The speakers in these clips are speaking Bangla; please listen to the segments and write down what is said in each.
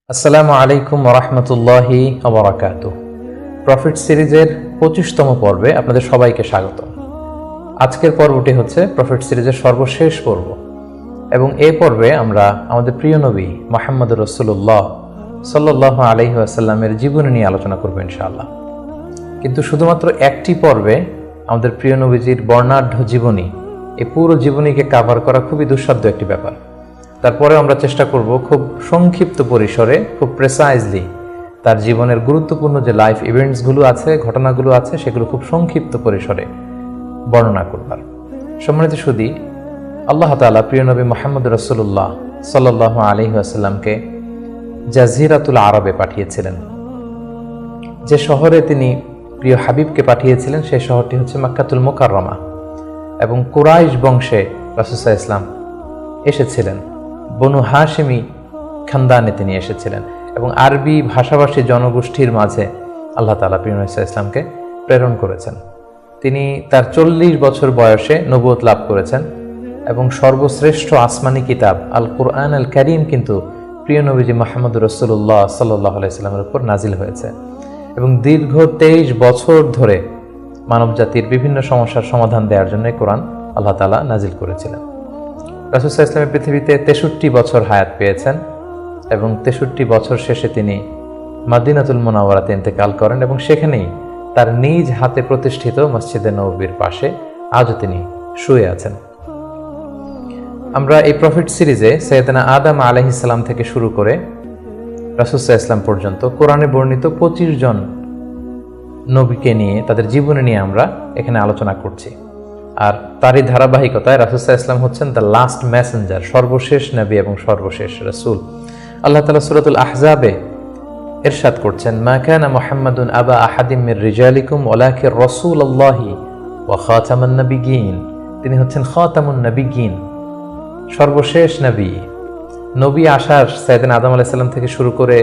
আসসালামু আলাইকুম ওরহমতুল্লাহি ওবরাকাতুহ। প্রফিট সিরিজের 25তম পর্বে আপনাদের সবাইকে স্বাগত। আজকের পর্বটি হচ্ছে প্রফিট সিরিজের সর্বশেষ পর্ব এবং এই পর্বে আমরা আমাদের প্রিয় নবী মুহাম্মদ রাসূলুল্লাহ সাল্লাল্লাহু আলাইহি ওয়াসাল্লামের জীবনী নিয়ে আলোচনা করব ইনশাআল্লাহ। কিন্তু শুধুমাত্র একটি পর্বে আমাদের প্রিয় নবীজির বর্ণাঢ্য জীবনী, এই পুরো জীবনীকে কাভার করা খুবই দুঃসাধ্য একটি ব্যাপার। তারপরে আমরা চেষ্টা করব খুব সংক্ষিপ্ত পরিসরে, খুব প্রেসাইজলি তার জীবনের গুরুত্বপূর্ণ যে লাইফ ইভেন্টসগুলো আছে, ঘটনাগুলো আছে, সেগুলো খুব সংক্ষিপ্ত পরিসরে বর্ণনা করবার। সম্মানিত সুধী, আল্লাহ তাআলা প্রিয় নবী মুহাম্মদ রাসূলুল্লাহ সাল্লাল্লাহু আলাইহি ওয়াসাল্লামকে জাজিরাতুল আরবে পাঠিয়েছিলেন। যে শহরে তিনি প্রিয় হাবিবকে পাঠিয়েছিলেন সেই শহরটি হচ্ছে মক্কাতুল মুকাররমা এবং কুরাইশ বংশে রাসূল সাল্লাল্লাহু আলাইহি ওয়াসাল্লাম এসেছিলেন। বনু হাশিমি খানদানে তিনি এসেছিলেন এবং আরবি ভাষাভাষী জনগোষ্ঠীর মাঝে আল্লাহ তাআলা প্রিয় নবী সাল্লাল্লাহু আলাইহি ওয়াসাল্লামকে প্রেরণ করেছেন। তিনি তার 40 বছর বয়সে নবুয়ত লাভ করেছেন এবং সর্বশ্রেষ্ঠ আসমানি কিতাব আল কুরআন আল কারীম কিন্তু প্রিয় নবীজি মুহাম্মদ রাসূলুল্লাহ সাল্লাল্লাহু আলাইহি ওয়াসাল্লামের উপর নাজিল হয়েছে এবং দীর্ঘ 23 বছর ধরে মানবজাতির বিভিন্ন সমস্যার সমাধান দেওয়ার জন্য কোরআন আল্লাহ তাআলা নাজিল করেছিলেন। রাসূল সাল্লাল্লাহু আলাইহি ওয়াসাল্লাম পৃথিবীতে 63 বছর হায়াত পেয়েছেন এবং 63 বছর শেষে তিনি মদিনাতুল মুনাওয়ারাতে ইন্তেকাল করেন এবং সেখানেই তার নিজ হাতে প্রতিষ্ঠিত মসজিদে নববীর পাশে আজও তিনি শুয়ে আছেন। আমরা এই প্রফিট সিরিজে সাইয়েদনা আদম আলাইহিস সালাম থেকে শুরু করে রাসূল সাল্লাল্লাহু আলাইহি ওয়াসাল্লাম পর্যন্ত কোরআনে বর্ণিত 25 জন নবীকে নিয়ে, তাদের জীবনী নিয়ে আমরা এখানে আলোচনা করছি। আর তারই ধারাবাহিকতায় রাসূল সাল্লাল্লাহু আলাইহি ওয়াসাল্লাম হচ্ছেন দ্য লাস্ট মেসেঞ্জার, সর্বশেষ নবী এবং সর্বশেষ রাসূল। আল্লাহ তাআলা সূরাতুল আহজাবে ইরশাদ করছেন, মা কানা মুহাম্মাদুন আবা আহাদিম মির রিজালিকুম ওয়ালাকিন রাসূলুল্লাহি ওয়া খাতামান নাবিয়্যিন। তিনি হচ্ছেন খাতামুন নাবিয়্যিন, সর্বশেষ নবী। নবী আসার সাইয়েদনা আদম আলাইহিস সালাম থেকে শুরু করে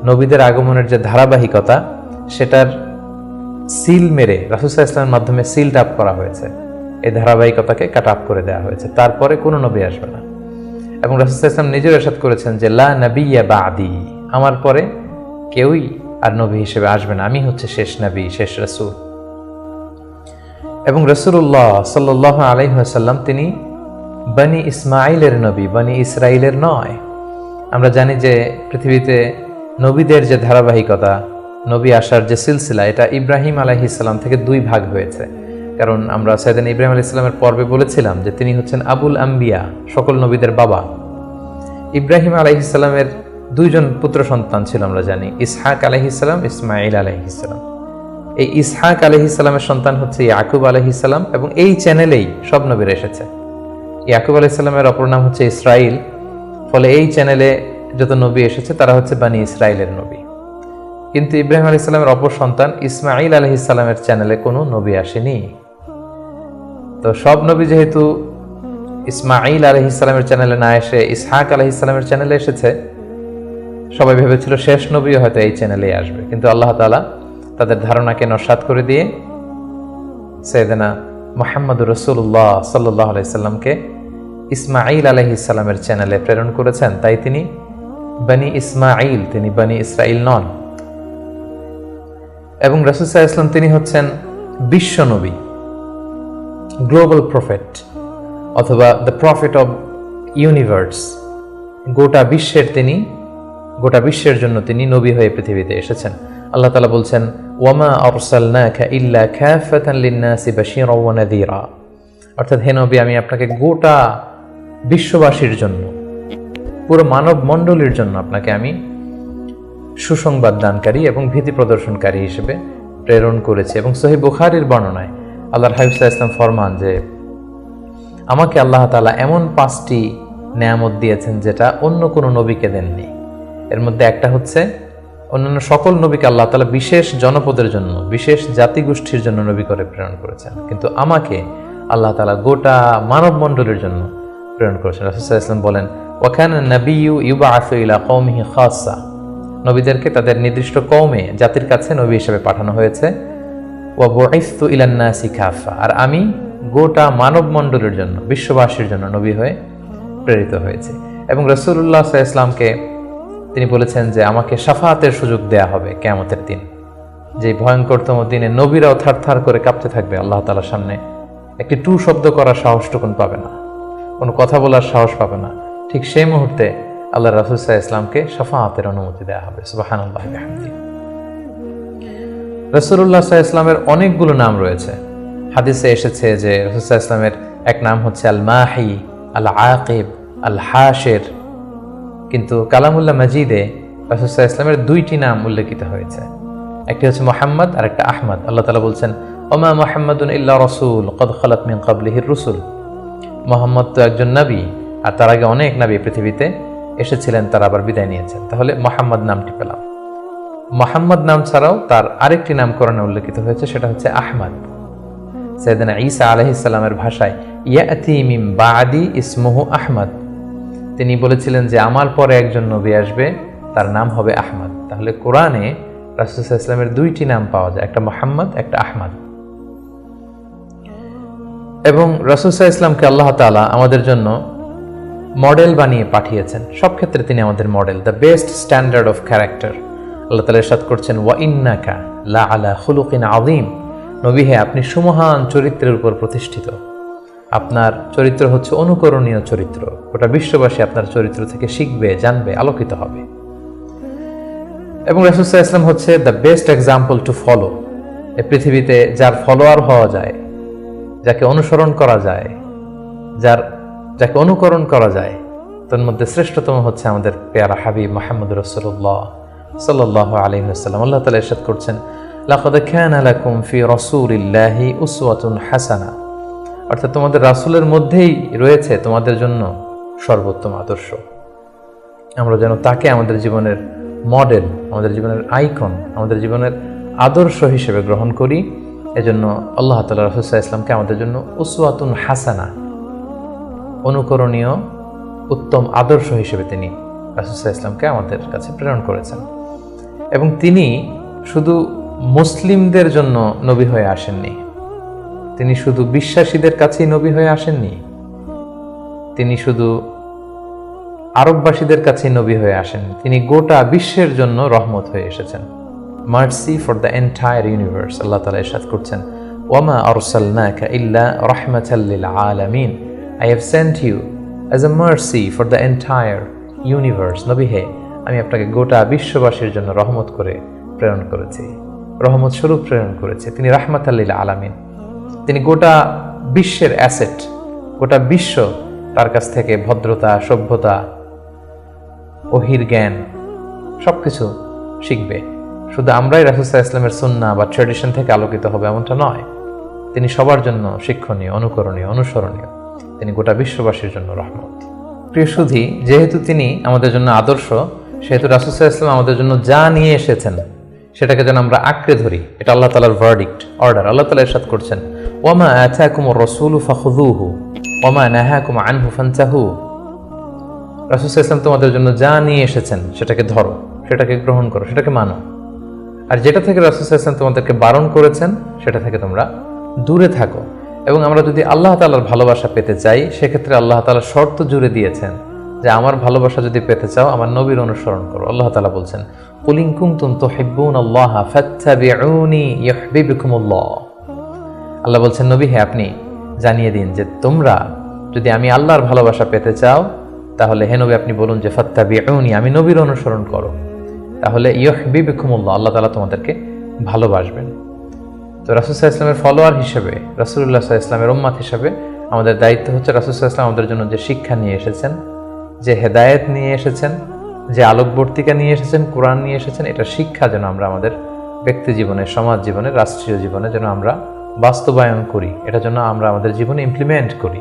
নবীদের আগমনের যে ধারাবাহিকতা, সেটার সিল মেরে রাসূল সাল্লাল্লাহু আলাইহি ওয়াসাল্লামের মাধ্যমে সিল আপ করা হয়েছে। এই ধারাবাহিকতাকে কাট আপ করে দেওয়া হয়েছে, তারপরে কোনো নবী আসবে না। এবং রাসূল সাল্লাল্লাহু আলাইহি ওয়াসাল্লাম নিজেও ইরশাদ করেছেন যে লা নাবিয়্যা বা'দি, আমার পরে কেউই আর নবী হিসেবে আসবে না, আমি হচ্ছে শেষ নবী, শেষ রাসূল। এবং রাসূলুল্লাহ সাল্লাল্লাহু আলাইহি ওয়াসাল্লাম তিনি বনি ইসমাঈলের নবী, বনি ইসরাইলের নয়। আমরা জানি যে পৃথিবীতে নবীদের যে ধারাবাহিকতা, নবী আসার যে সিলসিলা, এটা ইব্রাহিম আলাইহিস সালাম থেকে 2 ভাগ হয়েছে। কারণ আমরা সাইয়েদনা ইব্রাহিম আলাইহিস সালামের পর্বে বলেছিলাম যে তিনি হচ্ছেন আবুল আম্বিয়া, সকল নবীদের বাবা। ইব্রাহিম আলাইহিস সালামের 2 জন পুত্র সন্তান ছিল, আমরা জানি, ইসহাক আলাইহিস সালাম, ইসমাঈল আলাইহিস সালাম। এই ইসহাক আলাইহিস সালামের সন্তান হচ্ছে ইয়াকুব আলাইহিস সালাম এবং এই চ্যানেলেই সব নবীরা এসেছে। ইয়াকুব আলাইহিস সালামের অপর নাম হচ্ছে ইসরাইল, ফলে এই চ্যানেলে যত নবী এসেছে তারা হচ্ছে বনি ইসরাইলের নবী। কিন্তু ইব্রাহিম আলাইহিস সালামের অপর সন্তান ইসমাঈল আলাইহিস সালামের চ্যানেলে কোনো নবী আসেনি। তো সব নবী যেহেতু ইসমাঈল আলাইহিস সালামের চ্যানেলে না এসে ইসহাক আলাইহিস সালামের চ্যানেলে এসেছে, সবাই ভেবেছিল শেষ নবী হয়তো এই চ্যানেলেই আসবে। কিন্তু আল্লাহ তাআলা তাদের ধারণাকে নস্যাৎ করে দিয়ে সাইয়েদনা মুহাম্মদুর রাসূলুল্লাহ সাল্লাল্লাহু আলাইহি সাল্লামকে ইসমাঈল আলাইহিস সালামের চ্যানেলে প্রেরণ করেছেন। তাই তিনি বনি ইসমাঈল, তিনি বনি ইসরাইল নন। এবং রাসূল সাল্লাল্লাহু আলাইহি ওয়াসাল্লাম তিনি হচ্ছেন বিশ্ব নবী, গ্লোবাল প্রফেট অথবা দ্য প্রফেট অব ইউনিভার্স। গোটা বিশ্বের জন্য তিনি নবী হয়ে পৃথিবীতে এসেছেন। আল্লাহ তাআলা বলছেন, ওয়ামা আরসালনাকা ইল্লা কাফাতান লিন-নাসি বাশীরাও ওয়া নাযীরা। অর্থাৎ হে নবী, আমি আপনাকে গোটা বিশ্ববাসীর জন্য, পুরো মানব মণ্ডলীর জন্য আপনাকে আমি সুসংবাদ দানকারী এবং ভীতি প্রদর্শনকারী হিসেবে প্রেরণ করেছি। এবং সহিহ বুখারীর বর্ণনায় আল্লাহর হাবিব সাল্লাল্লাহু আলাইহি ওয়াসাল্লাম ফরমান যে আমাকে আল্লাহ তাআলা এমন 5টি নেয়ামত দিয়েছেন যেটা অন্য কোনো নবীকে দেননি। এর মধ্যে একটা হচ্ছে, অন্যান্য সকল নবীকে আল্লাহ তাআলা বিশেষ জনপদের জন্য, বিশেষ জাতিগোষ্ঠীর জন্য নবী করে প্রেরণ করেছেন, কিন্তু আমাকে আল্লাহ তাআলা গোটা মানব মণ্ডলীর জন্য প্রেরণ করেছেন। রাসূল সাল্লাল্লাহু আলাইহি ওয়াসাল্লাম বলেন, ওয়া কানা নাবিয়্যু ইউবআসু ইলা কওমিহি খাসসা, নবীদেরকে তাদের নির্দিষ্ট কওমে, জাতির কাছে নবী হিসেবে পাঠানো হয়েছে। ওয়া বুইসতু ইলান নাসি কাফা, আর আমি গোটা মানব মণ্ডলীর জন্য, বিশ্ববাসীর জন্য নবী হয়ে প্রেরিত হয়েছে। এবং রাসূলুল্লাহ সাল্লাল্লাহু আলাইহি ওয়াসাল্লামকে তিনি বলেছেন যে আমাকে শাফাআতের সুযোগ দেয়া হবে কিয়ামতের দিন, যে ভয়ঙ্করতম দিনে নবীরাও থারথার করে কাঁপতে থাকবে আল্লাহ তাআলার সামনে, একটি টু শব্দ করার সাহসটুকুন পাবে না, কোনো কথা বলার সাহস পাবে না। ঠিক সেই মুহূর্তে আল্লাহ রাসূল সাল্লাল্লাহু আলাইহি ওয়াসাল্লামকে শাফাআতের অনুমতি দেয়া হবে। সুবহানাল্লাহি ওয়া বিহামদিহি। রাসূলুল্লাহ সাল্লাল্লাহু আলাইহি ওয়াসাল্লামের অনেকগুলো নাম রয়েছে। হাদিসে এসেছে যে রাসূল সাল্লাল্লাহু আলাইহি ওয়াসাল্লামের এক নাম হচ্ছে আল মাহি, আল আকিব, আল হাশির, কিন্তু কালামুল্লাহ মাজিদে রাসূল সাল্লাল্লাহু আলাইহি ওয়াসাল্লামের দুইটি নাম উল্লেখিত হয়েছে। একটি হচ্ছে মুহাম্মদ আর একটা আহমদ। আল্লাহ তাআলা বলছেন ওমা মুহাম্মাদুন ইল্লা রাসূল ক্বাদ খালাত মিন ক্বাবলিহির রুসুল। মুহাম্মদ তো একজন নবী, আর তার আগে অনেক নবী পৃথিবীতে এসেছিলেন, তারা আবার বিদায় নিয়েছেন। তাহলে মুহাম্মদ নামটি পেলাম। মুহাম্মদ নাম ছাড়াও তার আরেকটি নাম কোরআনে উল্লেখিত হয়েছে, সেটা হচ্ছে আহমদ। সাইয়েদনা ঈসা আলাইহিস সালামের ভাষায় ইয়াতি মিন বাদি ইসমুহু আহমদ, তিনি বলেছিলেন যে আমার পরে একজন নবী আসবে, তার নাম হবে আহমদ। তাহলে কোরআনে রাসূল সাল্লাল্লাহু আলাইহি ওয়াসাল্লামের দুইটি নাম পাওয়া যায়, একটা মুহাম্মদ, একটা আহমদ। এবং রাসূল সাল্লাল্লাহু আলাইহি ওয়াসাল্লামকে আল্লাহ তাআলা আমাদের জন্য মডেল বানিয়ে পাঠিয়েছেন। সব ক্ষেত্রে তিনি আমাদের model, the best standard of character. আল্লাহ তাআলা ইরশাদ করছেন ওয়া ইন্নাকা লা আলা খুলুকিন আযীম, নবী হে আপনি সুমহান চরিত্রের উপর প্রতিষ্ঠিত, আপনার চরিত্র হচ্ছে অনুকরণীয় চরিত্র, গোটা বিশ্ববাসী আপনার চরিত্র থেকে শিখবে, জানবে, আলোকিত হবে। এবং রাসূল সাল্লাল্লাহু আলাইহি ওয়াসাল্লাম হচ্ছে the best example to follow. এই পৃথিবীতে যার ফলোয়ার হওয়া যায়, যাকে অনুসরণ করা যায়, যাকে অনুকরণ করা যায়, তার মধ্যে শ্রেষ্ঠতম হচ্ছে আমাদের পেয়ারা হাবিব মুহাম্মদ রাসূলুল্লাহ সাল্লাল্লাহু আলাইহি ওয়াসাল্লাম। আল্লাহ তাআলা ইরশাদ করছেন লাকাদ কানা লাকুম ফি রাসূলিল্লাহি উসওয়াতুন হাসানাহ, অর্থাৎ তোমাদের রাসূলের মধ্যেই রয়েছে তোমাদের জন্য সর্বোত্তম আদর্শ। আমরা যেন তাকে আমাদের জীবনের মডেল, আমাদের জীবনের আইকন, আমাদের জীবনের আদর্শ হিসেবে গ্রহণ করি। এজন্য আল্লাহ তাআলা রাসূল সাল্লাল্লাহু আলাইহি ওয়াসাল্লামকে আমাদের জন্য উসওয়াতুন হাসানাহ, অনুকরণীয় উত্তম আদর্শ হিসেবে তিনি রাসূল সাল্লাল্লাহু আলাইহি ওয়াসাল্লামকে আমাদের কাছে প্রেরণ করেছেন। এবং তিনি শুধু মুসলিমদের জন্য নবী হয়ে আসেননি, তিনি শুধু বিশ্বাসীদের কাছেই নবী হয়ে আসেননি, তিনি শুধু আরববাসীদের কাছেই নবী হয়ে আসেননি, তিনি গোটা বিশ্বের জন্য রহমত হয়ে এসেছেন। Mercy for the entire universe. আল্লাহ তাআলা ইরশাদ করছেন ওয়ামা আরসালনাকা ইল্লা রাহমাতাল লিল আলামিন, I have sent you as a mercy for the entire universe. নবী হে আমি আপনাকে গোটা বিশ্ববাসীর জন্য রহমত করে প্রেরণ করেছি, রহমত স্বরূপ প্রেরণ করেছি। তিনি রাহমাতাল লিল আলামিন, তিনি গোটা বিশ্বের অ্যাসেট, গোটা বিশ্ব তার কাছ থেকে ভদ্রতা, সভ্যতা, ওহির জ্ঞান সবকিছু শিখবে। শুধু আমরাই রাসূল সাল্লাল্লাহু আলাইহি ওয়াসাল্লামের সুন্নাহ বা ট্র্যাডিশন থেকে আলোকিত হবে এমনটা নয়, তিনি সবার জন্য শিক্ষণীয়, অনুকরণীয়, অনুসরণীয়, তিনি গোটা বিশ্ববাসীর জন্য রহমত। প্রিয় সুধী, যেহেতু তিনি আমাদের জন্য আদর্শ, সেহেতু রাসূল সাল্লাল্লাহু আলাইহি ওয়াসাল্লাম আমাদের জন্য যা নিয়ে এসেছেন সেটাকে যেন আমরা আঁকড়ে ধরি। এটা আল্লাহ তাআলার ভার্ডিক্ট, অর্ডার। আল্লাহ তাআলা ইরশাদ করছেন ওয়ামা আতাকুমুর রাসূলু ফাখুযুহু ওয়ামা নাহাকুম আনহু ফান্তাহু। রাসূল সাল্লাল্লাহু আলাইহি ওয়াসাল্লাম তোমাদের জন্য যা নিয়ে এসেছেন সেটাকে ধরো, সেটাকে গ্রহণ করো, সেটাকে মানো। আর যেটা থেকে রাসূল সাল্লাল্লাহু আলাইহি ওয়াসাল্লাম তোমাদেরকে বারণ করেছেন সেটা থেকে তোমরা দূরে থাকো। এবং আমরা যদি আল্লাহ তাআলার ভালোবাসা পেতে চাই, সেক্ষেত্রে আল্লাহ তাআলা শর্ত জুড়ে দিয়েছেন যে আমার ভালোবাসা যদি পেতে চাও আমার নবীর অনুসরণ করো। আল্লাহ তাআলা বলছেন কুল ইন কুনতুম তুহিব্বুনাল্লাহা ফাত্তাবিউনি ইউহিব্বুকুমুল্লাহ। আল্লাহ বলছেন নবী হে আপনি জানিয়ে দিন যে তোমরা যদি আমি আল্লাহর ভালোবাসা পেতে চাও, তাহলে হে নবী আপনি বলুন যে ফাত্তাবিউনি, আমি নবীর অনুসরণ করো, তাহলে ইউহিব্বুকুমুল্লাহ, আল্লাহ তাআলা তোমাদেরকে ভালোবাসবেন। তো রাসূল সাল্লাল্লাহু আলাইহি ওয়াসাল্লামের ফলোয়ার হিসেবে, রাসূলুল্লাহ সাল্লাল্লাহু আলাইহি ওয়াসাল্লামের উম্মত হিসেবে আমাদের দায়িত্ব হচ্ছে রাসূল সাল্লাল্লাহু আলাইহি ওয়াসাল্লাম আমাদের জন্য যে শিক্ষা নিয়ে এসেছেন, যে হেদায়েত নিয়ে এসেছেন, যে আলোকবর্তিকা নিয়ে এসেছেন, কোরআন নিয়ে এসেছেন, এটা শিক্ষা যেন আমরা আমাদের ব্যক্তি জীবনে, সমাজ জীবনে, রাষ্ট্রীয় জীবনে যেন আমরা বাস্তবায়ন করি, এটা যেন আমরা আমাদের জীবনে ইমপ্লিমেন্ট করি।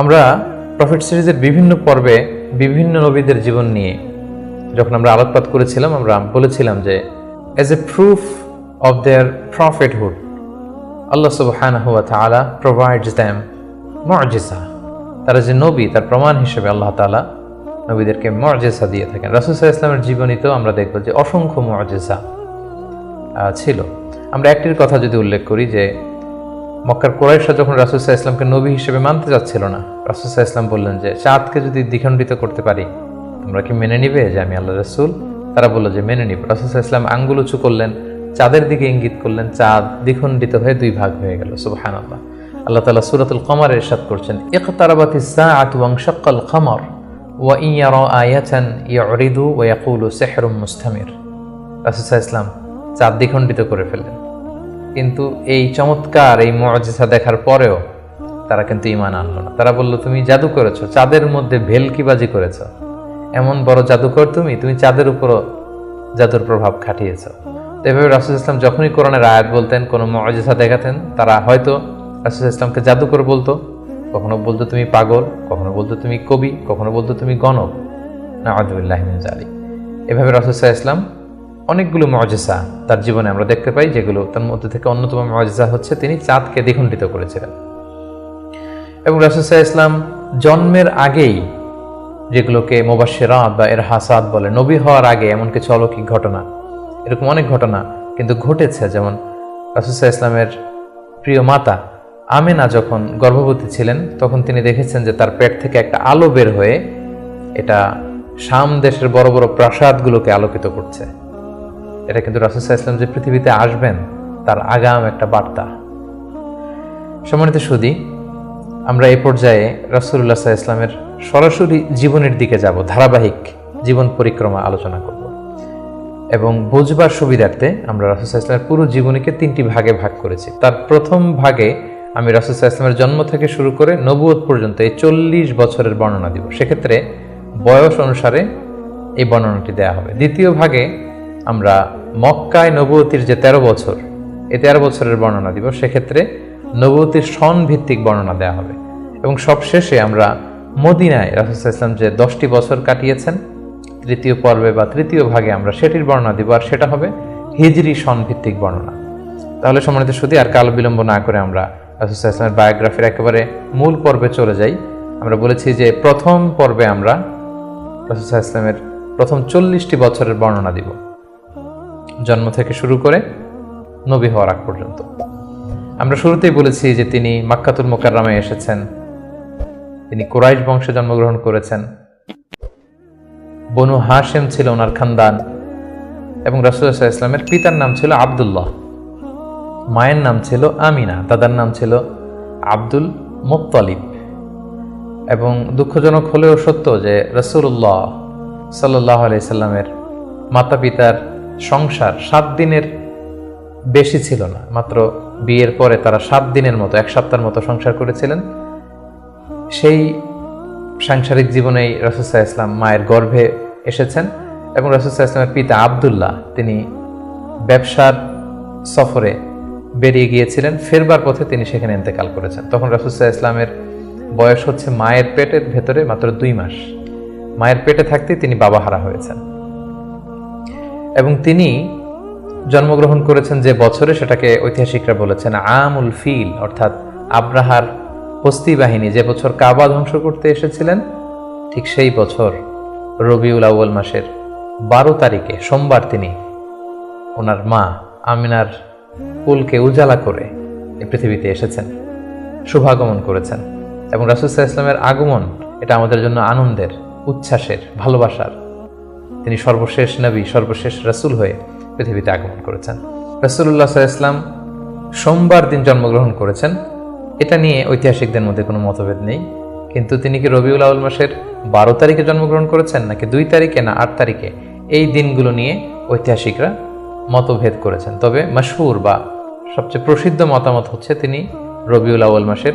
আমরা প্রফেট সিরিজের বিভিন্ন পর্বে বিভিন্ন নবীদের জীবন নিয়ে যখন আমরা আলোকপাত করেছিলাম, আমরা বলেছিলাম যে as a proof of their prophethood আল্লাহ সুবহানাহু ওয়া তাআলা প্রোভাইডস দেম মুআজিজা। তারা যে নবী, তার প্রমাণ হিসেবে আল্লাহ তাআলা নবীদেরকে মুআজিজা দিয়ে থাকেন। রাসূল সাল্লাল্লাহু আলাইহি ওয়াসাল্লামের জীবনীতেও আমরা দেখব যে অসংখ্য মুআজিজা ছিল। আমরা একটির কথা যদি উল্লেখ করি যে মক্কার কুরাইশরা যখন রাসূল সাল্লাল্লাহু আলাইহি ওয়াসাল্লামকে নবী হিসেবে মানতে যাচ্ছিল না, রাসূল সাল্লাল্লাহু আলাইহি ওয়াসাল্লাম বললেন যে চাঁদকে যদি দ্বিখণ্ডিত করতে পারি তোমরা কি মেনে নিবে যে আমি আল্লাহ রাসূল? তারা বলল যে মেনে নিব। রাসূল সাল্লাল্লাহু আলাইহি ওয়াসাল্লাম আঙ্গুল উঁচু করলেন, চাঁদের দিকে ইঙ্গিত করলেন, চাঁদ দ্বিখণ্ডিত হয়ে দুই ভাগ হয়ে গেল। সুবহানাল্লাহ। আল্লাহ তাআলা সূরাতুল কমারে ইরশাদ করছেন, ইকতারাবাতিস সাআতু ওয়ানশাক্কাল কমর ওয়া ইন ইয়ারা আয়াতান ইউরিদু ওয়া ইয়াকুলু সিহরুম মুস্তামির। রাসূল সাল্লাল্লাহু আলাইহি ওয়াসাল্লাম চাঁদ দ্বিখণ্ডিত করে ফেললেন, কিন্তু এই চমৎকার এই মুআজিজা দেখার পরেও তারা কিন্তু ঈমান আনলো না। তারা বলল, তুমি জাদু করেছো, চাঁদের মধ্যে ভেলকিবাজি করেছো, এমন বড় জাদুকর তুমি চাঁদের উপরও জাদুর প্রভাব খাটিয়েছো। তো এভাবে রাসূল ইসলাম যখনই কোরআনের আয়াত বলতেন, কোনো মুআজিজা দেখাতেন, তারা হয়তো রাসূল ইসলামকে জাদুকর বলতো, কখনো বলতো তুমি পাগল, কখনো বলতো তুমি কবি, কখনো বলতো তুমি গণক। নাউযুবিল্লাহি মিন যালিক। এভাবে রাসূল ইসলাম অনেকগুলো মুআজিজা তার জীবনে আমরা দেখতে পাই, যেগুলো তার মধ্যে থেকে অন্যতম মুআজিজা হচ্ছে তিনি চাঁদকে দ্বিখণ্ডিত করেছিলেন। এবং রাসূল ইসলাম জন্মের আগেই যেগুলোকে মুবাশশিরাত বা ইরহাসাত বলে, নবী হওয়ার আগে এমন কিছু অলৌকিক ঘটনা, এরকম অনেক ঘটনা কিন্তু ঘটেছে। যেমন রাসূল ইসলামের প্রিয় মাতা আমেনা যখন গর্ভবতী ছিলেন, তখন তিনি দেখেছেন যে তার পেট থেকে একটা আলো বের হয়ে এটা শাম দেশের বড় বড় প্রাসাদগুলোকে আলোকিত করছে। এটা কিন্তু রাসূল ইসলাম যে পৃথিবীতে আসবেন তার আগাম একটা বার্তা। সম্মানিত সুধী, আমরা এই পর্যায়ে রাসূলুল্লাহ সাল্লাল্লাহু আলাইহি ওয়াসাল্লামের সরাসরি জীবনের দিকে যাব, ধারাবাহিক জীবন পরিক্রমা আলোচনা করব এবং বুঝবার সুবিধার্থে আমরা রাসূল সাল্লাল্লাহু আলাইহি ওয়াসাল্লামের পুরো জীবনীকে 3টি ভাগে ভাগ করেছি। তার প্রথম ভাগে আমি রাসূল সাল্লাল্লাহু আলাইহি ওয়াসাল্লামের জন্ম থেকে শুরু করে নবুয়ত পর্যন্ত এই 40 বছরের বর্ণনা দিব। সেক্ষেত্রে বয়স অনুসারে এই বর্ণনাটি দেয়া হবে। দ্বিতীয় ভাগে আমরা মক্কায় নবুয়তির যে 13 বছর, এই 13 বছরের বর্ণনা দিব। সেক্ষেত্রে নবুয়তির সন ভিত্তিক বর্ণনা দেওয়া হবে। এবং সবশেষে আমরা মদিনায় রাসূল সাল্লাল্লাহু আলাইহি ওয়াসাল্লাম যে 10টি বছর কাটিয়েছেন, তৃতীয় পর্বে বা তৃতীয় ভাগে আমরা সেটির বর্ণনা দিব, আর সেটা হবে হিজরি সন ভিত্তিক বর্ণনা। তাহলে সম্মানিত সুধী, আর কাল বিলম্ব না করে আমরা রাসূল সাল্লাল্লাহু আলাইহি ওয়াসাল্লামের বায়োগ্রাফির একেবারে মূল পর্বে চলে যাই। আমরা বলেছি যে প্রথম পর্বে আমরা রাসূল সাল্লাল্লাহু আলাইহি ওয়াসাল্লামের প্রথম 40টি বছরের বর্ণনা দিব, জন্ম থেকে শুরু করে নবী হওয়ার আগ পর্যন্ত। আমরা শুরুতেই বলেছি যে তিনি মাক্কাতুল মুকাররমায় এসেছেন, তিনি কুরাইশ বংশে জন্মগ্রহণ করেছেন, বনু হাশেম ছিল ওনার খানদান, এবং রাসূলুল্লাহ সাল্লাল্লাহু আলাইহি ওয়াসাল্লামের পিতার নাম ছিল আব্দুল্লাহ, মায়ের নাম ছিল আমিনা, দাদার নাম ছিল আব্দুল মুত্তালিব। এবং দুঃখজনক হলেও সত্য যে রাসূলুল্লাহ সাল্লাল্লাহু আলাইহি সাল্লামের মাতা পিতার সংসার 7 দিনের বেশি ছিল না। মাত্র বিয়ের পরে তারা 7 দিনের মতো, 1 সপ্তাহের মতো সংসার করেছিলেন। সেই সাংসারিক জীবনেই রাসূল সাল্লাল্লাহু আলাইহি ওয়াসাল্লাম মায়ের গর্ভে এসেছেন। এবং রাসূল সাল্লাল্লাহু আলাইহি ওয়াসাল্লামের পিতা আব্দুল্লাহ তিনি ব্যবসার সফরে বেরিয়ে গিয়েছিলেন, ফেরবার পথে তিনি সেখানে ইন্তেকাল করেছেন। তখন রাসূল সাল্লাল্লাহু আলাইহি ওয়াসাল্লামের বয়স হচ্ছে মায়ের পেটের ভেতরে মাত্র 2 মাস। মায়ের পেটে থাকতে তিনি বাবাহারা হয়েছেন। এবং তিনি জন্মগ্রহণ করেছেন যে বছরে, সেটাকে ঐতিহাসিকরা বলেছেন আমুল ফিল, অর্থাৎ আব্রাহার হস্তি বাহিনী যে বছর কাবা ধ্বংস করতে এসেছিলেন, ঠিক সেই বছর রবিউল আউয়াল মাসের 12 তারিখে সোমবার তিনি ওনার মা আমিনার কুলকে উজালা করে এই পৃথিবীতে এসেছেন, শুভাগমন করেছেন। এবং রাসূল সাল্লাল্লাহু আলাইহি ওয়াসাল্লামের আগমন এটা আমাদের জন্য আনন্দের, উচ্ছ্বাসের, ভালোবাসার। তিনি সর্বশেষ নবী, সর্বশেষ রাসূল হয়ে পৃথিবীতে আগমন করেছেন। রাসূলুল্লাহ সাল্লাল্লাহু আলাইহি ওয়াসাল্লাম সোমবার দিন জন্মগ্রহণ করেছেন, এটা নিয়ে ঐতিহাসিকদের মধ্যে কোনো মতভেদ নেই। কিন্তু তিনি কি রবিউল আউয়াল মাসের 12 তারিখে জন্মগ্রহণ করেছেন নাকি 2 তারিখে না 8 তারিখে, এই দিনগুলো নিয়ে ঐতিহাসিকরা মতভেদ করেছেন। তবে মাশহুর বা সবচেয়ে প্রসিদ্ধ মতামত হচ্ছে তিনি রবিউল আউয়াল মাসের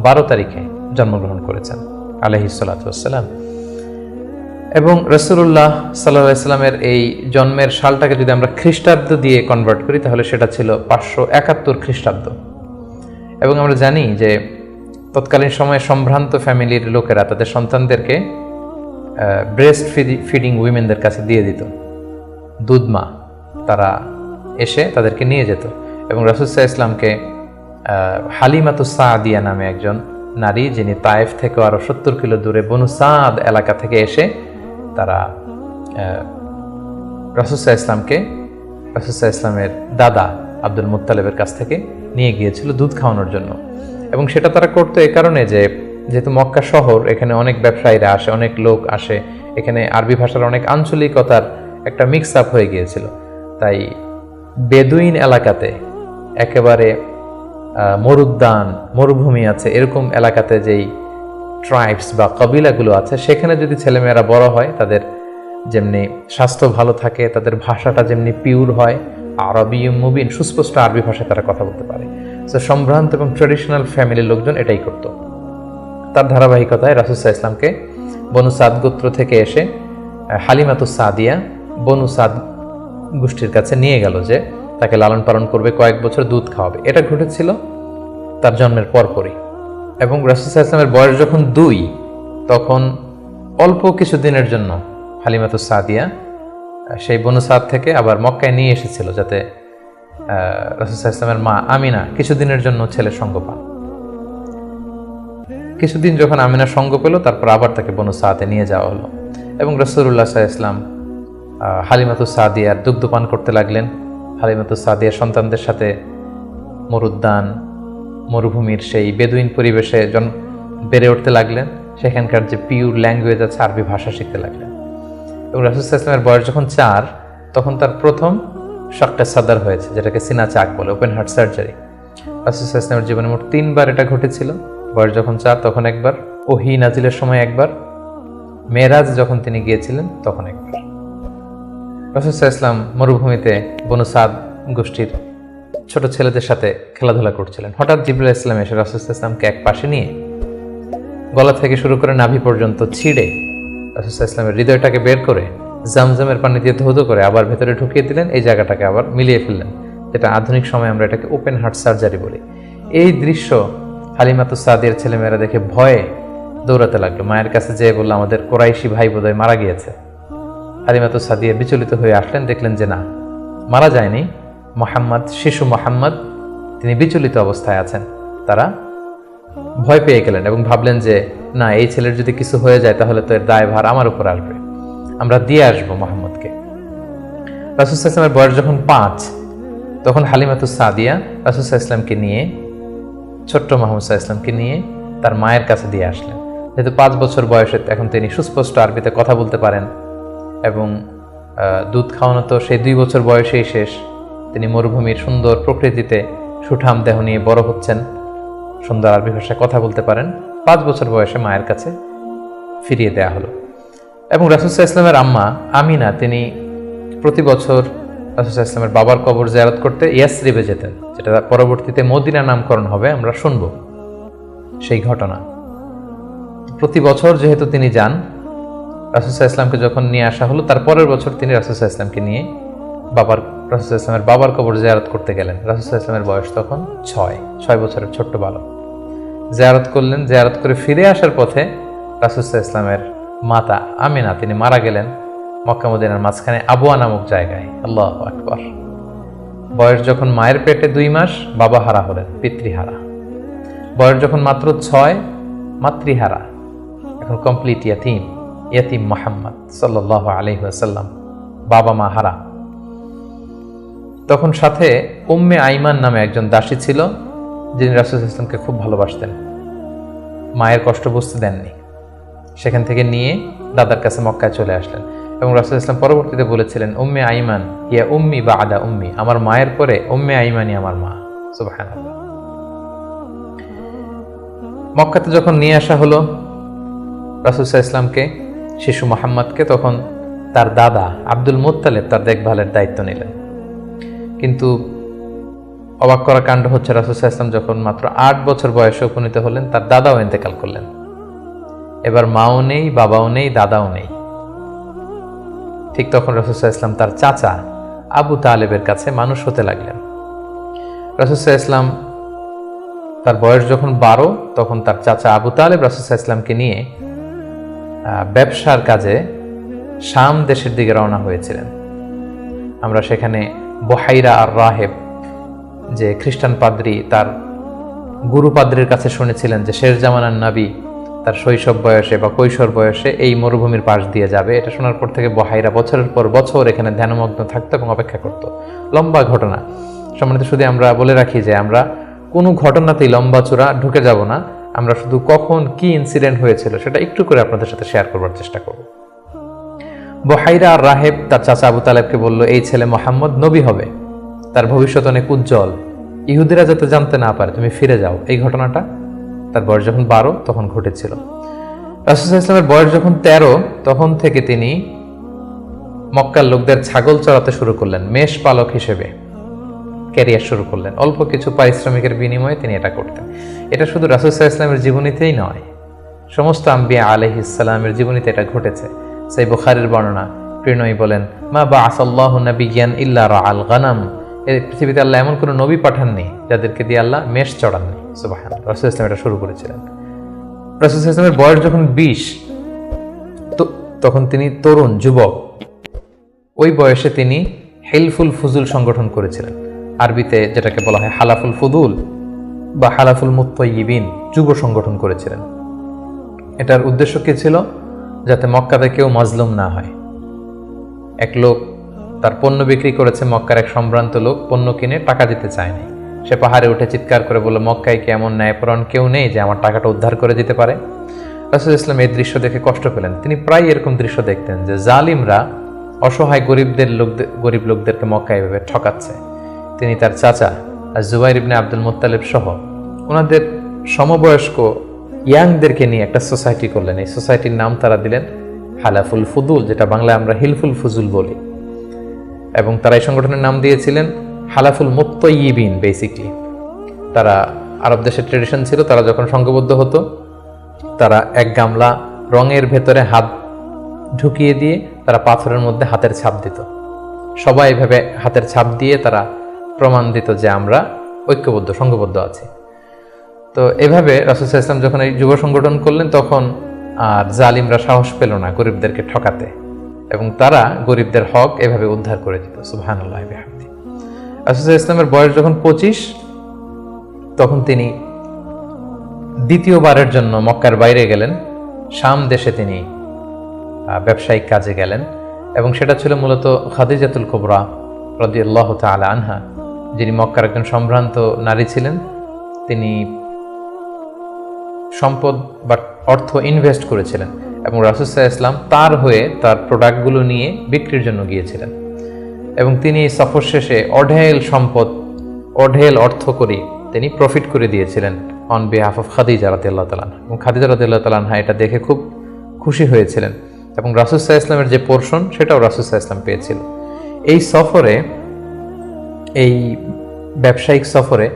12 তারিখে জন্মগ্রহণ করেছেন আলাইহিস সালাতু ওয়াসসালাম। এবং রাসূলুল্লাহ সাল্লাল্লাহু আলাইহি ওয়াসাল্লামের এই জন্মের সালটাকে যদি আমরা খ্রিস্টাব্দ দিয়ে কনভার্ট করি, তাহলে সেটা ছিল 571 খ্রিস্টাব্দ। এবং আমরা জানি যে তৎকালীন সময়ে সম্ভ্রান্ত ফ্যামিলির লোকেরা তাদের সন্তানদেরকে ব্রেস্ট ফিডিং উইমেনদের কাছে দিয়ে দিত, দুধমা, তারা এসে তাদেরকে নিয়ে যেত। এবং রাসূল সাল্লাল্লাহু আলাইহি ওয়াসাল্লামকে হালিমাতুস সাদিয়া নামে একজন নারী, যিনি তায়েফ থেকে আরো 70 কিলো দূরে বনু সাদ এলাকা থেকে এসে তারা রাসূল সাল্লাল্লাহু আলাইহি ওয়াসাল্লামকে রাসূল সাল্লাল্লাহু আলাইহি ওয়াসাল্লামের দাদা আব্দুল মুত্তালিবের কাছ থেকে নিয়ে গিয়েছিল দুধ খাওয়ানোর জন্য। এবং সেটা তারা করতো এই কারণে যে যেহেতু মক্কা শহর, এখানে অনেক ব্যবসায়ীরা আসে, অনেক লোক আসে, এখানে আরবি ভাষার অনেক আঞ্চলিকতার একটা মিক্স আপ হয়ে গিয়েছিল। তাই বেদুইন এলাকাতে একেবারে মরুদ্যান, মরুভূমি আছে, এরকম এলাকাতে যেই ট্রাইবস বা কবিলাগুলো আছে, সেখানে যদি ছেলেমেয়েরা বড় হয়, তাদের যেমনি স্বাস্থ্য ভালো থাকে, তাদের ভাষাটা যেমনি পিওর হয়, আরবি মুবিন, সুস্পষ্ট আরবি ভাষায় তারা কথা বলতে পারে। তো সম্ভ্রান্ত এবং ট্রেডিশনাল ফ্যামিলির লোকজন এটাই করত। তার ধারাবাহিকতায় রাসূল সাল্লাল্লাহু আলাইহি ওয়াসাল্লামকে বনু সাদ গোত্র থেকে এসে হালিমাতুস সাদিয়া বনু সাদ গোষ্ঠীর কাছে নিয়ে গেল, যে তাকে লালন পালন করবে, কয়েক বছর দুধ খাওয়াবে। এটা ঘটেছিল তার জন্মের পরপরই। এবং রাসূল সাল্লাল্লাহু আলাইহি ওয়াসাল্লামের বয়স যখন 2, তখন অল্প কিছু দিনের জন্য হালিমাতুস সাদিয়া সেই বনু সাদ থেকে আবার মক্কায় নিয়ে এসেছিল, যাতে রাসূল সাল্লাল্লাহু আলাইহি ওয়াসাল্লামের মা আমিনা কিছুদিনের জন্য ছেলের সঙ্গ পান। কিছুদিন যখন আমিনা সঙ্গ পেল, তারপর আবার তাকে বনু সাদে নিয়ে যাওয়া হলো এবং রাসূলুল্লাহ সাল্লাল্লাহু আলাইহি ওয়াসাল্লাম হালিমাতুস সাদিয়ার দুগ্ধপান করতে লাগলেন। হালিমাতুস সাদিয়ার সন্তানদের সাথে মরুদ্যান, মরুভূমির সেই বেদুইন পরিবেশে বেড়ে উঠতে লাগলেন। সেখানকার যে পিওর ল্যাঙ্গুয়েজ আছে, আরবি ভাষা শিখতে লাগলেন। এবং রাসূল সাল্লাল্লাহু আলাইহি ওয়াসাল্লামের বয়স যখন 4, তখন তার প্রথম শাক্কা সাদার হয়েছে, যেটাকে সিনা চাক বলে, ওপেন হার্ট সার্জারি। রাসূল সাল্লাল্লাহু আলাইহি ওয়াসাল্লামের জীবনে মোট 3 বার এটা ঘটেছিল। বয়স যখন 4 তখন একবার, ওহী নাজিলের সময় একবার, মেরাজ যখন তিনি গিয়েছিলেন তখন একবার। রাসূল সাল্লাল্লাহু আলাইহি ওয়াসাল্লাম মরুভূমিতে বনু সাদ গোষ্ঠীর ছোট ছেলেদের সাথে খেলাধুলা করছিলেন। হঠাৎ জিবরাইল আলাইহিস সালাম এসে রাসূল সাল্লাল্লাহু আলাইহি ওয়াসাল্লামকে এক পাশে নিয়ে গলা থেকে শুরু করে নাভি পর্যন্ত ছিঁড়ে রাসূল সাল্লাল্লাহু আলাইহি ওয়াসাল্লামের হৃদয়টাকে বের করে জামজামের পানি দিয়ে ধৌত করে আবার ভেতরে ঢুকিয়ে দিলেন। এই জায়গাটাকে আবার মিলিয়ে ফেললেন, যেটা আধুনিক সময়ে আমরা এটাকে ওপেন হার্ট সার্জারি বলি। এই দৃশ্য হালিমাতুস সাদিয়ার ছেলেমেয়েরা দেখে ভয়ে দৌড়াতে লাগলো। মায়ের কাছে যেয়ে বলল, আমাদের কোরাইশি ভাই বোধহয় মারা গিয়েছে। হালিমাতুস সাদিয়া বিচলিত হয়ে আসলেন, দেখলেন যে না, মারা যায়নি। মুহাম্মদ, শিশু মুহাম্মদ, তিনি বিচলিত অবস্থায় আছেন। তারা ভয় পেয়ে গেলেন এবং ভাবলেন যে না, এই ছেলের যদি কিছু হয়ে যায় তাহলে তো এর দায়ভার আমার উপর আসবে, আমরা দিয়ে আসবো মুহাম্মদকে। রাসূল সাল্লাল্লাহু আলাইহি ওয়াসাল্লামের বয়স যখন 5, তখন হালিমাতুস সাদিয়া রাসূল সাল্লাল্লাহু আলাইহি ওয়াসাল্লামকে নিয়ে, ছোট্ট মুহাম্মদ সাল্লাল্লাহু আলাইহি ওয়াসাল্লামকে নিয়ে তার মায়ের কাছে দিয়ে আসলেন। যেহেতু 5 বছর বয়সে এখন তিনি সুস্পষ্ট আরবিতে কথা বলতে পারেন এবং দুধ খাওয়ানো তো সেই 2 বছর বয়সেই শেষ। তিনি মরুভূমির সুন্দর প্রকৃতিতে সুঠাম দেহ নিয়ে বড় হচ্ছেন, সুন্দর আরবি ভাষায় কথা বলতে পারেন। 5 বছর বয়সে মায়ের কাছে ফিরিয়ে দেয়া হলো। এবং রাসূল সাল্লাল্লাহু আলাইহি ওয়াসাল্লামের আম্মা আমিনা, তিনি প্রতি বছর রাসূল সাল্লাল্লাহু আলাইহি ওয়াসাল্লামের বাবার কবর জিয়ারত করতে ইয়াসরিবে যেতেন, যেটা পরবর্তীতে মদিনা নামকরণ হবে, আমরা শুনব সেই ঘটনা। প্রতি বছর যেহেতু তিনি যান, রাসূল সাল্লাল্লাহু আলাইহি ওয়াসাল্লামকে যখন নিয়ে আসা হলো, তার পরের বছর তিনি রাসূল সাল্লাল্লাহু আলাইহি ওয়াসাল্লামকে নিয়ে রাসূল সাল্লাল্লাহু আলাইহি ওয়াসাল্লামের বাবার কবর জিয়ারত করতে গেলেন। রাসূল সাল্লাল্লাহু আলাইহি ওয়াসাল্লামের বয়স তখন 6 বছরের ছোট্ট বালক। জিয়ারত করলেন। জিয়ারত করে ফিরে আসার পথে রাসূল সাল্লাল্লাহু আলাইহি ওয়াসাল্লামের মাতা আমিনা, তিনি মারা গেলেন মক্কা মদিনার মাঝখানে আবওয়া নামক জায়গায়। আল্লাহু আকবার। বয়স যখন মায়ের পেটে 2 মাস, বাবা হারা হলেন, পিতৃহারা। বয়স যখন মাত্র 6, মাতৃহারা, এখন কমপ্লিট ইয়াতিম মুহাম্মদ সাল্লাল্লাহু আলাইহি ওয়াসাল্লাম, বাবা মা হারা। তখন সাথে উম্মে আইমান নামে একজন দাসী ছিল, যিনি রাসূল সাল্লাল্লাহু আলাইহি ওয়াসাল্লামকে খুব ভালোবাসতেন, মায়ের কষ্ট বুঝতে দেননি। সেখান থেকে নিয়ে দাদার কাছে মক্কায় চলে আসলেন এবং রাসূল সাল্লাল্লাহু আলাইহি ওয়াসাল্লাম পরবর্তীতে বলেছিলেন, উম্মে আইমান হিয়া উম্মি বা'দা উম্মি, আমার মায়ের পরে উম্মে আইমানই আমার মা। সুবহানাল্লাহ। মক্কাতে যখন নিয়ে আসা হলো রাসূল সাল্লাল্লাহু আলাইহি ওয়াসাল্লামকে, শিশু মুহাম্মদকে, তখন তার দাদা আব্দুল মুত্তালিব তার দেখভালের দায়িত্ব নিলেন। কিন্তু অবাক করা কাণ্ড হচ্ছে, রাসূল সাল্লাল্লাহু আলাইহি ওয়াসাল্লাম যখন মাত্র 8 বছর বয়সে উপনীত হলেন, তার দাদাও ইন্তেকাল করলেন। এবার মাও নেই, বাবাও নেই, দাদাও নেই। ঠিক তখন রাসূল সাল্লাল্লাহু আলাইহি ওয়াসাল্লাম তার চাচা আবু তালেবের কাছে মানুষ হতে লাগলেন। রাসূল সাল্লাল্লাহু আলাইহি ওয়াসাল্লাম তার বয়স যখন 12, তখন তার চাচা আবু তালেব রাসূল সাল্লাল্লাহু আলাইহি ওয়াসাল্লামকে নিয়ে ব্যবসার কাজে শাম দেশের দিকে রওনা হয়েছিলেন। আমরা সেখানে বুহাইরা আর রাহেব, যে খ্রিস্টান পাদ্রী, তার গুরু পাদ্রীর কাছে শুনেছিলেন যে শেষ জামানার নবী তার শৈশব বয়সে বা কৈশোর বয়সে এই মরুভূমির পাশ দিয়ে যাবে। এটা শোনার পর থেকে বুহাইরা বছরের পর বছর এখানে ধ্যানমগ্ন থাকতো এবং অপেক্ষা করত। লম্বা ঘটনা। সম্মানিত, শুধু আমরা বলে রাখি যে আমরা কোনো ঘটনাতেই লম্বা চূড়া ঢুকে যাব না। আমরা শুধু কখন কি ইনসিডেন্ট হয়েছিল সেটা একটু করে আপনাদের সাথে শেয়ার করবার চেষ্টা করব। বুহাইরা আর রাহেব তার চাচা আবু তালেবকে বলল, এই ছেলে মুহাম্মদ নবী হবে, তার ভবিষ্যৎ অনেক উজ্জ্বল, ইহুদিরা যাতে জানতে না পারে, তুমি ফিরে যাও। এই ঘটনাটা তার বয়স যখন 12 তখন ঘটেছিল। রাসূল সাল্লাল্লাহু আলাইহি ওয়াসাল্লামের বয়স যখন 13 তখন থেকে তিনি মক্কার লোকদের ছাগল চড়াতে শুরু করলেন, মেষ পালক হিসেবে ক্যারিয়ার শুরু করলেন। অল্প কিছু পারিশ্রমিকের বিনিময়ে তিনি এটা করতেন। এটা শুধু রাসূল সাল্লাল্লাহু আলাইহি ওয়াসাল্লামের জীবনীতেই নয়, সমস্ত আম্বিয়া আলাইহিস সালামের জীবনীতে এটা ঘটেছে। সেই বুখারীর বর্ণনা, প্রিয়নবী বলেন, মা বাআসাল্লাহু নাবিয়্যান ইল্লা রাআল গানাম, এই পৃথিবীতে আল্লাহ এমন কোনো নবী পাঠাননি যাদেরকে দিয়ে আল্লাহ মেষ চড়াননি। সুবহানাল্লাহ, রাসূল সাল্লাল্লাহু আলাইহি ওয়াসাল্লাম এটা শুরু করেছিলেন। রাসূল সাল্লাল্লাহু আলাইহি ওয়াসাল্লামের বয়স যখন 20 তখন তিনি তরুণ যুবক, ওই বয়সে তিনি হিলফুল ফুজুল সংগঠন করেছিলেন। আরবিতে যেটাকে বলা হয় হালাফুল ফুদুল বা হালাফুল মুত্তাইয়িবিন, যুব সংগঠন করেছিলেন। এটার উদ্দেশ্য কি ছিল? যাতে মক্কাতে কেউ মাজলুম না হয়। এক লোক তার পণ্য বিক্রি করেছে, মক্কার এক সম্ভ্রান্ত লোক পণ্য কিনে টাকা দিতে চায়নি। সে পাহাড়ে উঠে চিৎকার করে বলল, মক্কায় কি এমন ন্যায়পরায়ণ কেউ নেই যে আমার টাকাটা উদ্ধার করে দিতে পারে? রাসূল ইসলাম এই দৃশ্য দেখে কষ্ট পেলেন। তিনি প্রায় এরকম দৃশ্য দেখতেন যে জালিমরা অসহায় গরিব লোকদেরকে মক্কায় এভাবে ঠকাচ্ছে। তিনি তার চাচা জুবাইর ইবনে আব্দুল মুত্তালিব সহ ওনাদের সমবয়স্ক ইয়াংদেরকে নিয়ে একটা সোসাইটি করলেন। এই সোসাইটির নাম তারা দিলেন হালাফুল ফুদুল, যেটা বাংলায় আমরা হিলফুল ফুজুল বলি। এবং তারা এই সংগঠনের নাম দিয়েছিলেন হালাফুল মুত্তাইয়িবিন। বেসিকলি তারা আরব দেশের ট্রেডিশন ছিল, তারা যখন সংঘবদ্ধ হতো তারা এক গামলা রঙের ভেতরে হাত ঢুকিয়ে দিয়ে তারা পাথরের মধ্যে হাতের ছাপ দিত। সবাই এভাবে হাতের ছাপ দিয়ে তারা প্রমাণ দিত যে আমরা ঐক্যবদ্ধ, সংঘবদ্ধ আছি। তো এভাবে রাসূল সাল্লাল্লাহু আলাইহি ওয়াসাল্লাম যখন এই যুব সংগঠন করলেন, তখন আর জালিমরা সাহস পেল না গরিবদেরকে ঠকাতে, এবং তারা গরিবদের হক এভাবে উদ্ধার করে দিত। সুবহানাল্লাহ বিহামদি। রাসূল সাল্লাল্লাহু আলাইহি ওয়াসাল্লামের বয়স যখন 25 তখন তিনি দ্বিতীয়বারের জন্য মক্কার বাইরে গেলেন। শাম দেশে তিনি ব্যবসায়িক কাজে গেলেন, এবং সেটা ছিল মূলত খাদিজাতুল কুবরা রাদিয়াল্লাহু তাআলা আনহা, যিনি মক্কার একজন সম্ভ্রান্ত নারী ছিলেন। তিনি সম্পদ বা অর্থ ইনভেস্ট করেছিলেন, এবং রাসূল সাল্লাল্লাহু আলাইহি ওয়াসাল্লাম তার হয়ে তার প্রোডাক্টগুলো নিয়ে বিক্রির জন্য গিয়েছিলেন। এবং তিনি সফর শেষে অঢেল সম্পদ, অঢেল অর্থ করে তিনি প্রফিট করে দিয়েছিলেন অন বিহাফ অফ খাদিজা রাদিয়াল্লাহু তাআলা আনহা। এবং খাদিজা রাদিয়াল্লাহু তাআলা আনহা এটা দেখে খুব খুশি হয়েছিলেন, এবং রাসূল সাল্লাল্লাহু আলাইহি ওয়াসাল্লামের যে পোরশন সেটাও রাসূল সাল্লাল্লাহু আলাইহি ওয়াসাল্লাম পেয়েছিল। এই সফরে, এই ব্যবসায়িক সফরে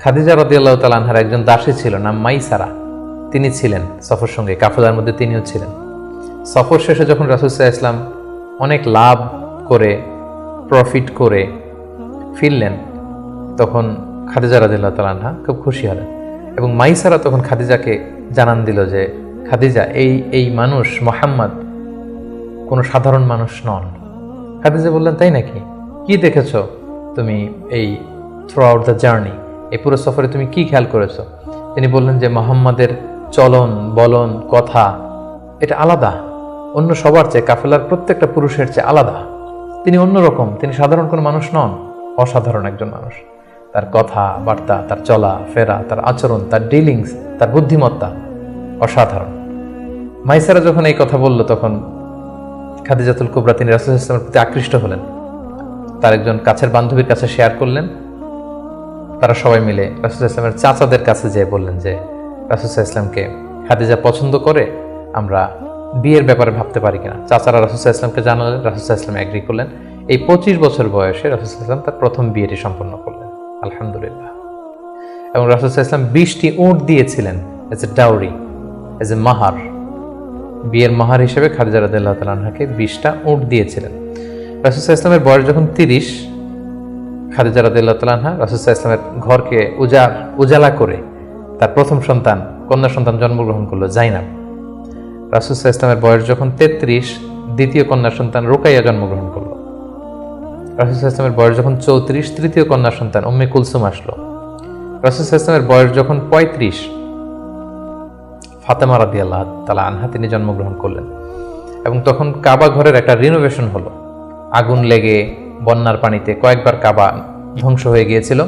খাদিজা রাদিয়াল্লাহু তাআলা আনহার একজন দাসী ছিল, নাম মাইসারা। তিনি ছিলেন সফর সঙ্গে, কাফেলার মধ্যে তিনিও ছিলেন। সফর শেষে যখন রাসূল সাল্লাল্লাহু আলাইহি ওয়াসাল্লাম অনেক লাভ করে, প্রফিট করে ফিরলেন, তখন খাদিজা রাদিয়াল্লাহু তাআলা আনহা খুব খুশি হলেন। এবং মাইসারা তখন খাদিজাকে জানান দিল যে, খাদিজা, এই মানুষ মুহাম্মদ কোনো সাধারণ মানুষ নন। খাদিজা বললেন, তাই নাকি? কি দেখেছো তুমি এই থ্রু আউট দ্য জার্নি, এই পুরো সফরে তুমি কি খেয়াল করেছো? তিনি বললেন যে মুহাম্মাদের চলন বলন কথা এটা আলাদা, অন্য সবার চেয়ে, কাফেলার প্রত্যেকটা পুরুষের চেয়ে আলাদা। তিনি অন্যরকম, তিনি সাধারণ কোনো মানুষ নন, অসাধারণ একজন মানুষ। তার কথা বার্তা, তার চলা ফেরা, তার আচরণ, তার ডিলিংস, তার বুদ্ধিমত্তা অসাধারণ। মাইসারা যখন এই কথা বলল, তখন খাদিজাতুল কুবরা তিনি রাসূল সাল্লাল্লাহু আলাইহি ওয়াসাল্লামের প্রতি আকৃষ্ট হলেন। তার একজন কাছের বান্ধবীর কাছে শেয়ার করলেন। তারা সবাই মিলে রাসূল সাল্লাল্লাহু আলাইহি ওয়াসাল্লামের চাচাদের কাছে যেয়ে বললেন যে, রাসূল সাল্লাল্লাহু আলাইহি ওয়াসাল্লামকে খাদিজা পছন্দ করে, আমরা বিয়ের ব্যাপারে ভাবতে পারি কিনা। চাচারা রাসূল সাল্লাল্লাহু আলাইহি ওয়াসাল্লামকে জানালেন, রাসূল সাল্লাল্লাহু আলাইহি ওয়াসাল্লাম এগ্রি করলেন। এই 25 বছর বয়সে রাসূল সাল্লাল্লাহু আলাইহি ওয়াসাল্লাম তার প্রথম বিয়েটি সম্পন্ন করলেন, আলহামদুলিল্লাহ। এবং রাসূল সাল্লাল্লাহু আলাইহি ওয়াসাল্লাম 20টি উট দিয়েছিলেন as a dowry, as a মাহার। বিয়ের মাহার হিসেবে খাদিজা রাদিয়াল্লাহু তাআলা আনহাকে 20টা উট দিয়েছিলেন। রাসূল সাল্লাল্লাহু আলাইহি ওয়াসাল্লামের বয়স যখন 30, খাদিজা রাদিয়াল্লাহু তাআলা আনহা রাসূল সাল্লাল্লাহু আলাইহি ওয়াসাল্লামের ঘরকে উজালা করে তার প্রথম সন্তান, কন্যা সন্তান জন্মগ্রহণ করলো, জাইনাব। রাসূল সাল্লাল্লাহু আলাইহি ওয়াসাল্লামের বয়স যখন 33, দ্বিতীয় কন্যা সন্তান রুকাইয়া জন্মগ্রহণ করলো। রাসূল সাল্লাল্লাহু আলাইহি ওয়াসাল্লামের বয়স যখন 34, তৃতীয় কন্যা সন্তান উম্মে কুলসুম আসলো। রাসূল সাল্লাল্লাহু আলাইহি ওয়াসাল্লামের বয়স যখন 35, ফাতেমা রাদিয়াল্লাহু তাআলা আনহা তিনি জন্মগ্রহণ করলেন। এবং তখন কাবা ঘরের একটা রিনোভেশন হলো। আগুন লেগে বন্যার পানিতে কয়েকবার কাবা ধ্বংস হয়ে গিয়েছিল।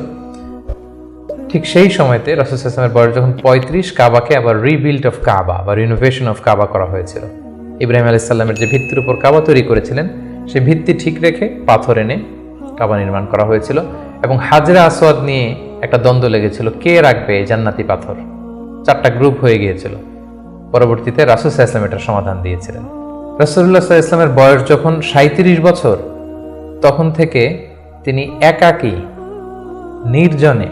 ঠিক সেই সময়তে রাসূল সাল্লাল্লাহু আলাইহি ওয়াসাল্লামের বয়স যখন 35, কাবাকে আবার রিবিল্ড অফ কাবা বা রিনোভেশন অফ কাবা করা হয়েছিল। ইব্রাহিম আলাইহিস সালামের যে ভিত্তির উপর কাবা তৈরি করেছিলেন সেই ভিত্তি ঠিক রেখে পাথর এনে কাবা নির্মাণ করা হয়েছিল। এবং হাজরা আসওয়াদ নিয়ে একটা দ্বন্দ্ব লেগেছিল, কে রাখবে এই জান্নাতি পাথর। 4টা গ্রুপ হয়ে গিয়েছিল। পরবর্তীতে রাসূল সাল্লাল্লাহু আলাইহি ওয়াসাল্লাম এটার সমাধান দিয়েছিলেন। রাসূলুল্লাহ সাল্লাল্লাহু আলাইহি ওয়াসাল্লামের বয়স যখন 37 বছর, তখন থেকে তিনি একাকী নির্জনে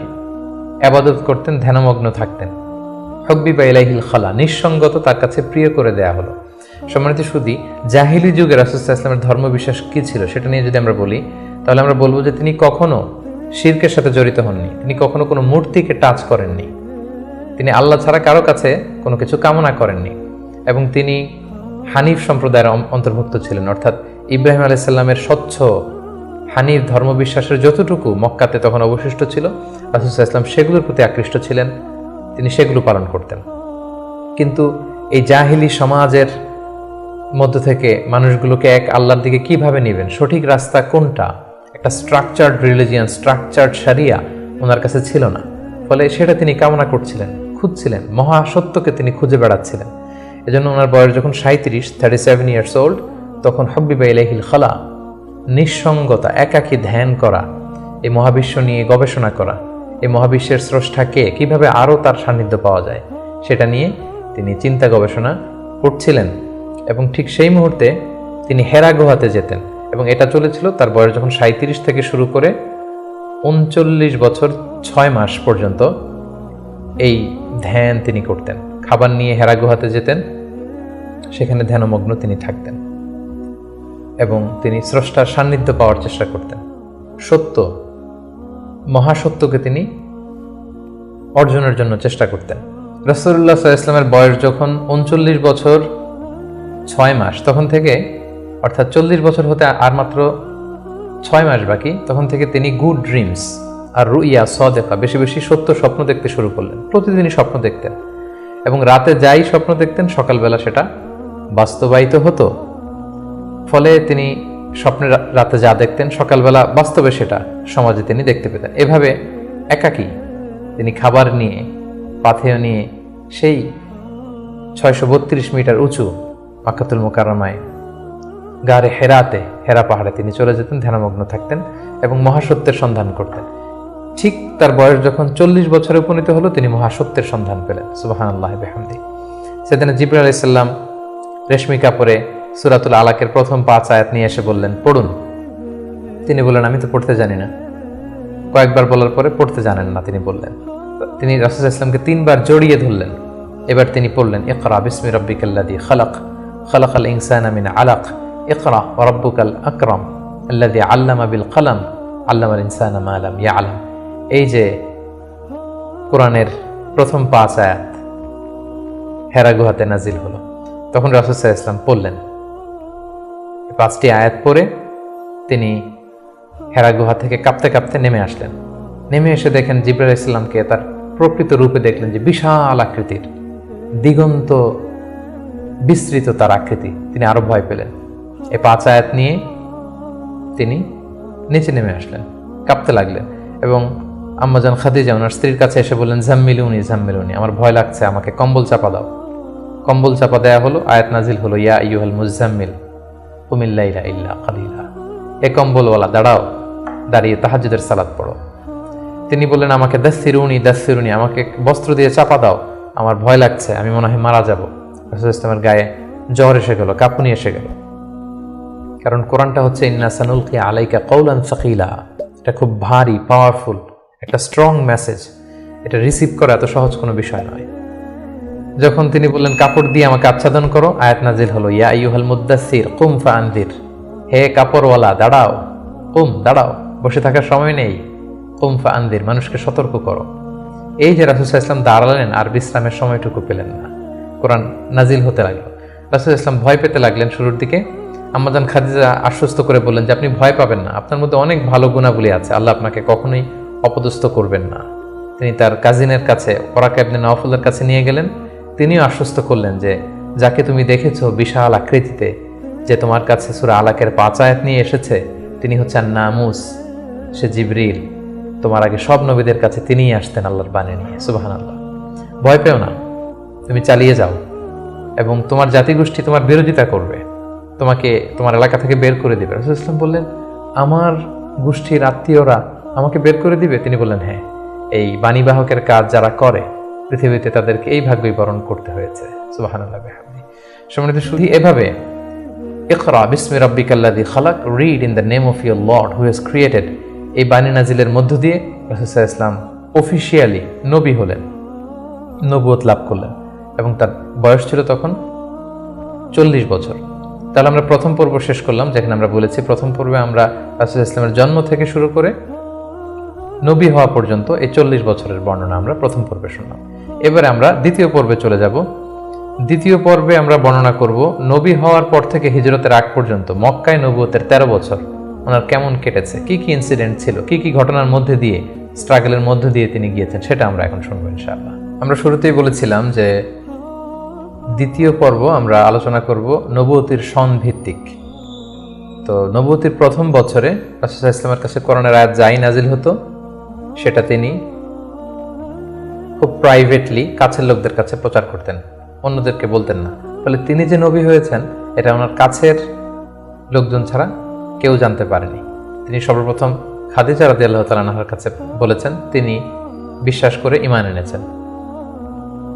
ইবাদত করতেন, ধ্যানমগ্ন থাকতেন। হুব্বিবা ইলাইহিল খালা, নিঃসঙ্গত তার কাছে প্রিয় করে দেয়া হলো। সম্মানিত সুধী, জাহিলি যুগে রাসূল সাল্লাল্লাহু আলাইহি ওয়াসাল্লামের ধর্মবিশ্বাস কি ছিল সেটা নিয়ে যদি আমরা বলি, তাহলে আমরা বলবো যে তিনি কখনো শিরকের সাথে জড়িত হননি, তিনি কখনো কোনো মূর্তিকে টাচ করেননি, তিনি আল্লাহ ছাড়া কারো কাছে কোনো কিছু কামনা করেননি, এবং তিনি হানিফ সম্প্রদায়ের অন্তর্ভুক্ত ছিলেন। অর্থাৎ ইব্রাহিম আলাইহিস সালামের স্বচ্ছ হানিফ ধর্মবিশ্বাসের যতটুকু মক্কাতে তখন অবশিষ্ট ছিল, রাসূল সাল্লাল্লাহু আলাইহি ওয়াসাল্লাম সেগুলোর প্রতি আকৃষ্ট ছিলেন, তিনি সেগুলো পালন করতেন। কিন্তু এই জাহিলি সমাজের মধ্য থেকে মানুষগুলোকে এক আল্লাহর দিকে কিভাবে নেবেন, সঠিক রাস্তা কোনটা, একটা স্ট্রাকচার্ড রিলিজিয়ান, স্ট্রাকচার্ড শরিয়া ওনার কাছে ছিল না। ফলে সেটা তিনি কামনা করছিলেন, খুঁজছিলেন, মহাসত্যকে তিনি খুঁজে বেড়াচ্ছিলেন। এজন্য ওনার বয়স যখন 37 ইয়ার্স ওল্ড, তখন হুব্বিবা ইলাইহিল খালা, নিঃসঙ্গতা, একাকী ধ্যান করা, এই মহাবিশ্ব নিয়ে গবেষণা করা, এই মহাবিশ্বের স্রষ্টাকে কিভাবে আরও তার সান্নিধ্য পাওয়া যায় সেটা নিয়ে তিনি চিন্তা গবেষণা করছিলেন। এবং ঠিক সেই মুহূর্তে তিনি হেরা গুহাতে যেতেন, এবং এটা চলেছিল তার বয়স যখন 37 থেকে শুরু করে 39 বছর 6 মাস পর্যন্ত এই ধ্যান তিনি করতেন। খাবার নিয়ে হেরা গুহাতে যেতেন, সেখানে ধ্যানমগ্ন তিনি থাকতেন এবং তিনি স্রষ্টার সান্নিধ্য পাওয়ার চেষ্টা করতেন। সত্য, মহাসত্যকে তিনি অর্জনের জন্য চেষ্টা করতেন। রাসূলুল্লাহ সাল্লাল্লাহু আলাইহি ওয়াসাল্লামের বয়স যখন 39 বছর 6 মাস, তখন থেকে, অর্থাৎ 40 বছর হতে আর মাত্র 6 মাস বাকি, তখন থেকে তিনি গুড ড্রিমস আর রুইয়া সাদেকা, বেশি বেশি সত্য স্বপ্ন দেখতে শুরু করলেন। প্রতিদিনই স্বপ্ন দেখতেন, এবং রাতে যাই স্বপ্ন দেখতেন সকালবেলা সেটা বাস্তবায়িত হতো। ফলে তিনি স্বপ্নে রাতে যা দেখতেন সকালবেলা বাস্তবে সেটা সমাজে তিনি দেখতে পেতেন। এভাবে একাকী তিনি খাবার নিয়ে, পাথেয় নিয়ে সেই 632 মিটার উঁচু মক্কাতুল মুকাররমায় গারে হেরাতে, হেরা পাহাড়ে তিনি চলে যেতেন, ধ্যানমগ্ন থাকতেন এবং মহাসত্যের সন্ধান করতেন। ঠিক তার বয়স যখন 40 বছরে উপনীত হলো, তিনি মহাসত্যের সন্ধান পেলেন। সুবহানাল্লাহি বিহামদিহি। সেদিন জিবরাইল আলাইহিস সালাম রেশমি কাপড়ে সূরাতুল আলাকের প্রথম 5 আয়াত নিয়ে এসে বললেন, পড়ুন। তিনি বললেন, আমি তো পড়তে জানি না। কয়েকবার বলার পরে পড়তে জানেন না তিনি বললেন। তিনি রাসূল সাল্লাল্লাহু আলাইহি ওয়াসাল্লামকে 3 বার জড়িয়ে ধরলেন। এবার তিনি পড়লেন, ইকরা বিসমি রাব্বিকাল্লাযী খালাক, খালাকাল ইনসানা মিন আলাক, ইকরা ওয়া রাব্বুকাল আকরাম আল্লাযী আল্লামা বিল কলম, আল্লামাল ইনসানা মা লাম ইয়ালাম। এই যে কোরআনের প্রথম 5 আয়াত হেরা গুহাতে নাজিল হলো, তখন রাসূল সাল্লাল্লাহু আলাইহি ওয়াসাল্লাম পড়লেন। 5টি আয়াত পড়ে তিনি হেরা গুহা থেকে কাঁপতে কাঁপতে নেমে আসলেন। নেমে এসে দেখেন জিবরাইল আলাইহিস সালামকে তার প্রকৃত রূপে দেখলেন, যে বিশাল আকৃতির, দিগন্ত বিস্তৃত তার আকৃতি। তিনি আরো ভয় পেলেন। এই 5 আয়াত নিয়ে তিনি নিচে নেমে আসলেন, কাঁপতে লাগলেন, এবং আম্মাজান খাদিজা ওনার স্ত্রীর কাছে এসে বললেন, জাম্মিলুনি জাম্মিলুনি, আমার ভয় লাগছে, আমাকে কম্বল চাপা দাও। কম্বল চাপা দেয়া হলো, আয়াত নাজিল হলো, ইয়া আইয়ুহাল মুজাম্মিল কুমিল লাইলা ইল্লা কালিলা, এ কম্বলওয়ালা দাঁড়াও, দাঁড়িয়ে তাহাজ্জুদের সালাত পড়ো। তিনি বললেন, আমাকে দাসসিরুনি দাসসিরুনি, আমাকে বস্ত্র দিয়ে চাপা দাও, আমার ভয় লাগছে, আমি মনে হয় মারা যাব। রাসূল ইসলামের গায়ে জ্বর এসে গেল, কাঁপুনি এসে গেল। কারণ কোরআনটা হচ্ছে ইন্না সানুলকি আলাইকা কওলান সাকিলা, এটা খুব ভারী, পাওয়ারফুল একটা স্ট্রং মেসেজ। এটা রিসিভ করা এত সহজ কোনো বিষয় নয়। যখন তিনি বললেন, কাপড় দিয়ে আমাকে আচ্ছাদন করো, আয়াত নাজিল হলো, ইয়া আইয়ুহাল মুদ্দাসসির কুম ফাআনদির, হে কাপড়ওয়ালা দাঁড়াও, কুম দাঁড়াও, বসে থাকার সময় নেই, কুম ফাআনদির, মানুষকে সতর্ক করো। এই যে রাসূল সাল্লাল্লাহু আলাইহি ওয়াসাল্লাম দাঁড়ালেন আর বিশ্রামের সময়টুকু পেলেন না, কোরআন নাজিল হতে লাগলো। রাসূল সাল্লাল্লাহু আলাইহি ওয়াসাল্লাম ভয় পেতে লাগলেন শুরুর দিকে। আম্মাজান খাদিজা আশ্বস্ত করে বললেন যে আপনি ভয় পাবেন না, আপনার মধ্যে অনেক ভালো গুণাবলী আছে, আল্লাহ আপনাকে কখনোই অপদস্থ করবেন না। তিনি তার কাজিনের কাছে, ওরাকা ইবনে নওফলের কাছে নিয়ে গেলেন। তিনিও আশ্বস্ত করলেন যে যাকে তুমি দেখেছো বিশাল আকৃতিতে, যে তোমার কাছে সূরা আলাকের 5 আয়াত নিয়ে এসেছে, তিনি হচ্ছেন নামুস, সে জিবরিল। তোমার আগে সব নবীদের কাছে তিনিই আসতেন আল্লাহর বাণী নিয়ে। সুবহানাল্লাহ। ভয় পেও না, তুমি চালিয়ে যাও। এবং তোমার জাতিগোষ্ঠী তোমার বিরোধিতা করবে, তোমাকে তোমার এলাকা থেকে বের করে দিবে। রাসূল ইসলাম বললেন, আমার গোষ্ঠীর আত্মীয়রা আমাকে বের করে দিবে? তিনি বললেন, হ্যাঁ, এই বাণীবাহকের কাজ যারা করে পৃথিবীতে তাদেরকে এই ভাগ্যই বরণ করতে হয়েছে। সুবহানাল্লাহ বিহামদিহি। সম্মানিত শুধু এভাবে ইকরা বিসমি রাব্বিকাল্লাযী খালাক, read in the name of your lord who has created, এই বাণী নাজিলের মধ্য দিয়ে রাসূল সাল্লাল্লাহু আলাইহি ওয়াসাল্লাম অফিশিয়ালি নবী হলেন, নবুয়ত লাভ করলেন, এবং তার বয়স ছিল তখন 40 বছর। তাহলে আমরা প্রথম পর্ব শেষ করলাম, যেখানে আমরা বলেছি প্রথম পর্বে আমরা রাসূল ইসলামের জন্ম থেকে শুরু করে নবী হওয়া পর্যন্ত এই 40 বছরের বর্ণনা আমরা প্রথম পর্বে শুনলাম। এবারে আমরা দ্বিতীয় পর্বে চলে যাব। দ্বিতীয় পর্বে আমরা বর্ণনা করব নবী হওয়ার পর থেকে হিজরতের আগ পর্যন্ত মক্কায় নবুয়তের 13 বছর ওনার কেমন কেটেছে, কি কি ইনসিডেন্ট ছিল, কি কি ঘটনার মধ্যে দিয়ে, স্ট্রাগলের মধ্যে দিয়ে তিনি গিয়েছেন, সেটা আমরা এখন শুনবো ইনশাআল্লাহ। আমরা শুরুতেই বলেছিলাম যে দ্বিতীয় পর্ব আমরা আলোচনা করব নবুয়তির সন ভিত্তিক। তো নবুয়তির প্রথম বছরে রাসূল সাল্লাল্লাহু আলাইহি ওয়াসাল্লামের কাছে কোরআনের আয়াত যাই নাজিল হতো সেটা তিনি খুব প্রাইভেটলি কাছের লোকদের কাছে প্রচার করতেন, অন্যদেরকে বলতেন না। ফলে তিনি যে নবী হয়েছেন এটা ওনার কাছের লোকজন ছাড়া কেউ জানতে পারেনি। তিনি সর্বপ্রথম খাদিজা রাদিয়াল্লাহু তাআলা আনহার কাছে বলেছেন, তিনি বিশ্বাস করে ঈমান এনেছেন।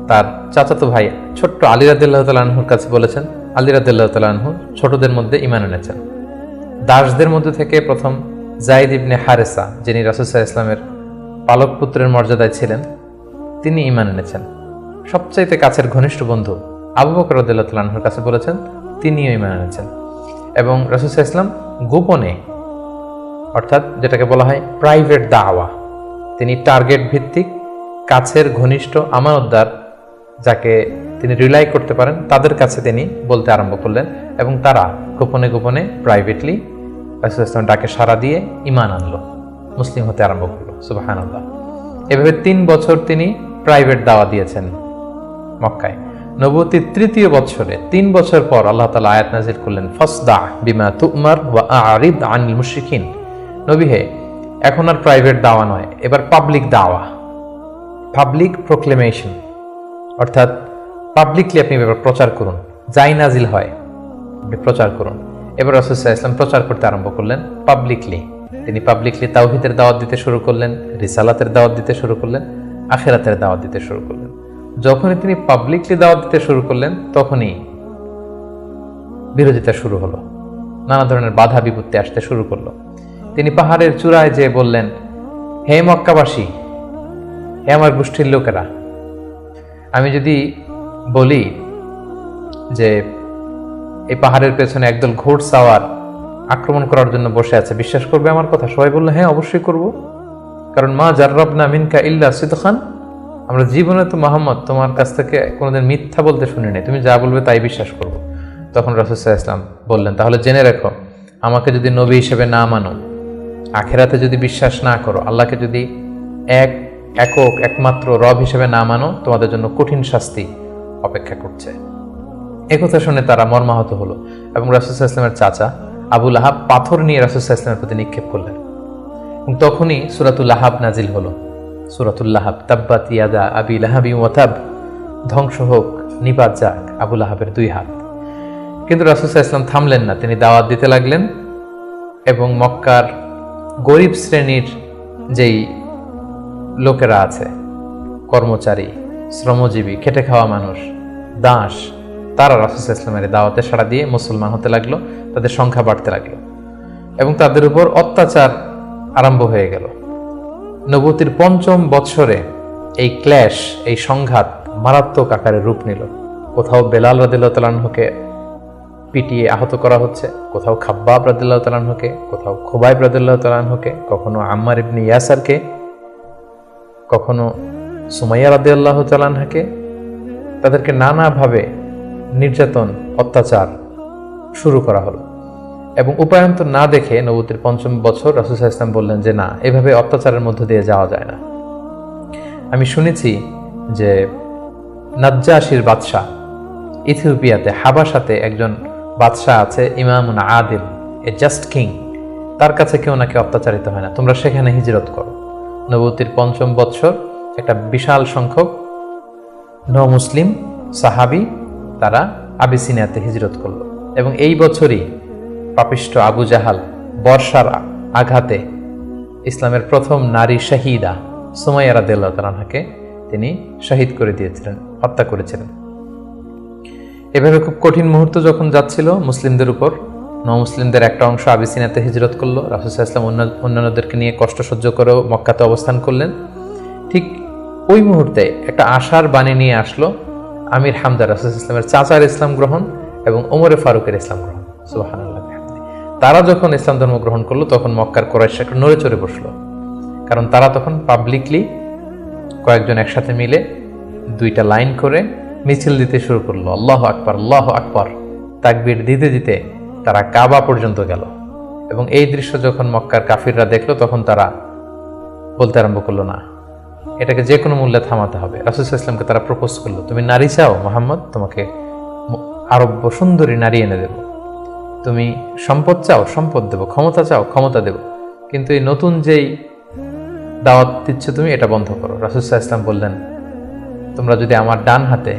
তার চাচাতো ভাই ছোট্ট আলী রাদিয়াল্লাহু তাআলা আনহুর কাছে বলেছেন, আলী রাদিয়াল্লাহু তাআলা আনহু ছোটদের মধ্যে ঈমান এনেছেন। দাসদের মধ্যে থেকে প্রথম যায়েদ ইবনে হারেসা, যিনি রাসূল সাল্লাল্লাহু আলাইহি ওয়াসাল্লামের পালক পুত্রের মর্যাদায় ছিলেন, তিনি ঈমান এনেছেন। সবচাইতে কাছের ঘনিষ্ঠ বন্ধু আবু বকর রাদিয়াল্লাহু তাআলা আনহুর কাছে বলেছেন, তিনিও ঈমান এনেছেন। এবং রাসূল সাল্লাল্লাহু আলাইহি ওয়াসাল্লাম গোপনে, অর্থাৎ যেটাকে বলা হয় প্রাইভেট দাওয়া, তিনি টার্গেট ভিত্তিক কাছের ঘনিষ্ঠ আমানতদার যাকে তিনি রিলাই করতে পারেন তাদের কাছে তিনি বলতে আরম্ভ করলেন, এবং তারা গোপনে গোপনে প্রাইভেটলি রাসূল সাল্লাল্লাহু আলাইহি ওয়াসাল্লাম ডাকে সাড়া দিয়ে ঈমান আনলো, মুসলিম হতে আরম্ভ করলো। সুবহানাল্লাহ। এভাবে 3 বছর তিনি প্রাইভেট দাওয়া দিয়েছেন মক্কায়। নবুয়তির তৃতীয় বছরে 3 বছর পর আল্লাহ তাআলা আয়াত নাযিল করলেন, ফাসদা বিমা তুমার ওয়া আ'রিদ আনিল মুশরিকিন। নবী হে, এখন আর প্রাইভেট দাওয়া নয়, এবার পাবলিক দাওয়া, পাবলিক প্রোক্লেমেশন, অর্থাৎ পাবলিকলি আপনি এবার প্রচার করুন, যাই নাজিল হয় প্রচার করুন। এবার রাসূল সাল্লাল্লাহু আলাইহি ওয়াসাল্লাম প্রচার করতে আরম্ভ করলেন পাবলিকলি। তিনি পাবলিকলি তাওহীদের দাওয়াত দিতে শুরু করলেন, রিসালাতের দাওয়াত দিতে শুরু করলেন, আখিরাতের দাওয়াত দিতে শুরু করলেন। যখনই তিনি পাবলিকলি দাওয়াত দিতে শুরু করলেন তখনই বিরোধিতা শুরু হলো, নানা ধরনের বাধা বিপত্তি আসতে শুরু করলো। তিনি পাহাড়ের চূড়ায় যেয়ে বললেন, হে মক্কাবাসী, হে আমার গোষ্ঠীর লোকেরা, আমি যদি বলি যে এই পাহাড়ের পেছনে একদল ঘোড়সাওয়ার আক্রমণ করার জন্য বসে আছে, বিশ্বাস করবে আমার কথা? সবাই বললো, হ্যাঁ অবশ্যই করব, কারণ মা জাররাবনা মিনকা ইল্লা সিদখান, আমরা জীবনে তো মুহাম্মদ তোমার কাছ থেকে কোনোদিন মিথ্যা বলতে শুনি নাই, তুমি যা বলবে তাই বিশ্বাস করব। তখন রাসূল সাল্লাল্লাহু আলাইহি ওয়াসাল্লাম বললেন, তাহলে জেনে রাখো, আমাকে যদি নবী হিসেবে না মানো, আখিরাতে যদি বিশ্বাস না করো, আল্লাহকে যদি একক একমাত্র রব হিসেবে না মানো, তোমাদের জন্য কঠিন শাস্তি অপেক্ষা করছে। একথা শুনে তারা মর্মাহত হলো, এবং রাসূল সাল্লাল্লাহু আলাইহি ওয়াসাল্লামের চাচা আবু লাহাব পাথর নিয়ে রাসূল সাল্লাল্লাহু আলাইহি ওয়াসাল্লামের প্রতি নিক্ষেপ করলেন। এবং তখনই সূরাতুল লাহাব নাজিল হলো। সূরাতুল লাহাব, তাব্বাত ইয়াদা আবি লাহাবি ওয়া তাব, ধ্বংস হোক, নিপাত যাক আবু লাহাবের 2 হাত। কিন্তু রাসূল সাল্লাল্লাহু আলাইহি ওয়াসাল্লাম থামলেন না, তিনি দাওয়াত দিতে লাগলেন। এবং মক্কার গরিব শ্রেণীর যেই লোকেরা আছে, কর্মচারী, শ্রমজীবী, খেটে খাওয়া মানুষ, দাস, তারা রাসূল সাল্লাল্লাহু আলাইহি ওয়াসাল্লামের দাওয়াতে সাড়া দিয়ে মুসলমান হতে লাগলো, তাদের সংখ্যা বাড়তে লাগলো, এবং তাদের উপর অত্যাচার আরম্ভ হয়ে গেল। নবুয়তির 5ম বৎসরে এই ক্ল্যাশ, এই সংঘাত মারাত্মক আকারে রূপ নিল। কোথাও বেলাল রাদিয়াল্লাহু তাআলা আনহুকে পিটিয়ে আহত করা হচ্ছে, কোথাও খাব্বাব রাদিয়াল্লাহু তাআলা আনহুকে, কোথাও খুবাইব রাদিয়াল্লাহু তাআলা আনহুকে, কখনো আম্মার ইবনে ইয়াসারকে, কখনো সুমাইয়া রাদিয়াল্লাহু তাআলা আনহাকে। তাদেরকে নানাভাবে নির্যাতন, অত্যাচার শুরু করা হলো। এবং উপায়ন্তর না দেখে নবুয়তির 5ম বছর রাসূল সাল্লাল্লাহু আলাইহি ওয়াসাল্লাম বললেন যে না, এভাবে অত্যাচারের মধ্য দিয়ে যাওয়া যায় না। আমি শুনেছি যে নাজ্জাশীর বাদশাহ, ইথিওপিয়াতে হাবাসাতে একজন বাদশাহ আছে, ইমামুন আদিল, এ জাস্ট কিং, তার কাছে কেউ নাকি অত্যাচারিত হয় না, তোমরা সেখানে হিজরত করো। নবুয়তির 5ম বৎসর একটা বিশাল সংখ্যক মুসলিম সাহাবী তারা আবিসিনিয়াতে হিজরত করলো। এবং এই বছরই পাপিষ্ঠ আবু জাহাল বর্ষার আঘাতে ইসলামের প্রথম নারী শাহিদা সুমাইয়া রাদিয়াল্লাহু তাআলা আনহাকে তিনি শহীদ করে দিয়েছিলেন, হত্যা করেছিলেন। এভাবে খুব কঠিন মুহূর্ত যখন যাচ্ছিল মুসলিমদের উপর, মুসলিমদের একটা অংশ আবিসিনিয়াতে হিজরত করলো। রাসূল সাল্লাল্লাহু আলাইহি ওয়াসাল্লাম অন্যান্যদেরকে নিয়ে কষ্ট সহ্য করেও মক্কাতে অবস্থান করলেন। ঠিক ওই মুহূর্তে একটা আশার বাণী নিয়ে আসলো আমির হামজা রাসূল সাল্লাল্লাহু আলাইহি ওয়াসাল্লামের চাচার ইসলাম গ্রহণ এবং ওমরে ফারুকের ইসলাম গ্রহণ। সুবহানাল্লাহ। তারা যখন ইসলাম ধর্ম গ্রহণ করলো তখন মক্কার কুরাইশ একটা নড়ে চড়ে বসলো, কারণ তারা তখন পাবলিকলি কয়েকজন একসাথে মিলে দুইটা লাইন করে মিছিল দিতে শুরু করলো, আল্লাহু আকবার আল্লাহু আকবার, তাকবীর দিতে দিতে তারা কাবা পর্যন্ত গেল। এবং এই দৃশ্য যখন মক্কার কাফিররা দেখলো তখন তারা বলতে আরম্ভ করলো, না, এটাকে যে কোনো মূল্যে থামাতে হবে। রাসূল সাল্লাল্লাহু আলাইহি ওয়াসাল্লামকে তারা প্রপোজ করলো, তুমি নারী চাও মুহাম্মদ, তোমাকে আরব্য সুন্দরী নারী এনে দেব, তুমি সম্পদ চাও সম্পদ দেব, ক্ষমতা চাও ক্ষমতা দেব, কিন্তু এই নতুন যেই দাওয়াত দিচ্ছ তুমি এটা বন্ধ করো। রাসূল সাল্লাল্লাহু আলাইহি ওয়াসাল্লাম বললেন, তোমরা যদি আমার ডান হাতে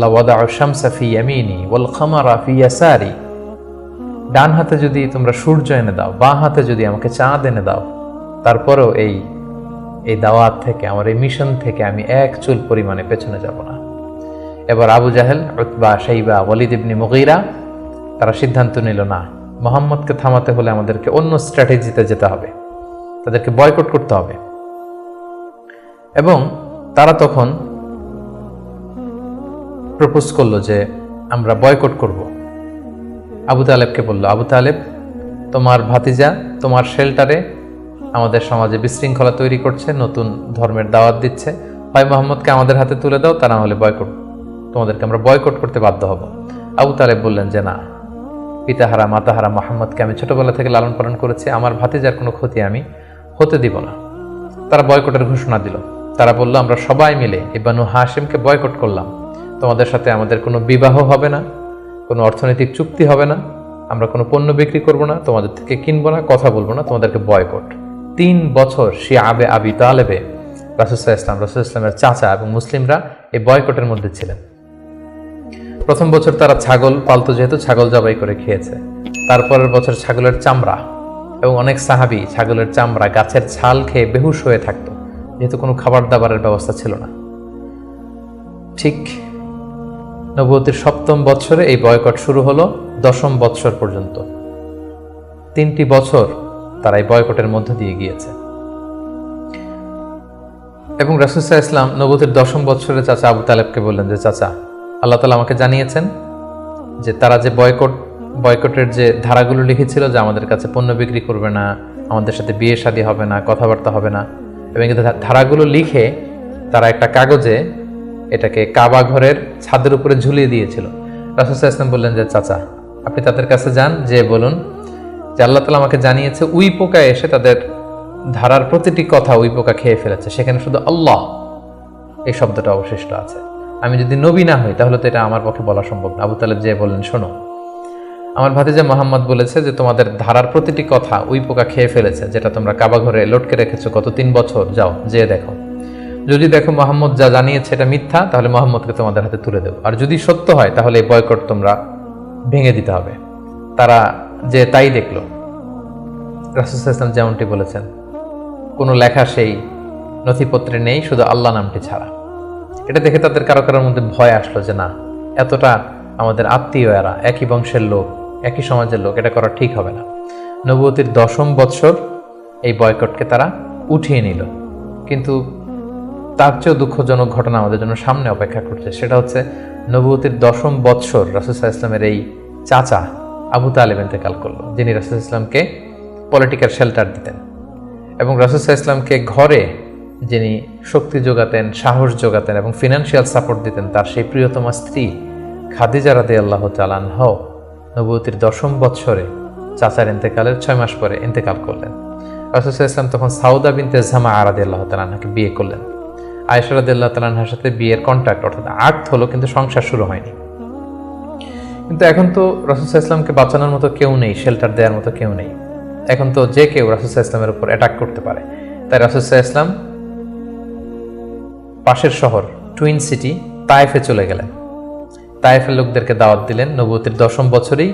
লাওয়াদাউ শামসা ফি ইয়ামিনি ওয়াল খামারা ফি ইয়াসারি, ডান হাতে যদি তোমরা সূর্য এনে দাও, বাঁ হাতে যদি আমাকে চাঁদ এনে দাও, তারপরেও এই দাওয়াত থেকে, আমার এই মিশন থেকে আমি এক চুল পরিমাণে পেছনে যাব না। এবার আবু জাহেল, উতবা, শাইবা, ওয়ালিদ ইবনে মুগীরা তারা সিদ্ধান্ত নিল, না, মুহাম্মদকে থামাতে হলে আমাদেরকে অন্য স্ট্র্যাটেজিতে যেতে হবে, তাদেরকে বয়কট করতে হবে। এবং তারা তখন প্রপোজ করলো যে আমরা বয়কট করব। আবু তালেবকে বলল, আবু তালেব, তোমার ভাতিজা তোমার শেল্টারে আমাদের সমাজে বিশৃঙ্খলা তৈরি করছে, নতুন ধর্মের দাওয়াত দিচ্ছে, হয় মুহাম্মদকে আমাদের হাতে তুলে দাও, তা না হলে বয়কট, তোমাদেরকে আমরা বয়কট করতে বাধ্য হব। আবু তালেব বললেন যে না, পিতাহারা মাতাহারা মুহাম্মদকে আমি ছোটবেলা থেকে লালন পালন করেছি, আমার ভাতিজার কোনো ক্ষতি আমি হতে দিব না। তারা বয়কটের ঘোষণা দিল। তারা বলল, আমরা সবাই মিলে বানু হাশিমকে বয়কট করলাম, তোমাদের সাথে আমাদের কোনো বিবাহ হবে না, কোনো অর্থনৈতিক চুক্তি হবে না, আমরা কোনো পণ্য বিক্রি করব না, তোমাদের থেকে কিনবো না, কথা বলবো না, তোমাদেরকে বয়কট। 3 বছর শিয়াবে আবি তালেবে রাসূল সাল্লাল্লাহু আলাইহি ওয়াসাল্লামের চাচা এবং মুসলিমরা এই বয়কটের মধ্যে ছিলেন। প্রথম বছর তারা ছাগল পালতো, যেহেতু ছাগল জবাই করে খেয়েছে। তারপরের বছর ছাগলের চামড়া, এবং অনেক সাহাবী ছাগলের চামড়া, গাছের ছাল খেয়ে বেহুশ হয়ে থাকতো, যেহেতু কোনো খাবার দাবারের ব্যবস্থা ছিল না। ঠিক নবুয়তের 7ম বছরে এই বয়কট শুরু হলো 10ম বছর পর্যন্ত। 3টি বছর তারা এই বয়কটের মধ্য দিয়ে গিয়েছে। এবং রাসূল সাল্লাল্লাহু আলাইহি ওয়াসাল্লাম নবুয়তের 10ম বছরে চাচা আবু তালেবকে বললেন যে, চাচা, আল্লাহ তাআলা আমাকে জানিয়েছেন যে তারা যে বয়কটের যে ধারাগুলো লিখেছিল যে আমাদের কাছে পণ্য বিক্রি করবে না, আমাদের সাথে বিয়ে শাদী হবে না, কথাবার্তা হবে না, এবং এই ধারাগুলো লিখে তারা একটা কাগজে এটাকে কাবা ঘরের ছাদের উপরে ঝুলিয়ে দিয়েছিল। রাসূল সাল্লাল্লাহু আলাইহি ওয়াসাল্লাম বললেন যে, চাচা, আপনি তাদের কাছে যান, যে বলুন যে আল্লাহ তাআলা আমাকে জানিয়েছে উই পোকা এসে তাদের ধারার প্রতিটি কথা উই পোকা খেয়ে ফেলেছে, সেখানে শুধু আল্লাহ এই শব্দটা অবশিষ্ট আছে। আমি যদি নবী না হই তাহলে তো এটা আমার পক্ষে বলা সম্ভব না। আবু তালেব যে বললেন, শোনো, আমার ভাতিজা মুহাম্মদ বলেছে যে তোমাদের ধারার প্রতিটি কথা উই পোকা খেয়ে ফেলেছে, যেটা তোমরা কাবা ঘরে লটকে রেখেছো গত 3 বছর, যাও যেয়ে দেখো। যদি দেখো মুহাম্মদ যা জানিয়েছে এটা মিথ্যা, তাহলে মুহাম্মদকে তোমাদের হাতে তুলে দেবো, আর যদি সত্য হয় তাহলে এই বয়কট তোমরা ভেঙে দিতে হবে। তারা যে তাই দেখলো, রাসূল সাল্লাল্লাহু আলাইহি ওয়াসাল্লাম যেমনটি বলেছেন, কোনো লেখা সেই নথিপত্রে নেই, শুধু আল্লাহ নামটি ছাড়া। এটা দেখে তাদের কারো কারোর মধ্যে ভয় আসলো যে না, এতটা আমাদের আত্মীয়, এরা একই বংশের লোক, একই সমাজের লোক, এটা করা ঠিক হবে না। নবুয়তের 10ম বছর এই বয়কটকে তারা উঠিয়ে নিল। কিন্তু তার চেয়েও দুঃখজনক ঘটনা আমাদের জন্য সামনে অপেক্ষা করছে। সেটা হচ্ছে নবুয়তের 10ম বছর রাসূল সাল্লাল্লাহু আলাইহি ওয়াসাল্লামের এই চাচা আবু তালেব ইন্তেকাল করলো, যিনি রাসূল সাল্লাল্লাহু আলাইহি ওয়াসাল্লামকে পলিটিক্যাল শেল্টার দিতেন, এবং রাসূল সাল্লাল্লাহু আলাইহি ওয়াসাল্লামকে ঘরে যিনি শক্তি যোগাতেন, সাহস যোগাতেন এবং ফিনান্সিয়াল সাপোর্ট দিতেন, তার সেই প্রিয়তমা স্ত্রী খাদিজা রাদিয়াল্লাহু তাআলা আনহা নবুয়তের 10ম বছরে চাচার ইন্তেকালের 6 মাস পরে ইন্তেকাল করলেন। রাসূল সাল্লাল্লাহু আলাইহি ওয়াসাল্লাম তখন সাউদা বিনতে জামাআ রাদিয়াল্লাহু তাআলা আনহাকে বিয়ে করলেন। আয়েশা রাদিয়াল্লাহু তাআলা আনহার সাথে বিয়ের কন্ট্রাক্ট অর্থাৎ আকদ হলো, কিন্তু সংসার শুরু হয়নি। কিন্তু এখন তো রাসূল সাল্লাল্লাহু আলাইহি ওয়াসাল্লামকে বাঁচানোর মতো কেউ নেই, শেল্টার দেওয়ার মতো কেউ নেই। এখন তো যে কেউ রাসূল সাল্লাল্লাহু আলাইহি ওয়াসাল্লামের উপর অ্যাটাক করতে পারে। তাই রাসূল সাল্লাল্লাহু আলাইহি ওয়াসাল্লাম পাশের শহর টুইন সিটি তায়েফে চলে গেলেন। তায়েফের লোকদেরকে দাওয়াত দিলেন। নবুয়তের 10ম বছরেই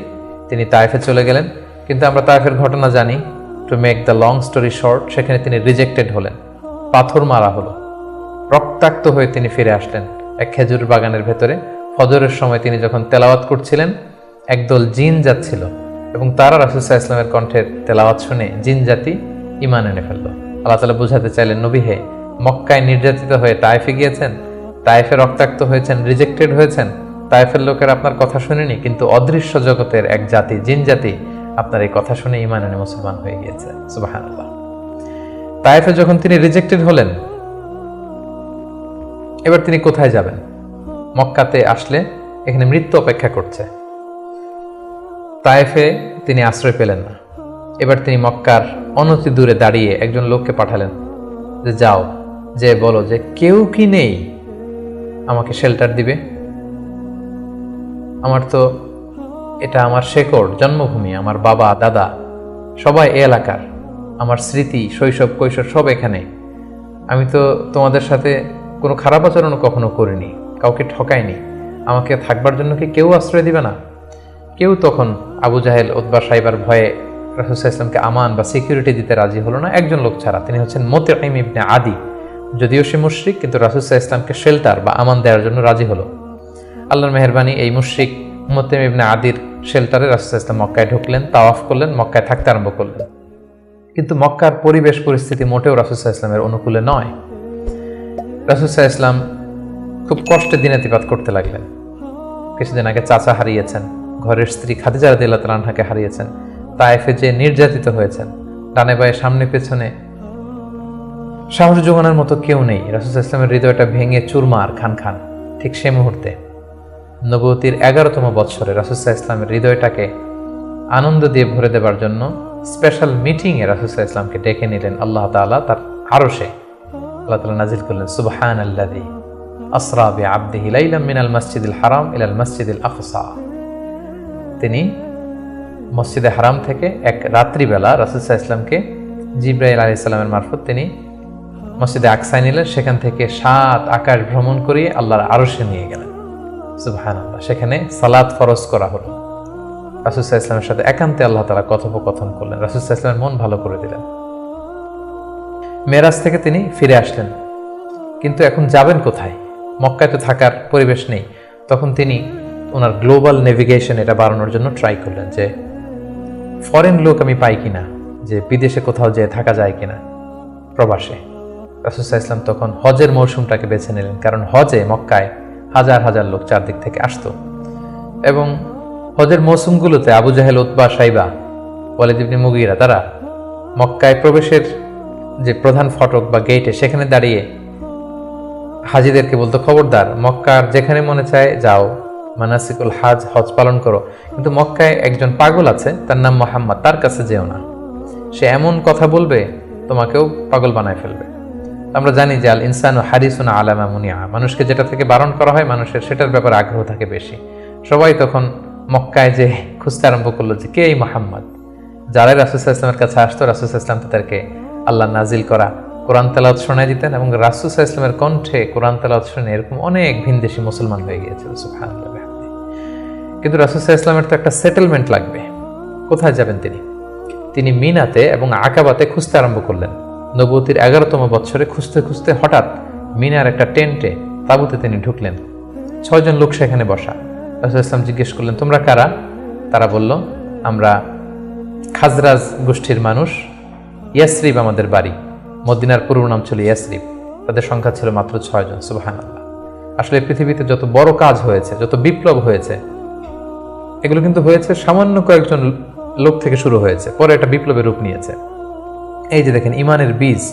তিনি তায়েফে চলে গেলেন। কিন্তু আমরা তায়েফের ঘটনা জানি। To make the long story short, সেখানে তিনি রিজেক্টেড হলেন, পাথর মারা হলো, রক্তাক্ত হয়ে তিনি ফিরে আসলেন এক খেজুর বাগানের ভেতরে। ফজরের সময় তিনি যখন তেলাওয়াত করছিলেন, একদল জিন যাচ্ছিল এবং তারা রাসূল সাল্লাল্লাহু আলাইহি ওয়াসাল্লামের কণ্ঠের তেলাওয়াত শুনে জিন জাতি ঈমান এনে ফেলল। আল্লাহ তাআলা বুঝাতে চাইলেন, নবী হে, মক্কায় নির্যাতিত হয়ে তায়েফে গিয়েছেন, তায়েফে রক্তাক্ত হয়েছেন, রিজেক্টেড হয়েছেন, তায়েফের লোকের আপনার কথা শুনেনি, কিন্তু অদৃশ্য জগতের এক জাতি, জিন জাতি, আপনার এই কথা শুনে ঈমান এনে মুসলমান হয়ে গিয়েছে। সুবহানাল্লাহ। তায়েফে যখন তিনি রিজেক্টেড হলেন, এবার তিনি কোথায় যাবেন? মক্কাতে আসলে এখানে মৃত্যু অপেক্ষা করছে। তায়েফে তিনি আশ্রয় পেলেন না। এবার তিনি মক্কার অনতি দূরে দাঁড়িয়ে একজন লোককে পাঠালেন যে যাও, যে বলো যে কেউ কি নেই আমাকে শেল্টার দিবে। আমার তো এটা আমার শেকড়, জন্মভূমি, আমার বাবা দাদা সবাই এ এলাকার, আমার স্মৃতি, শৈশব কৈশোর সব এখানে। আমি তো তোমাদের সাথে কোনো খারাপ আচরণ কখনো করিনি, কাউকে ঠকাইনি, আমাকে থাকবার জন্য কি কেউ আশ্রয় দিবে না? কেউ তখন আবু জাহেল, উতবা, সাইবার ভয়ে রাসূল সাল্লাল্লাহু আলাইহি ওয়াসাল্লামকে আমান বা সিকিউরিটি দিতে রাজি হলো না। একজন লোক ছাড়া, তিনি হচ্ছেন মুতঈম ইবনে আদি। যদিও সে মুশরিক, কিন্তু রাসূল সাল্লাল্লাহু আলাইহি ওয়াসাল্লামকে শেল্টার বা আমান দেওয়ার জন্য রাজি হলো। আল্লাহর মেহেরবানি, এই মুশরিক মুতঈম ইবনে আদির শেল্টারে রাসূল সাল্লাল্লাহু আলাইহি ওয়াসাল্লাম মক্কায় ঢুকলেন, তাওয়াফ করলেন, মক্কায় থাকতে আরম্ভ করলেন। কিন্তু মক্কার পরিবেশ পরিস্থিতি মোটেও রাসূল সাল্লাল্লাহু আলাইহি ওয়াসাল্লামের অনুকূলে নয়। রাসূল সাল্লাল্লাহু আলাইহি ওয়াসাল্লাম খুব কষ্টে দিনাতিপাত করতে লাগলেন। কিছুদিন আগে চাচা হারিয়েছেন, ঘরের স্ত্রী খাদিজা রাদিয়াল্লাহু তাআলা আনহাকে হারিয়েছেন, তায়েফে যে নির্যাতিত হয়েছেন, ডানে বায়ে সামনে পেছনে সাহস জোগানোর মতো কেউ নেই। রাসূল সাল্লাল্লাহু আলাইহি ওয়াসাল্লামের হৃদয়টা ভেঙে চুরমার খান খান। ঠিক সে মুহূর্তে নবুয়তির 11তম বৎসরে রাসূল সাল্লাল্লাহু আলাইহি ওয়াসাল্লামের হৃদয়টাকে আনন্দ দিয়ে ভরে দেবার জন্য স্পেশাল মিটিংয়ে রাসূল সাল্লাল্লাহু আলাইহি ওয়াসাল্লামকে ডেকে নিলেন আল্লাহ তাআলা তার আরশে। আল্লাহ তাআলা নাজিল করলেন, সুবহানাল্লাযী আসরা বিআবদিহি লাইলাম মিনাল মাসজিদিল হারাম ইলাল মাসজিদিল আকসা। তিনি মসজিদে হারাম থেকে এক রাত্রিবেলা রাসূল সাল্লাল্লাহু আলাইহি ওয়াসাল্লামকে জিবরাইল আলাইহিস সালামের মারফত তিনি মসজিদে আকসায় নিলেন। সেখান থেকে 7 আকাশ ভ্রমণ করিয়ে আল্লাহর আরশে নিয়ে গেলেন। সুবহানাল্লাহ। সেখানে সালাত ফরজ করা হলো। রাসূল সাল্লাল্লাহু আলাইহি ওয়াসাল্লামের সাথে একান্তে আল্লাহ তাআলা কথোপকথন করলেন, রাসূল সাল্লাল্লাহু আলাইহি ওয়াসাল্লামের মন ভালো করে দিলেন। মেরাজ থেকে তিনি ফিরে আসলেন, কিন্তু এখন যাবেন কোথায়? মক্কায় তো থাকার পরিবেশ নেই। তখন তিনি ওনার গ্লোবাল নেভিগেশন এটা বাড়ানোর জন্য ট্রাই করলেন যে ফরেন লোক আমি পাই কিনা, যে বিদেশে কোথাও যেয়ে থাকা যায় কিনা প্রবাসে। রাসূল সাল্লাল্লাহু আলাইহি ওয়াসাল্লাম তখন হজের মৌসুমটাকে বেছে নিলেন, কারণ হজে মক্কায় হাজার হাজার লোক চারদিক থেকে আসতো এবং হজের মৌসুমগুলোতে আবু জাহেল, উতবা, সাইবা, ওয়ালিদ ইবনে মুগীরা তারা মক্কায় প্রবেশের যে প্রধান ফটক বা গেটে সেখানে দাঁড়িয়ে হাজিদেরকে বলতো, খবরদার, মক্কার যেখানে মনে চায় যাও, মানাসিকুল হজ পালন করো, কিন্তু মক্কায় একজন পাগল আছে, তার নাম মুহাম্মদ, তার কাছে যেও না, সে এমন কথা বলবে তোমাকেও পাগল বানায় ফেলবে। আমরা জানি যে আল ইনসানু হারিসুন আলা মা মুনিআ, মানুষকে যেটা থেকে বারণ করা হয় মানুষের সেটার ব্যাপারে আগ্রহ থাকে বেশি। সবাই তখন মক্কায় যে খুঁজতে আরম্ভ করলো যে কে এই মুহাম্মদ। যারাই রাসূল সাল্লাল্লাহু আলাইহি ওয়াসাল্লামের কাছে আসতো, রাসূল সাল্লাল্লাহু আলাইহি ওয়াসাল্লাম তাদেরকে আল্লাহ নাজিল করা কোরআন তেলাওয়াত শোনায় দিতেন এবং রাসূল সাল্লাল্লাহু আলাইহি ওয়াসাল্লামের কণ্ঠে কোরআন তেলাওয়াত শুনে এরকম অনেক ভিনদেশী মুসলমান হয়ে গিয়েছিল। সুবহানাল্লাহ। কিন্তু রাসূল সাল্লাল্লাহু আলাইহি ওয়াসাল্লামের তো একটা সেটেলমেন্ট লাগবে। কোথায় যাবেন তিনি? তিনি মিনাতে এবং আকাবাতে খুঁজতে আরম্ভ করলেন। নবুয়তির 11তম বৎসরে খুঁজতে খুঁজতে হঠাৎ মিনার একটা টেন্টে, তাঁবুতে তিনি ঢুকলেন। 6 জন লোক সেখানে বসা। রাসূল সাল্লাল্লাহু আলাইহি ওয়াসাল্লাম জিজ্ঞেস করলেন, তোমরা কারা? তারা বলল, আমরা খাজরাজ গোষ্ঠীর মানুষ, ইয়াসরিব আমাদের বাড়ি। মদিনার পুরো নাম ছিল ইয়াসরিব। তাদের সংখ্যা ছিল মাত্র 6 জন। সুবহানাল্লাহ। আসলে পৃথিবীতে যত বড় কাজ হয়েছে, যত বিপ্লব হয়েছে, এগুলো কিন্তু হয়েছে সামান্য কয়েকজন লোক থেকে শুরু হয়েছে, পরে একটা বিপ্লবের রূপ নিয়েছে। এই যে দেখেন ইমানের বীজ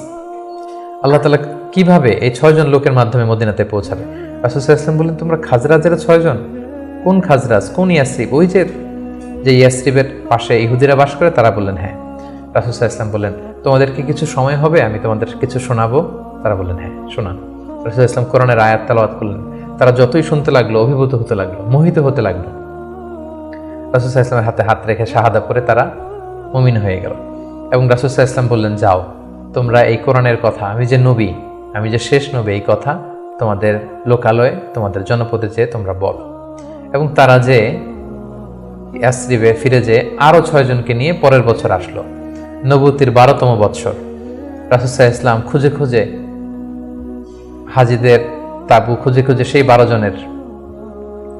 আল্লাহ তাআলা কিভাবে এই 6 জন লোকের মাধ্যমে মদিনাতে পৌঁছাবে। রাসূল সাল্লাল্লাহু আলাইহি ওয়াসাল্লাম বললেন, তোমরা খাজরাজের 6 জন? কোন খাজরাজ, কোন ইয়াসরিব? ওই যে ইয়াসরিবের পাশে ইহুদিরা বাস করে? তারা বললেন হ্যাঁ। রাসূল সাল্লাল্লাহু আলাইহি ওয়াসাল্লাম বললেন, তোমাদের কি কিছু সময় হবে, আমি তোমাদের কিছু শোনাবো? তারা বললেন হ্যাঁ, শোনান। রাসূল সাল্লাল্লাহু আলাইহি ওয়াসাল্লাম কোরআনের আয়াত তেলাওয়াত করলেন। তারা যতই শুনতে লাগলো অভিভূত হতে লাগলো, মোহিত হতে লাগলো। রাসূল সাল্লাল্লাহু আলাইহি ওয়াসাল্লামের হাতে হাত রেখে শাহাদা পড়ে তারা মুমিন হয়ে গেল এবং রাসূল সাল্লাল্লাহু আলাইহি ওয়াসাল্লাম বললেন, যাও, তোমরা এই কোরআনের কথা, আমি যে নবী, আমি যে শেষ নবী, এই কথা তোমাদের লোকালয়ে, তোমাদের জনপদে যেয়ে তোমরা বলো। এবং তারা যে ইয়াসরিবে ফিরে যে আরো 6 জনকে নিয়ে পরের বছর আসলো, নবুতির 12তম বৎসর। রাসূল সাল্লাল্লাহু আলাইহি ওয়াসাল্লাম খুঁজে খুঁজে হাজীদের তাঁবু খুঁজে খুঁজে সেই 12 জনের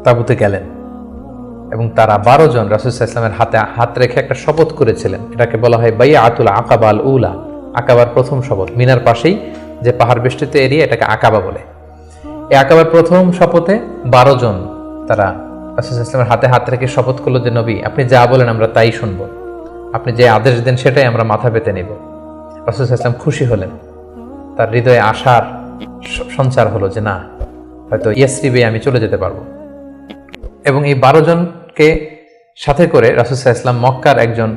তাঁবুতে গেলেন এবং তারা 12 জন রাসূল সাল্লাল্লাহু আলাইহি ওয়াসাল্লামের হাতে হাত রেখে একটা শপথ করেছিলেন। এটাকে বলা হয় বাইআতুল আকাবা আল উলা, আকাবার প্রথম শপথ। মিনার পাশেই যে পাহাড় বেষ্টিত এরিয়া, এটাকে আকাবা বলে। এই আকাবার প্রথম শপথে 12 জন তারা রাসূল সাল্লাল্লাহু আলাইহি ওয়াসাল্লামের হাতে হাত রেখে শপথ করলো যে নবী, আপনি যা বলেন আমরা তাই শুনবো, আপনি যে আদেশ দেন সেটাই আমরা মাথা পেতে নেব। রাসূল সাল্লাল্লাহু আলাইহি ওয়াসাল্লাম খুশি হলেন, তার হৃদয়ে আশার সঞ্চার হলো যে না, হয়তো ইয়াসরিবে আমি চলে যেতে পারবো। এবং এই 12 জনকে সাথে করে রাসূল সাল্লাল্লাহু আলাইহি ওয়াসাল্লাম মক্কার একজন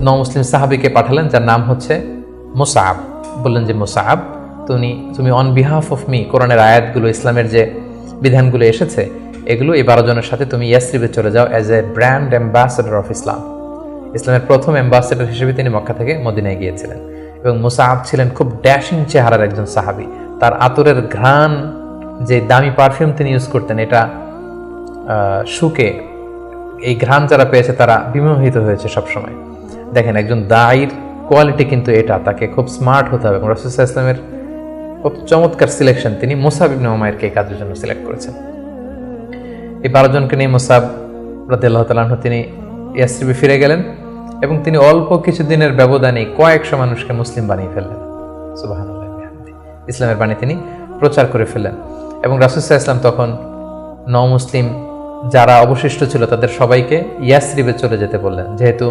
নমুসলিম সাহাবীকে পাঠালেন, যার নাম হচ্ছে মুসআব। বললেন যে মুসআব, তুমি অন বিহাফ অফ মি কোরআনের আয়াতগুলো, ইসলামের যে বিধানগুলো এসেছে এগুলো এই 12 জনের সাথে তুমি ইয়াসরিবে চলে যাও as a brand ambassador of Islam. ইসলামের প্রথম অ্যাম্বাসেডর হিসেবে তিনি মক্কা থেকে মদিনায় গিয়েছিলেন। এবং মুসআব ছিলেন খুব ড্যাশিং চেহারার একজন সাহাবী। তার আতরের ঘ্রাণ, যে দামি পারফিউম তিনি ইউজ করতেন, এটা শুকে এই ঘ্রাণ যারা পেয়েছে তারা বিমোহিত হয়েছে সবসময়। দেখেন, একজন দায়ীর কোয়ালিটি কিন্তু এটা, তাকে খুব স্মার্ট হতে হবে। এবং রাসূল সাল্লাল্লাহু আলাইহি ওয়াসাল্লামের খুব চমৎকার সিলেকশন, তিনি মুসআব ইবনে উমাইরকে এই কাজের জন্য সিলেক্ট করেছেন। এই 12 জনকে নিয়ে মুসআব রাদিয়াল্লাহু তাআলা আনহু তিনি ইয়াসরিবে ফিরে গেলেন এবং তিনি অল্প কিছুদিনের ব্যবধানে কয়েকশো মানুষকে মুসলিম বানিয়ে ফেললেন। সুবহানাল্লাহ, ইসলামের বাণী তিনি প্রচার করে ফেললেন। এবং রাসূল সাল্লাল্লাহু আলাইহি ওয়াসাল্লাম তখন নও-মুসলিম যারা অবশিষ্ট ছিল তাদের সবাইকে ইয়াসরিবে চলে যেতে বললেন, যেহেতু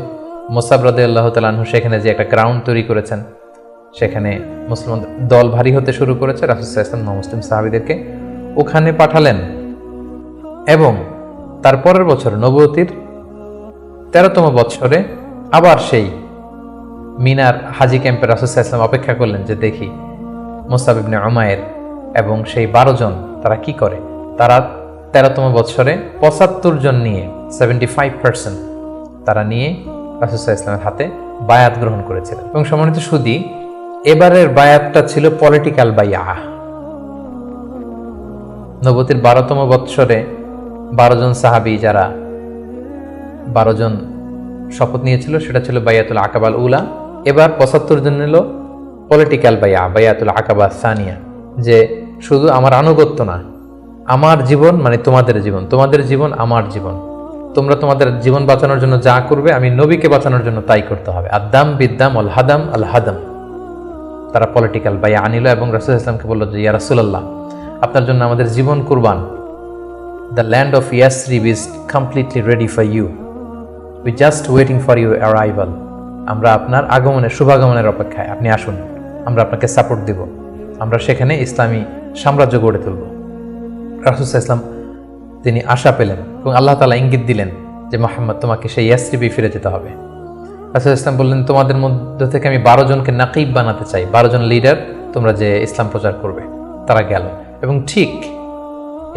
মুসআব রাদিয়াল্লাহু তাআলা আনহু সেখানে যে একটা গ্রাউন্ড তৈরি করেছেন, সেখানে মুসলমান দল ভারী হতে শুরু করেছে। রাসূল সাল্লাল্লাহু আলাইহি ওয়াসাল্লাম নও-মুসলিম সাহাবীদেরকে ওখানে পাঠালেন এবং তারপরের বছর নবুয়তির 13তম বৎসরে আবার সেই মিনার হাজি ক্যাম্পে রাসূল সাল্লাল্লাহু আলাইহি ওয়াসাল্লাম অপেক্ষা করলেন যে দেখি মুসআব ইবনে উমাইর এবং সেই 12 জন তারা কি করে। তারা 13তম বৎসরে 75 জন নিয়ে 75% তারা নিয়ে রাসূল সাল্লাল্লাহু আলাইহি ওয়াসাল্লামের হাতে বায়াত গ্রহণ করেছিলেন। এবং সম্মানিত সুদী, এবারের বায়াতটা ছিল পলিটিক্যাল বাইয়া। নবুয়তির 12তম বৎসরে 12 জন সাহাবী, যারা 12 জন শপথ নিয়েছিল, সেটা ছিল বাইয়াতুল আকাবাল উলা। এবার 75 জন নিল পলিটিক্যাল বাইয়া, বাইয়াতুল আকাবা সানিয়া, যে শুধু আমার আনুগত্য না, আমার জীবন মানে তোমাদের জীবন, তোমাদের জীবন আমার জীবন, তোমরা তোমাদের জীবন বাঁচানোর জন্য যা করবে আমি নবীকে বাঁচানোর জন্য তাই করতে হবে। আদাম বিদ্দাম আল হাদাম আল হাদাম। তারা পলিটিক্যাল বাইয়া আনিল এবং রাসূল সাল্লাল্লাহু আলাইহি ওয়াসাল্লামকে বলল যে ইয়া রাসূলুল্লাহ, আপনার জন্য আমাদের জীবন কুরবান। The land of Yasrib is completely ready for you. We just waiting for your arrival. আমরা আপনার আগমনের, শুভাগমনের অপেক্ষায়, আপনি আসুন, আমরা আপনাকে সাপোর্ট দেব, আমরা সেখানে ইসলামী সাম্রাজ্য গড়ে তুলব। রাসূল সাল্লাল্লাহু আলাইহি ওয়াসাল্লাম তিনি আশা পেলেন এবং আল্লাহ তাআলা ইঙ্গিত দিলেন যে মুহাম্মদ, তোমাকে সেই ইয়াসরিবে ফিরে যেতে হবে। রাসূল সাল্লাল্লাহু আলাইহি ওয়াসাল্লাম বললেন, তোমাদের মধ্য থেকে আমি 12 জনকে নাকিব বানাতে চাই, 12 জন লিডার, তোমরা যে ইসলাম প্রচার করবে। তারা গেল এবং ঠিক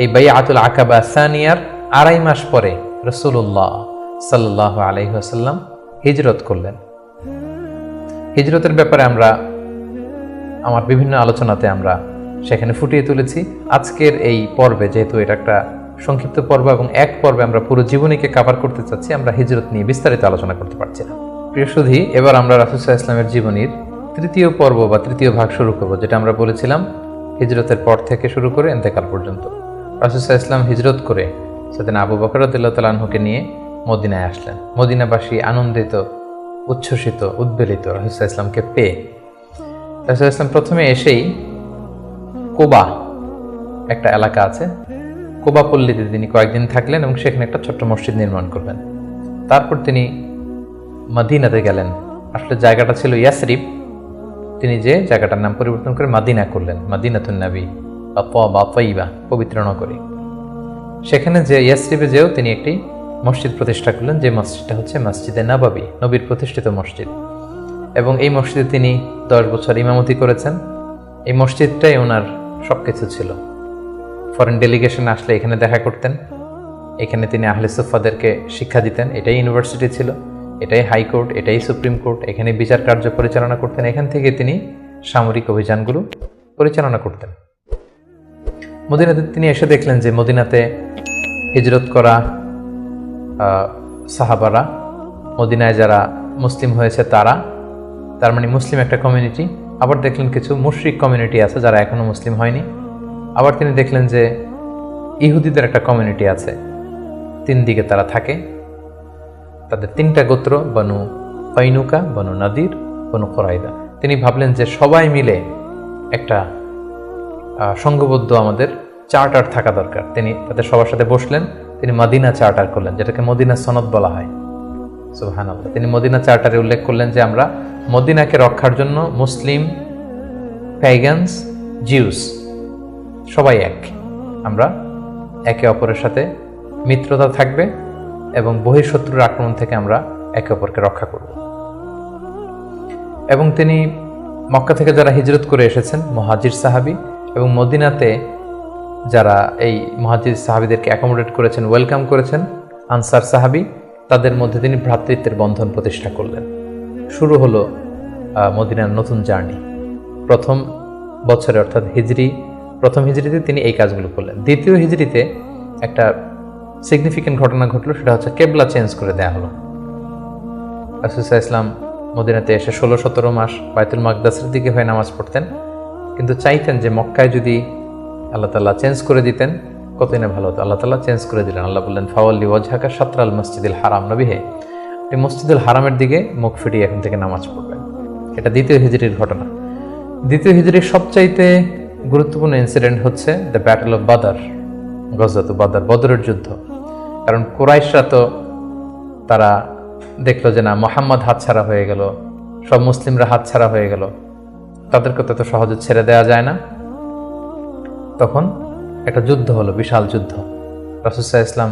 এই বাইআতুল আকাবা সানিয়ার 2.5 মাস পরে রাসূলুল্লাহ সাল্লাল্লাহু আলাইহি ওয়াসাল্লাম হিজরত করলেন। হিজরতের ব্যাপারে আমরা আমার বিভিন্ন আলোচনাতে আমরা সেখানে ফুটিয়ে তুলেছি। আজকের এই পর্বে, যেহেতু এটা একটা সংক্ষিপ্ত পর্ব এবং এক পর্বে আমরা পুরো জীবনীকে কভার করতে চাচ্ছি, আমরা হিজরত নিয়ে বিস্তারিত আলোচনা করতে পারছি না। প্রিয় সুধী, এবার আমরা রাসূল সাল্লাল্লাহু আলাইহি ওয়াসাল্লামের জীবনীর 3য় পর্ব বা 3য় ভাগ শুরু করব, যেটা আমরা বলেছিলাম হিজরতের পর থেকে শুরু করে ইন্তেকাল পর্যন্ত। রাসূল সাল্লাল্লাহু আলাইহি ওয়াসাল্লাম হিজরত করে সেদিন আবু বকর রাদিয়াল্লাহু তাআলা আনহুকে নিয়ে মদিনায় আসলেন। মদিনাবাসী আনন্দিত, উচ্ছ্বসিত, উদ্বেলিত রাসূল সাল্লাল্লাহু আলাইহি ওয়াসাল্লামকে পেয়ে। রাসূল সাল্লাল্লাহু আলাইহি ওয়াসাল্লাম প্রথমে এসেই কোবা একটা এলাকা আছে, কোবা পল্লীতে তিনি কয়েকদিন থাকলেন এবং সেখানে একটা ছোট্ট মসজিদ নির্মাণ করলেন। তারপর তিনি মদিনাতে গেলেন। আসলে জায়গাটা ছিল ইয়াসরিব, তিনি যে জায়গাটার নাম পরিবর্তন করে মাদিনা করলেন, মাদিনাতুন নবী বা তাইবা, পবিত্র নগরী। সেখানে যে ইয়াসরিবে যেও তিনি একটি মসজিদ প্রতিষ্ঠা করলেন, যে মসজিদটা হচ্ছে মসজিদে নববী, নবীর প্রতিষ্ঠিত মসজিদ। এবং এই মসজিদে তিনি 10 বছর ইমামতি করেছেন। এই মসজিদটাই ওনার সবকিছু ছিল। ফরেন ডেলিগেশন আসলে এখানে দেখা করতেন, এখানে তিনি আহলে সুফাদেরকে শিক্ষা দিতেন। এটাই ইউনিভার্সিটি ছিল, এটাই হাইকোর্ট, এটাই সুপ্রিম কোর্ট। এখানে বিচার কার্য পরিচালনা করতেন, এখান থেকে তিনি সামরিক অভিযানগুলো পরিচালনা করতেন। মদিনাতে তিনি এসে দেখলেন যে মদিনাতে হিজরত করা সাহাবারা, মদিনায় যারা মুসলিম হয়েছে তারা, তার মানে মুসলিম একটা কমিউনিটি। আবার দেখলেন কিছু মুশরিক কমিউনিটি আছে যারা এখনো মুসলিম হয়নি। আবার তিনি দেখলেন যে ইহুদিদের একটা কমিউনিটি আছে, তিন দিকে তারা থাকে। তাদের তিনটা গোত্র, বনু কাইনুকা, বনু নাদির, বনু কুরাইদা। তিনি ভাবলেন যে সবাই মিলে একটা সংঘবদ্ধ আমাদের চার্টার থাকা দরকার। তিনি তাদের সবার সাথে বসলেন, তিনি মদিনা চার্টার করলেন, যেটাকে মদিনা সনদ বলা হয়। সুবহানাল্লাহ। তিনি মদিনা চার্টারে উল্লেখ করলেন যে আমরা মদিনাকে রক্ষার জন্য মুসলিম, প্যাগানস, জিউস সবাই এক, আমরা একে অপরের সাথে মিত্রতা থাকবে এবং বহিঃশত্রুর আক্রমণ থেকে আমরা একে অপরকে রক্ষা করব। এবং তিনি মক্কা থেকে যারা হিজরত করে এসেছেন মুহাজির সাহাবী, এবং মদিনাতে যারা এই মুহাজির সাহাবীদেরকে অ্যাকোমোডেট করেছেন, ওয়েলকাম করেছেন, আনসার সাহাবী, তাদের মধ্যে তিনি ভ্রাতৃত্বের বন্ধন প্রতিষ্ঠা করলেন। শুরু হলো মদিনার নতুন জার্নি। প্রথম বছরে অর্থাৎ প্রথম হিজরিতে তিনি এই কাজগুলো করলেন। দ্বিতীয় হিজরিতে একটা সিগনিফিক্যান্ট ঘটনা ঘটলো, সেটা হচ্ছে কেবলা চেঞ্জ করে দেয়া হলো। রাসূল সাল্লাল্লাহু আলাইহি ওয়াসাল্লাম মদিনাতে এসে 16-17 মাস বাইতুল মাকদাসের দিকে হয়ে নামাজ পড়তেন, কিন্তু চাইতেন যে মক্কায় যদি আল্লাহ তাআলা চেঞ্জ করে দিতেন কতই না ভালো হতো। আল্লাহ তাআলা চেঞ্জ করে দিলেন। আল্লাহ বললেন, ফাওয়াল্লি ওয়াজহাকা শাতরাল মসজিদুল হারাম, নবী হে আপনি মসজিদুল হারামের দিকে মুখ ফিরিয়ে এখন থেকে নামাজ পড়বেন। এটা দ্বিতীয় হিজরির ঘটনা। দ্বিতীয় হিজরির সবচাইতে গুরুত্বপূর্ণ ইনসিডেন্ট হচ্ছে দ্য ব্যাটল অফ বাদর, গজওয়াতুল বাদর, বদরের যুদ্ধ। কারণ কুরাইশরা তো তারা দেখলো যে না, মুহাম্মদ হাতছাড়া হয়ে গেল, সব মুসলিমরা হাতছাড়া হয়ে গেল, তাদেরকে তো সহজে ছেড়ে দেওয়া যায় না। তখন একটা যুদ্ধ হলো, বিশাল যুদ্ধ। রাসূল সাল্লাল্লাহু আলাইহি ওয়াসাল্লাম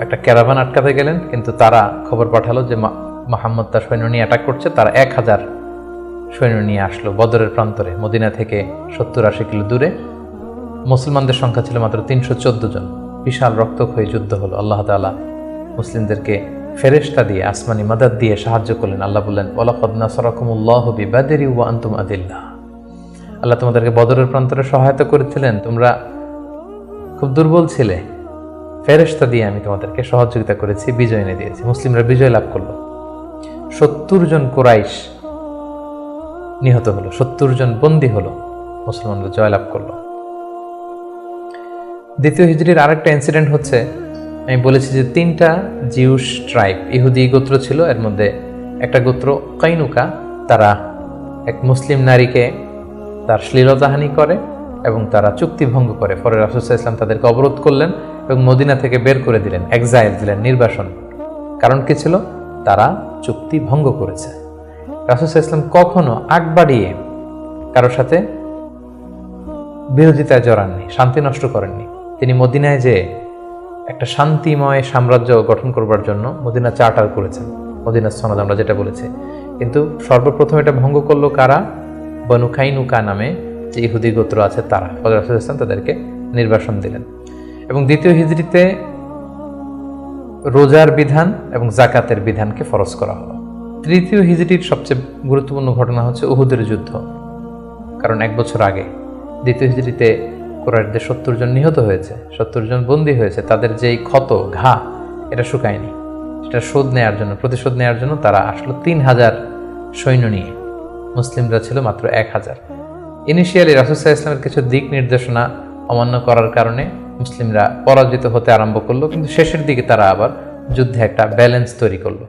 একটা ক্যারাভান আটকাতে গেলেন, কিন্তু তারা খবর পাঠালো যে মুহাম্মদ তার সৈন্য নিয়ে অ্যাটাক করছে। তারা 1000 সৈন্য নিয়ে আসলো বদরের প্রান্তরে, মদিনা থেকে 70-80 কিলো দূরে। মুসলমানদের সংখ্যা ছিল মাত্র 314 জন। বিশাল রক্তক্ষয়ী যুদ্ধ হলো। আল্লাহ তাআলা মুসলিমদেরকে ফেরেশতা দিয়ে, আসমানি মাদাদ দিয়ে সাহায্য করলেন। আল্লাহ বললেন, ওয়ালাকাদ নাসারাকুমুল্লাহু বিবাদরি ওয়া আনতুম আদিল্লাহ। আল্লাহ তোমাদেরকে বদরের প্রান্তরে সহায়তা করেছিলেন, তোমরা খুব দুর্বল ছিলে, ফেরেশতা দিয়ে আমি তোমাদেরকে সহযোগিতা করেছি, বিজয় এনে দিয়েছি। মুসলিমরা বিজয় লাভ করলো। 70 জন কুরাইশ নিহত হলো, 70 জন বন্দী হলো, মুসলমানরা জয়লাভ করলো। দ্বিতীয় হিজরির আরেকটা ইনসিডেন্ট হচ্ছে, আমি বলেছি যে 3টা জিউস ট্রাইব, ইহুদি গোত্র ছিল। এর মধ্যে একটা গোত্র কাইনুকা, তারা এক মুসলিম নারীকে তার শ্লীলতাহানি করে এবং তারা চুক্তি ভঙ্গ করে। পরে রাসূল সাল্লাল্লাহু আলাইহি ওয়াসাল্লাম তাদেরকে অবরোধ করলেন এবং মদিনা থেকে বের করে দিলেন, এক্সাইল দিলেন, নির্বাসন। কারণ কি ছিল? তারা চুক্তি ভঙ্গ করেছে। রাসূল সাল্লাল্লাহু আলাইহি ওয়াসাল্লাম কখনো আগ বাড়িয়ে কারোর সাথে বিরোধিতায় জড়াননি, শান্তি নষ্ট করেননি। তিনি মদিনায় যে একটা শান্তিময় সাম্রাজ্য গঠন করবার জন্য মদিনা চার্টার করেছেন, মদিনা সনদ আমরা যেটা বলেছি। কিন্তু সর্বপ্রথম এটা ভঙ্গ করলো কারা? বনু কাইনুকা নামে যে ইহুদি গোত্র আছে তারা। রাসূল সাল্লাল্লাহু আলাইহি ওয়াসাল্লাম তাদেরকে নির্বাসন দিলেন। এবং দ্বিতীয় হিজরিতে রোজার বিধান এবং যাকাতের বিধানকে ফরজ করা হলো। তৃতীয় হিজরির সবচেয়ে গুরুত্বপূর্ণ ঘটনা হচ্ছে উহুদের যুদ্ধ। কারণ 1 বছর আগে দ্বিতীয় হিজরিতে কুরাইশদের 70 জন নিহত হয়েছে, 70 জন বন্দী হয়েছে। তাদের যেই ক্ষত, ঘা, এটা শুকায়নি। সেটা শোধ নেওয়ার জন্য, প্রতিশোধ নেওয়ার জন্য তারা আসলো 3000 সৈন্য নিয়ে। মুসলিমরা ছিল মাত্র 1000। ইনিশিয়ালি রাসূল সাল্লাল্লাহু আলাইহি ওয়াসাল্লামের কিছু দিক নির্দেশনা অমান্য করার কারণে মুসলিমরা পরাজিত হতে আরম্ভ করলো, কিন্তু শেষের দিকে তারা আবার যুদ্ধে একটা ব্যালেন্স তৈরি করলো।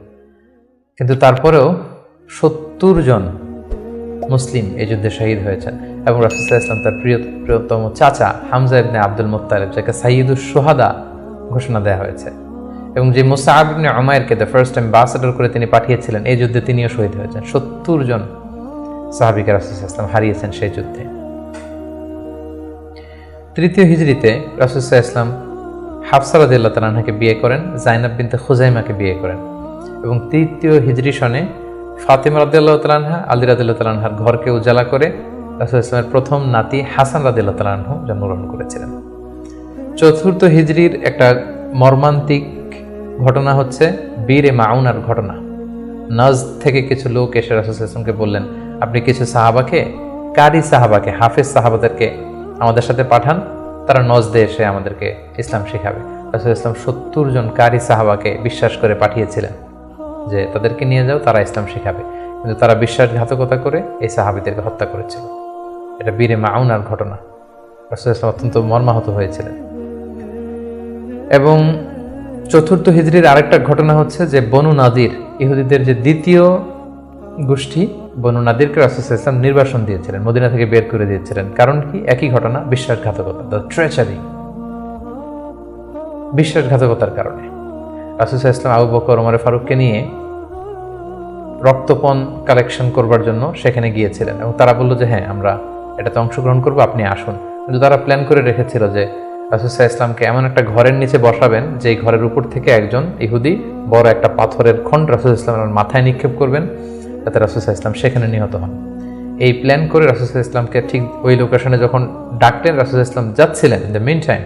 কিন্তু তারপরেও 70 জন মুসলিম এই যুদ্ধে শহীদ হয়েছেন। এবং রাসূল সাল্লাল্লাহু আলাইহি ওয়াসাল্লাম তার প্রিয়তম চাচা হামজা ইবনে আব্দুল মুত্তালিব, যাকে সাইয়্যিদুশ শুহাদা ঘোষণা দেওয়া হয়েছে, এবং যে মুসআব ইবনে উমাইরকে দ্য ফার্স্ট অ্যাম্বাসেডর করে তিনি পাঠিয়েছিলেন, এই যুদ্ধে তিনিও শহীদ হয়েছেন। 70 জন সাহাবীকে রাসূল সাল্লাল্লাহু আলাইহি ওয়াসাল্লাম হারিয়েছেন সেই যুদ্ধে। তৃতীয় হিজরিতে রাসূল সাল্লাল্লাহু আলাইহি ওয়াসাল্লাম হাফসা রাদিয়াল্লাহু তাআলা আনহাকে বিয়ে করেন, যায়েনব বিনতে খুজাইমাকে বিয়ে করেন। এবং তৃতীয় হিজরি সনে ফাতেমা রাদিয়াল্লাহু তাআলা আনহা, আলী রাদিয়াল্লাহু তাআলা আনহার ঘরকে উজালা করে রাসূল সাল্লাল্লাহু আলাইহি ওয়াসাল্লামের প্রথম নাতি হাসান রাদিয়াল্লাহু তাআলা আনহু জন্মগ্রহণ করেছিলেন। চতুর্থ হিজরির একটা মর্মান্তিক ঘটনা হচ্ছে বীরে মাউনার ঘটনা। নাজদ থেকে কিছু লোক এসে রাসূল সাল্লাল্লাহু আলাইহি ওয়াসাল্লামকে বললেন, আপনি কিছু সাহাবাকে, কারি সাহাবাকে, হাফেজ সাহাবাদেরকে আমাদের সাথে পাঠান, তারা নজদে এসে আমাদেরকে ইসলাম শেখাবে। রাসূল ইসলাম 70 জন কারি সাহাবাকে বিশ্বাস করে পাঠিয়েছিলেন যে তাদেরকে নিয়ে যাও, তারা ইসলাম শেখাবে, কিন্তু তারা বিশ্বাসঘাতকতা করে এই সাহাবীদেরকে হত্যা করেছিল। এটা বীরে মাউনার ঘটনা। রাসূল ইসলাম অত্যন্ত মর্মাহত হয়েছিলেন। এবং 4th হিজরির আরেকটা ঘটনা হচ্ছে যে বনু নাদির, ইহুদিদের যে দ্বিতীয় গোষ্ঠী, বনু নাদিরকে রাসূল ইসলাম নির্বাসন দিয়েছিলেন, মদিনা থেকে বের করে দিয়েছিলেন। কারণ কি? একই ঘটনা, বিশ্বাসঘাতকতা, দ্য ট্রেচারি, বিশ্বাসঘাতকতার কারণে। রাসূল ইসলাম আবু বকর, ওমর ফারুককে নিয়ে রক্তপণ কালেকশন করবার জন্য সেখানে গিয়েছিলেন, এবং তারা বলল যে হ্যাঁ, আমরা এটাতে অংশগ্রহণ করবো, আপনি আসুন। কিন্তু তারা প্ল্যান করে রেখেছিল যে রাসূল ইসলামকে এমন একটা ঘরের নিচে বসাবেন, যে ঘরের উপর থেকে একজন ইহুদি বড় একটা পাথরের খণ্ড রাসূল ইসলামের মাথায় নিক্ষেপ করবেন, যাতে রাসূল ইসলাম সেখানে নিহত হন। এই প্ল্যান করে রাসূল ইসলামকে ঠিক ওই লোকেশনে যখন ডাকলেন, রাসূল ইসলাম যাচ্ছিলেন, ইন দ্য মিন টাইম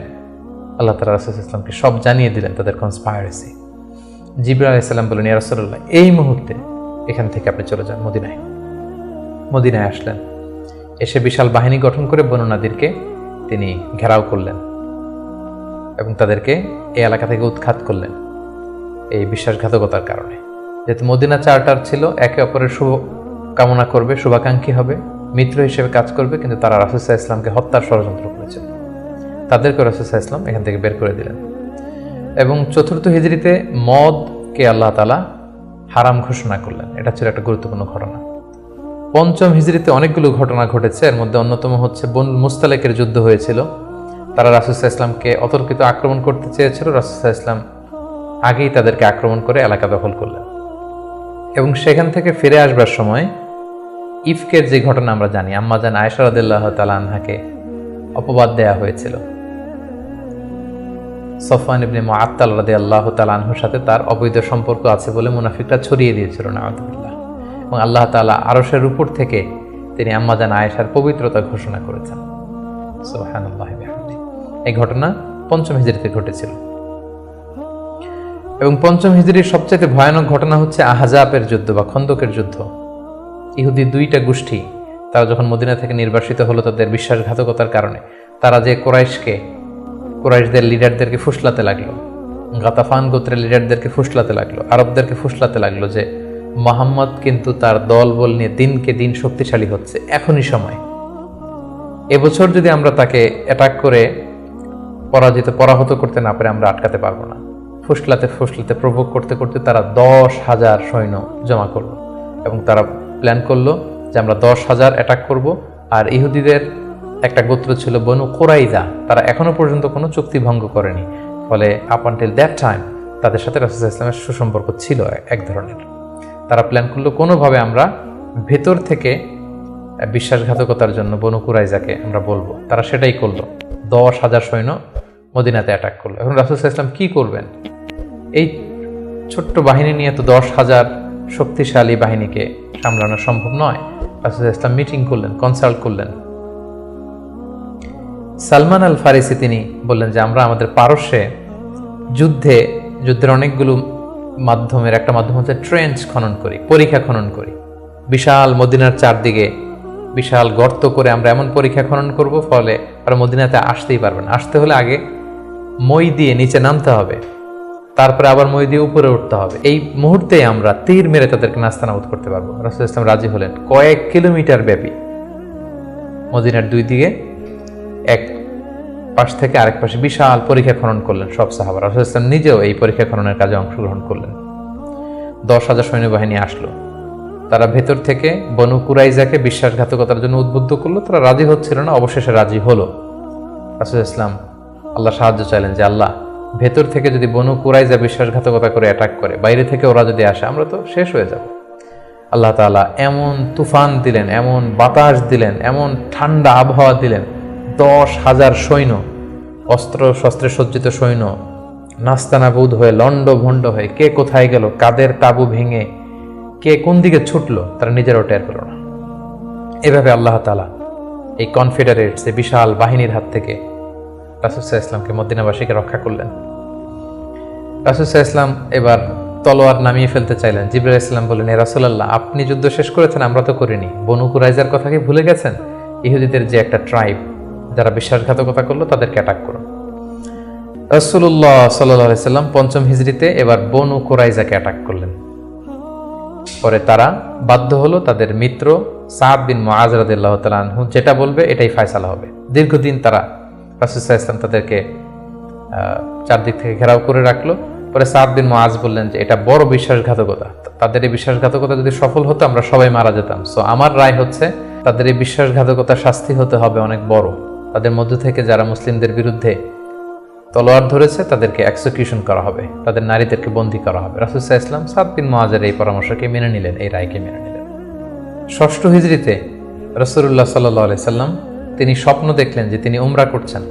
আল্লাহ তাআলা রাসূল ইসলামকে সব জানিয়ে দিলেন তাদের কনস্পাইরেসি। জিবরাইল আলাইহিস সালাম বললেন, ইয়া রাসূলুল্লাহ, এই মুহূর্তে এখান থেকে আপনি চলে যান মদিনায়। মদিনায় আসলেন, এসে বিশাল বাহিনী গঠন করে বনু নাদিরকে তিনি ঘেরাও করলেন এবং তাদেরকে এই এলাকা থেকে উৎখাত করলেন এই বিশ্বাসঘাতকতার কারণে। যেহেতু মদিনা চার্টার ছিল, একে অপরের শুভ কামনা করবে, শুভাকাঙ্ক্ষী হবে, মিত্র হিসেবে কাজ করবে, কিন্তু তারা রাসূল ইসলামকে হত্যার ষড়যন্ত্র করেছিল। তাদেরকে রাসূল ইসলাম এখান থেকে বের করে দিলেন। এবং 4th হিজরিতে মদকে আল্লাহ তাআলা হারাম ঘোষণা করলেন। এটা ছিল একটা গুরুত্বপূর্ণ ঘটনা। 5ম হিজরিতে অনেকগুলো ঘটনা ঘটেছে, এর মধ্যে অন্যতম হচ্ছে বনু মুস্তালিকের যুদ্ধ হয়েছিল। তারা রাসূল ইসলামকে অতর্কিত আক্রমণ করতে চেয়েছিল, রাসূল ইসলাম আগেই তাদেরকে আক্রমণ করে এলাকা দখল করলেন। এবং সেখান থেকে ফিরে আসবার সময় ইফকের যে ঘটনা আমরা জানি, আম্মা জান আয়েশা রাদিয়াল্লাহু তাআলা আনহাকে অপবাদ দেয়া হয়েছিল। সফওয়ান ইবনে মুআত্তাল রাদিয়াল্লাহু তাআলা আনহুর সাথে তার অবৈধ সম্পর্ক আছে বলে মুনাফিকরা ছড়িয়ে দিয়েছিল, নাউযুবিল্লাহ। এবং আল্লাহ তাআলা আরশের উপর থেকে তিনি আম্মা জান আয়েশার পবিত্রতা ঘোষণা করেছেন। সুবহানাল্লাহি ওয়া বিহামদিহি। এই ঘটনা 5ম হিজরিতে ঘটেছিল। এবং 5ম হিজরির সবচেয়ে ভয়ানক ঘটনা হচ্ছে আহজাবের যুদ্ধ বা খন্দকের যুদ্ধ। ইহুদি 2টা গোষ্ঠী, তারা যখন মদিনা থেকে নির্বাসিত হলো তাদের বিশ্বাসঘাতকতার কারণে, তারা যে কুরাইশদের লিডারদেরকে ফুসলাতে লাগলো, গাতাফান গোত্রের লিডারদেরকে ফুসলাতে লাগলো, আরবদেরকে ফুসলাতে লাগলো যে মুহাম্মদ কিন্তু তার দলবল নিয়ে দিনকে দিন শক্তিশালী হচ্ছে, এখনই সময়, এবছর যদি আমরা তাকে অ্যাটাক করে পরাহত করতে না পারে আমরা আটকাতে পারবো না। ফুসলাতে প্রভোগ করতে করতে তারা 10,000 সৈন্য জমা করলো এবং তারা প্ল্যান করলো যে আমরা 10,000 অ্যাটাক করব। আর ইহুদিদের একটা গোত্র ছিল বনু কুরাইজা, তারা এখনো পর্যন্ত কোনো চুক্তি ভঙ্গ করেনি, ফলে আপ আনটিল দ্যাট টাইম তাদের সাথে রাসূল ইসলামের সুসম্পর্ক ছিল এক ধরনের। তারা প্ল্যান করলো কোনোভাবে আমরা ভেতর থেকে বিশ্বাসঘাতকতার জন্য বনু কুরাইজাকে আমরা বলবো। তারা সেটাই করলো, 10,000 সৈন্য মদিনাতে অ্যাটাক করলো। এখন রাসূল ইসলাম কি করবেন? এই ছোট্ট বাহিনী নিয়ে তো 10,000 শক্তিশালী বাহিনীকে সামলানো সম্ভব নয়। রাসূল ইসলাম মিটিং করলেন, কনসাল্ট করলেন। সালমান আল ফারিসি তিনি বললেন যে আমরা আমাদের পারস্যে যুদ্ধের অনেকগুলো মাধ্যমের একটা মাধ্যম হচ্ছে ট্রেঞ্চ খনন করি, পরীক্ষা খনন করি। বিশাল মদিনার চারদিকে বিশাল গর্ত করে আমরা এমন পরীক্ষা খনন করব, ফলে আর মদিনাতে আসতেই পারবে না। আসতে হলে আগে মই দিয়ে নিচে নামতে হবে, তারপরে আবার মই দিয়ে উপরে উঠতে হবে। এই মুহূর্তে আমরা তীর মেরে তাদেরকে নাস্তানাবুদ করতে পারবো। রাসূল ইসলাম রাজি হলেন। কয়েক কিলোমিটার ব্যাপী মদিনার 2 দিকে এক পাশ থেকে আরেক পাশে বিশাল পরীক্ষা খনন করলেন সব সাহাবা। রাসূল ইসলাম নিজেও এই পরীক্ষা খননের কাজে অংশগ্রহণ করলেন। 10,000 সৈন্যবাহিনী আসলো, তারা ভেতর থেকে বনু কুরাইজাকে বিশ্বাসঘাতকতার জন্য উদ্বুদ্ধ করলো। তারা রাজি হচ্ছিল না, অবশেষে রাজি হলো। রাসূল ইসলাম আল্লাহ সাহায্য চাইলেন যে আল্লাহ, ভেতর থেকে যদি বনু কুরাইজা বিশ্বাসঘাতকতা করে অ্যাটাক করে, বাইরে থেকে ওরা যদি আসে, আমরা তো শেষ হয়ে যাব। আল্লাহ তাআলা এমন তুফান দিলেন, এমন বাতাস দিলেন, এমন ঠান্ডা আবহাওয়া দিলেন, 10,000 সৈন্য, অস্ত্র শস্ত্রে সজ্জিত সৈন্য নাস্তানাবুদ হয়ে লন্ড ভন্ড হয়ে কে কোথায় গেল, কাদের তাবু ভেঙে কে কোন দিকে ছুটলো, তারা নিজেরাও টের পেল না। এভাবে আল্লাহ তাআলা এই কনফেডারেটস, এই বিশাল বাহিনীর হাত থেকে রাসূল সাল্লাল্লাহু আলাইহি ওয়াসাল্লামকে মদিনাবাসীকে রক্ষা করলেন। রাসূল সাল্লাল্লাহু আলাইহি ওয়াসাল্লাম এবার তলোয়ার নামিয়ে ফেলতে চাইলেন। জিবরাইল আলাইহিস সালাম বললেন, হে রাসূলুল্লাহ, আপনি যুদ্ধ শেষ করেছেন, আমরা তো করিনি। বনু কুরাইজার কথা কি ভুলে গেছেন? ইহুদিদের যে একটা ট্রাইব যারা বিশ্বাসঘাতকতা করলো তাদেরকে অ্যাটাক করুন। রাসূলুল্লাহ সাল্লাল্লাহু আলাইহি সাল্লাম ৫ম হিজরিতে এবার বনু কুরাইজাকে অ্যাটাক করলেন। পরে তারা বাধ্য হলো তাদের মিত্র সাদ বিন মুআজ রাদিয়াল্লাহু তাআলা আনহু যেটা বলবে এটাই ফয়সালা হবে। দীর্ঘদিন তারা রাসূল সাল্লাল্লাহু আলাইহি ওয়াসাল্লাম তাদেরকে চারদিক থেকে ঘেরাও করে রাখলো। পরে সাদ বিন মুআজ বললেন যে এটা বড় বিশ্বাসঘাতকতা, তাদের এই বিশ্বাসঘাতকতা যদি সফল হতো আমরা সবাই মারা যেতাম। সো আমার রায় হচ্ছে তাদের এই বিশ্বাসঘাতকতার শাস্তি হতে হবে অনেক বড়। তাদের মধ্য থেকে যারা মুসলিমদের বিরুদ্ধে তলোয়ার ধরেছে তাদেরকে এক্সিকিউশন করা হবে, তাদের নারীদেরকে বন্দী করা হবে। রাসূল সাল্লাল্লাহু আলাইহি ওয়াসাল্লাম সাদ বিন মুআজের এই পরামর্শকে মেনে নিলেন, এই রায়কে মেনে নিলেন। ৬ষ্ঠ হিজরিতে রাসূলুল্লাহ সাল্লাল্লাহু আলাইহি সাল্লাম তিনি স্বপ্ন দেখলেন যে তিনি উমরা করছেন,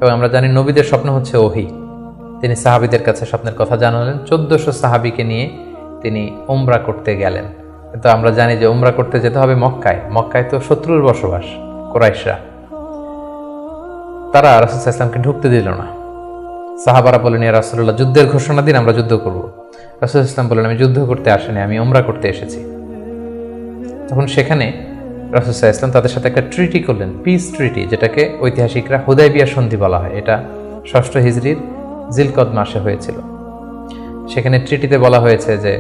এবং আমরা জানি নবীদের স্বপ্ন হচ্ছে ওহী। তিনি সাহাবীদের কাছে স্বপ্নের কথা জানালেন। ১৪০০ সাহাবীকে নিয়ে তিনি উমরা করতে গেলেন। কিন্তু আমরা জানি যে উমরা করতে যেতে হবে মক্কায়। মক্কায় তো শত্রুর বসবাস, কুরাইশরা। তারা রাসূল সাল্লাল্লাহু আলাইহি ওয়াসাল্লামকে ঢুকতে দিল না। সাহাবারা বললেন, ইয়া রাসূলুল্লাহ, যুদ্ধের ঘোষণা দিন, আমরা যুদ্ধ করব। রাসূল সাল্লাল্লাহু আলাইহি ওয়াসাল্লাম বললেন, আমি যুদ্ধ করতে আসিনি, আমি উমরা করতে এসেছি। তখন সেখানে রাসূল সাল্লাল্লাহু আলাইহি ওয়াসাল্লাম তাদের সাথে একটা ট্রিটি করলেন, পিস ট্রিটি, যেটাকে ঐতিহাসিকরা হুদায়বিয়া সন্ধি বলা হয়। এটা ৬ষ্ঠ হিজরির জিলকদ মাসে হয়েছিল। সেখানে ট্রিটিতে বলা হয়েছে যে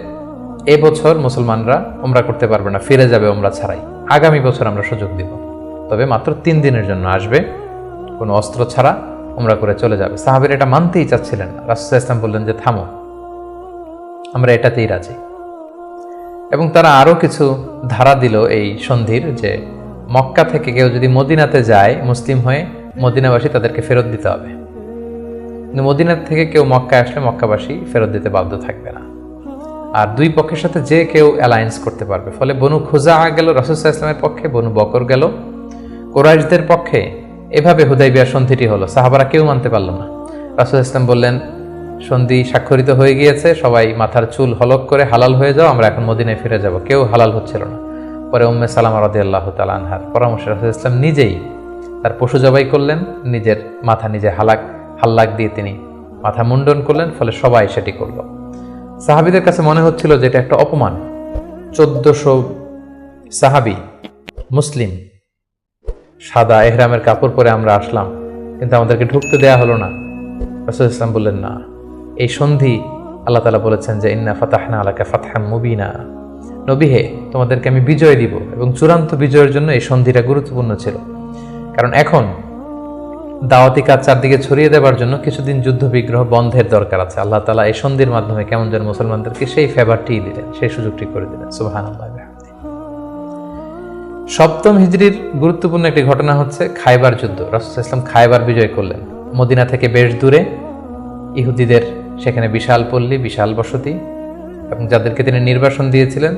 এবছর মুসলমানরা উমরা করতে পারবে না, ফিরে যাবে উমরা ছাড়াই। আগামী বছর আমরা সুযোগ দিব, তবে মাত্র ৩ দিনের জন্য আসবে, কোনো অস্ত্র ছাড়া উমরা করে চলে যাবে। সাহাবীরা এটা মানতেই চাচ্ছিলেন না। রাসূল সাল্লাল্লাহু আলাইহি ওয়াসাল্লাম বললেন যে থামো, আমরা এটাতেই রাজি। এবং তারা আরও কিছু ধারা দিল এই সন্ধির, যে মক্কা থেকে কেউ যদি মদিনাতে যায় মুসলিম হয়ে, মদিনাবাসী তাদেরকে ফেরত দিতে হবে। কিন্তু মদিনা থেকে কেউ মক্কায় আসলে মক্কাবাসী ফেরত দিতে বাধ্য থাকবে না। আর দুই পক্ষের সাথে যে কেউ অ্যালায়েন্স করতে পারবে। ফলে বনু খুজাআ গেল রাসূল সাল্লাল্লাহু আলাইহি ওয়াসাল্লামের পক্ষে, বনু বকর গেল কুরাইশদের পক্ষে। এভাবে হুদায়বিয়া সন্ধিটি হলো। সাহাবারা কেউ মানতে পারল না। রাসূল সাল্লাল্লাহু আলাইহি ওয়াসাল্লাম বললেন, সন্ধি স্বাক্ষরিত হয়ে গিয়েছে, সবাই মাথার চুল হলক করে হালাল হয়ে যাও, আমরা এখন মদিনায় ফিরে যাব। কেউ হালাল হচ্ছিল না। পরে উম্মে সালামা রাদিয়াল্লাহু তাআলা আনহার পরামর্শে রাসূল সাল্লাল্লাহু আলাইহি ওয়াসাল্লাম নিজেই তার পশু জবাই করলেন, নিজের মাথা নিজে হাল্লাক দিয়ে তিনি মাথা মুন্ডন করলেন। ফলে সবাই সেটি করল। সাহাবীদের কাছে মনে হচ্ছিল যে এটা একটা অপমান। ১৪০০ সাহাবী মুসলিম, সাদা এহরামের কাপড় পরে আমরা আসলাম, কিন্তু আমাদেরকে ঢুকতে দেয়া হলো না। রাসূল সাল্লাল্লাহু আলাইহি ওয়াসাল্লাম বললেন, না, এই সন্ধি আল্লাহ তাআলা বলেছেন যে ইন্না ফাতাহনা আলাকা ফাতহাম মুবিনা, নবী হে, তোমাদেরকে আমি বিজয় দিব। এবং চূড়ান্ত বিজয়ের জন্য এই সন্ধিটা গুরুত্বপূর্ণ ছিল। কারণ এখন দাওয়াতি কাজ চারদিকে ছড়িয়ে দেওয়ার জন্য কিছুদিন যুদ্ধ বিগ্রহ বন্ধের দরকার আছে। আল্লাহ তাআলা এই সন্ধির মাধ্যমে কেমন যেন মুসলমানদেরকে সেই ফেভারটি দিলেন, সেই সুযোগটি করে দিলেন। সুবহানাল্লাহ। ৭ম হিজরির গুরুত্বপূর্ণ একটি ঘটনা হচ্ছে খায়বার যুদ্ধ। রাসূল সাল্লাল্লাহু আলাইহি ওয়াসাল্লাম খায়বার বিজয় করলেন। মদিনা থেকে বেশ দূরে, ইহুদিদের সেখানে বিশাল পল্লী, বিশাল বসতি, এবং যাদেরকে তিনি নির্বাসন দিয়েছিলেন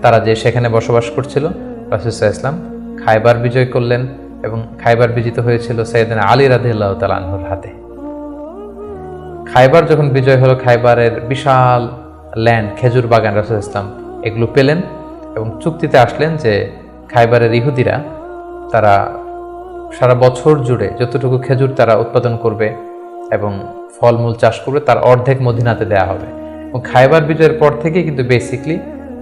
তারা যে সেখানে বসবাস করছিল। রাসূল সাল্লাল্লাহু আলাইহি ওয়াসাল্লাম খায়বার বিজয় করলেন, এবং খায়বার বিজিত হয়েছিল সাইয়েদনা আলী রাদিয়াল্লাহু তাআলা আনহুর হাতে। খায়বার যখন বিজয় হলো, খায়বারের বিশাল ল্যান্ড, খেজুর বাগান, রাসূল সাল্লাল্লাহু আলাইহি ওয়াসাল্লাম এগুলো পেলেন এবং চুক্তিতে আসলেন যে খায়বারের ইহুদিরা তারা সারা বছর জুড়ে যতটুকু খেজুর তারা উৎপাদন করবে এবং ফলমূল চাষ করবে তার অর্ধেক মদিনাতে দেয়া হবে। এবং খায়বার বিজয়ের পর থেকে কিন্তু বেসিকলি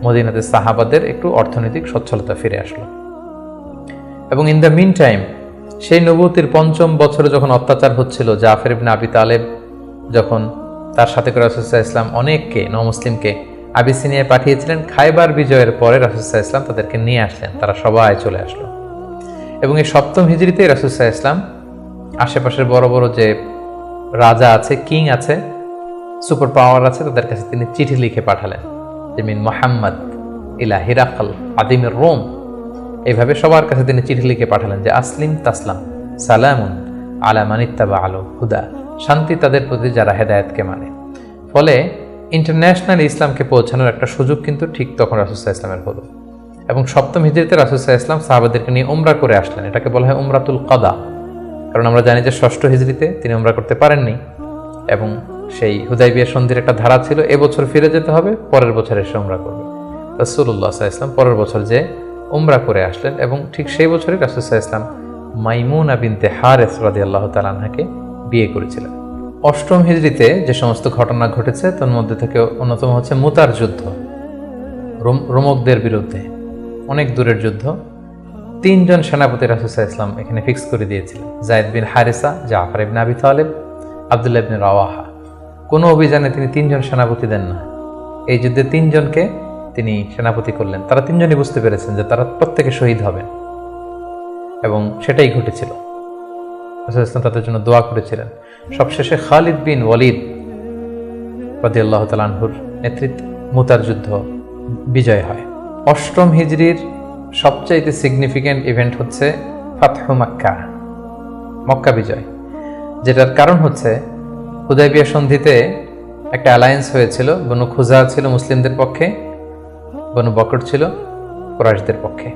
মদিনাতে সাহাবাদের একটু অর্থনৈতিক সচ্ছলতা ফিরে আসলো। এবং ইন দ্য মিন টাইম, সেই নবুয়তির ৫ম বছরে যখন অত্যাচার হচ্ছিল, জাফর ইবনে আবি তালেব যখন তার সাথে করে রাসূল সাল্লাল্লাহু আলাইহি ওয়াসাল্লাম অনেককে নমুসলিমকে আবিসিনিয়ায় পাঠিয়েছিলেন, খায়বার বিজয়ের পরে রাসূল সাল্লাল্লাহু আলাইহি ওয়াসাল্লাম তাদেরকে নিয়ে আসলেন, তারা সবাই চলে আসলো। এবং এই ৭ম হিজরিতে রাসূল সাল্লাল্লাহু আলাইহি ওয়াসাল্লাম আশেপাশের বড় বড় যে রাজা আছে, কিং আছে, সুপার পাওয়ার আছে, তাদের কাছে তিনি চিঠি লিখে পাঠালেন যে মিন মুহাম্মদ ইলা হিরাকল আদিমের রোম। এইভাবে সবার কাছে তিনি চিঠি লিখে পাঠালেন যে আসলিম তাসলাম, সালামুন আলা মান ইত্তাবা আল হুদা, শান্তি তাদের প্রতি যারা হেদায়েতকে মানে। ফলে ইন্টারন্যাশনাল ইসলামকে পৌঁছানোর একটা সুযোগ কিন্তু ঠিক তখন রাসূল সাল্লাল্লাহু আলাইহি ওয়াসাল্লামের হলো। এবং ৭ম হিজরিতে রাসূল সাল্লাল্লাহু আলাইহি ওয়াসাল্লাম সাহাবাদেরকে নিয়ে উমরা করে আসলেন। এটাকে বলা হয় উমরাতুল কাদা। কারণ আমরা জানি যে ৬ষ্ঠ হিজরিতে তিনি উমরা করতে পারেননি, এবং সেই হুদায়বিয়া সন্ধির একটা ধারা ছিল এবছর ফিরে যেতে হবে, পরের বছর এসে উমরা করবে। রাসূলুল্লাহ সাল্লাল্লাহু আলাইহি ওয়াসাল্লাম পরের বছর যে উমরা করে আসলেন, এবং ঠিক সেই বছরই রাসূল সাল্লাল্লাহু আলাইহি ওয়াসাল্লাম মাইমুনা বিনতে হারেস রাদিয়াল্লাহু তাআলা আনহাকে বিয়ে করেছিলেন। ৮ম হিজরিতে যে সমস্ত ঘটনা ঘটেছে তার মধ্যে থেকে অন্যতম হচ্ছে মুতার যুদ্ধ, রোমকদের বিরুদ্ধে, অনেক দূরের যুদ্ধ। তিনজন সেনাপতি রাসূল সাল্লাল্লাহু আলাইহি ওয়াসাল্লাম এখানে ফিক্স করে দিয়েছিলেন, যায়েদ বিন হারিসা, জাফর ইবনে আবি তালেব, আব্দুল্লাহ ইবনে রাওয়াহা। কোনো অভিযানে তিনি তিনজন সেনাপতি দেন না, এই যুদ্ধে তিনজনকে তিনি সেনাপতি করলেন। তারা তিনজনই বুঝতে পেরেছেন যে তারা প্রত্যেকে শহীদ হবেন, এবং সেটাই ঘটেছিল। রাসূল ইসলাম তাদের জন্য দোয়া করেছিলেন। সবশেষে খালিদ বিন ওয়ালিদ রাদিয়াল্লাহু তাআলা আনহুর নেতৃত্বে মুতার যুদ্ধ বিজয় হয়। অষ্টম হিজরির সবচাইতে সিগনিফিক্যান্ট ইভেন্ট হচ্ছে ফাতহু মক্কা, মক্কা বিজয়, যেটার কারণ হচ্ছে হুদায়বিয়া সন্ধিতে একটা অ্যালায়েন্স হয়েছিল। বনু খুজা ছিল মুসলিমদের পক্ষে, বনু বকর ছিল কুরাইশদের পক্ষে,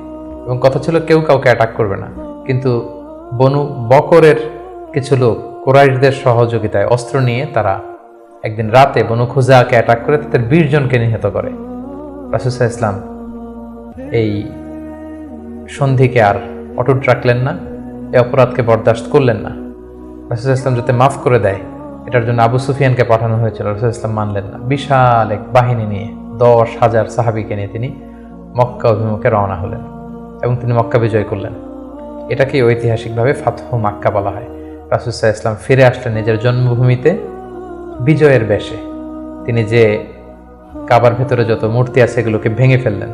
এবং কথা ছিল কেউ কাউকে অ্যাটাক করবে না। কিন্তু বনু বকরের কিছু লোক কুরাইশদের সহযোগিতায় অস্ত্র নিয়ে তারা একদিন রাতে বনু খুজাকে অ্যাটাক করে তাদের 20 জনকে নিহত করে। রাসূল সাল্লাল্লাহু আলাইহি ওয়াসাল্লাম এই সন্ধিকে আর অটুট রাখলেন না, এই অপরাধকে বরদাস্ত করলেন না। রাসূল সাল্লাল্লাহু আলাইহি ওয়াসাল্লাম যাতে মাফ করে দেয়, এটার জন্য আবু সুফিয়ানকে পাঠানো হয়েছিল। রাসূল সাল্লাল্লাহু আলাইহি ওয়াসাল্লাম মানলেন না। বিশাল এক বাহিনী নিয়ে 10,000 সাহাবীকে নিয়ে তিনি মক্কা অভিমুখে রওনা হলেন এবং তিনি মক্কা বিজয় করলেন। এটাকে ঐতিহাসিকভাবে ফাতহু মক্কা বলা হয়। রাসূল সাল্লাল্লাহু আলাইহি ওয়াসাল্লাম ফিরে আসলেন নিজের জন্মভূমিতে বিজয়ের বেশে। তিনি যে কাবার ভেতরে যত মূর্তি আছে এগুলোকে ভেঙে ফেললেন।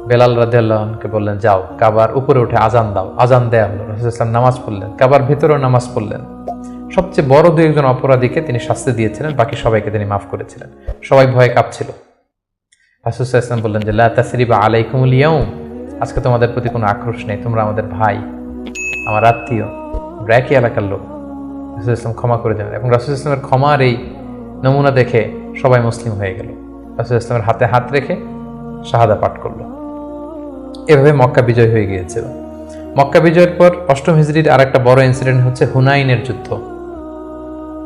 বেলাল রাদিয়াল্লাহু আনহুকে বললেন, যাও কাবার উপরে উঠে আজান দাও। আজান দেয়া হলো। রাসূল সাল্লাল্লাহু আলাইহি ওয়াসাল্লাম নামাজ পড়লেন, কাবার ভেতরেও নামাজ পড়লেন। সবচেয়ে বড় 2-1 অপরাধীকে তিনি শাস্তি দিয়েছিলেন, বাকি সবাইকে তিনি মাফ করেছিলেন। সবাই ভয়ে কাঁপছিল। রাসূল সাল্লাল্লাহু আলাইহি ওয়াসাল্লাম বললেন যে লা তাসরিবা আলাইকুমুল ইয়াউম, আজকে তোমাদের প্রতি কোনো আক্রোশ নেই, তোমরা আমাদের ভাই, আমার আত্মীয়, আমরা একই এলাকার লোক। রাসূল সাল্লাল্লাহু আলাইহি ওয়াসাল্লাম ক্ষমা করে দিলেন, এবং রাসূল সাল্লাল্লাহু আলাইহি ওয়াসাল্লামের ক্ষমার এই নমুনা দেখে সবাই মুসলিম হয়ে গেল। রাসূল সাল্লাল্লাহু আলাইহি ওয়াসাল্লামের হাতে হাত রেখে শাহাদা পাঠ করল। এভাবে মক্কা বিজয় হয়ে গিয়েছিল। মক্কা বিজয়ের পর অষ্টম হিজরির আরেকটা বড় ইনসিডেন্ট হচ্ছে হুনাইনের যুদ্ধ।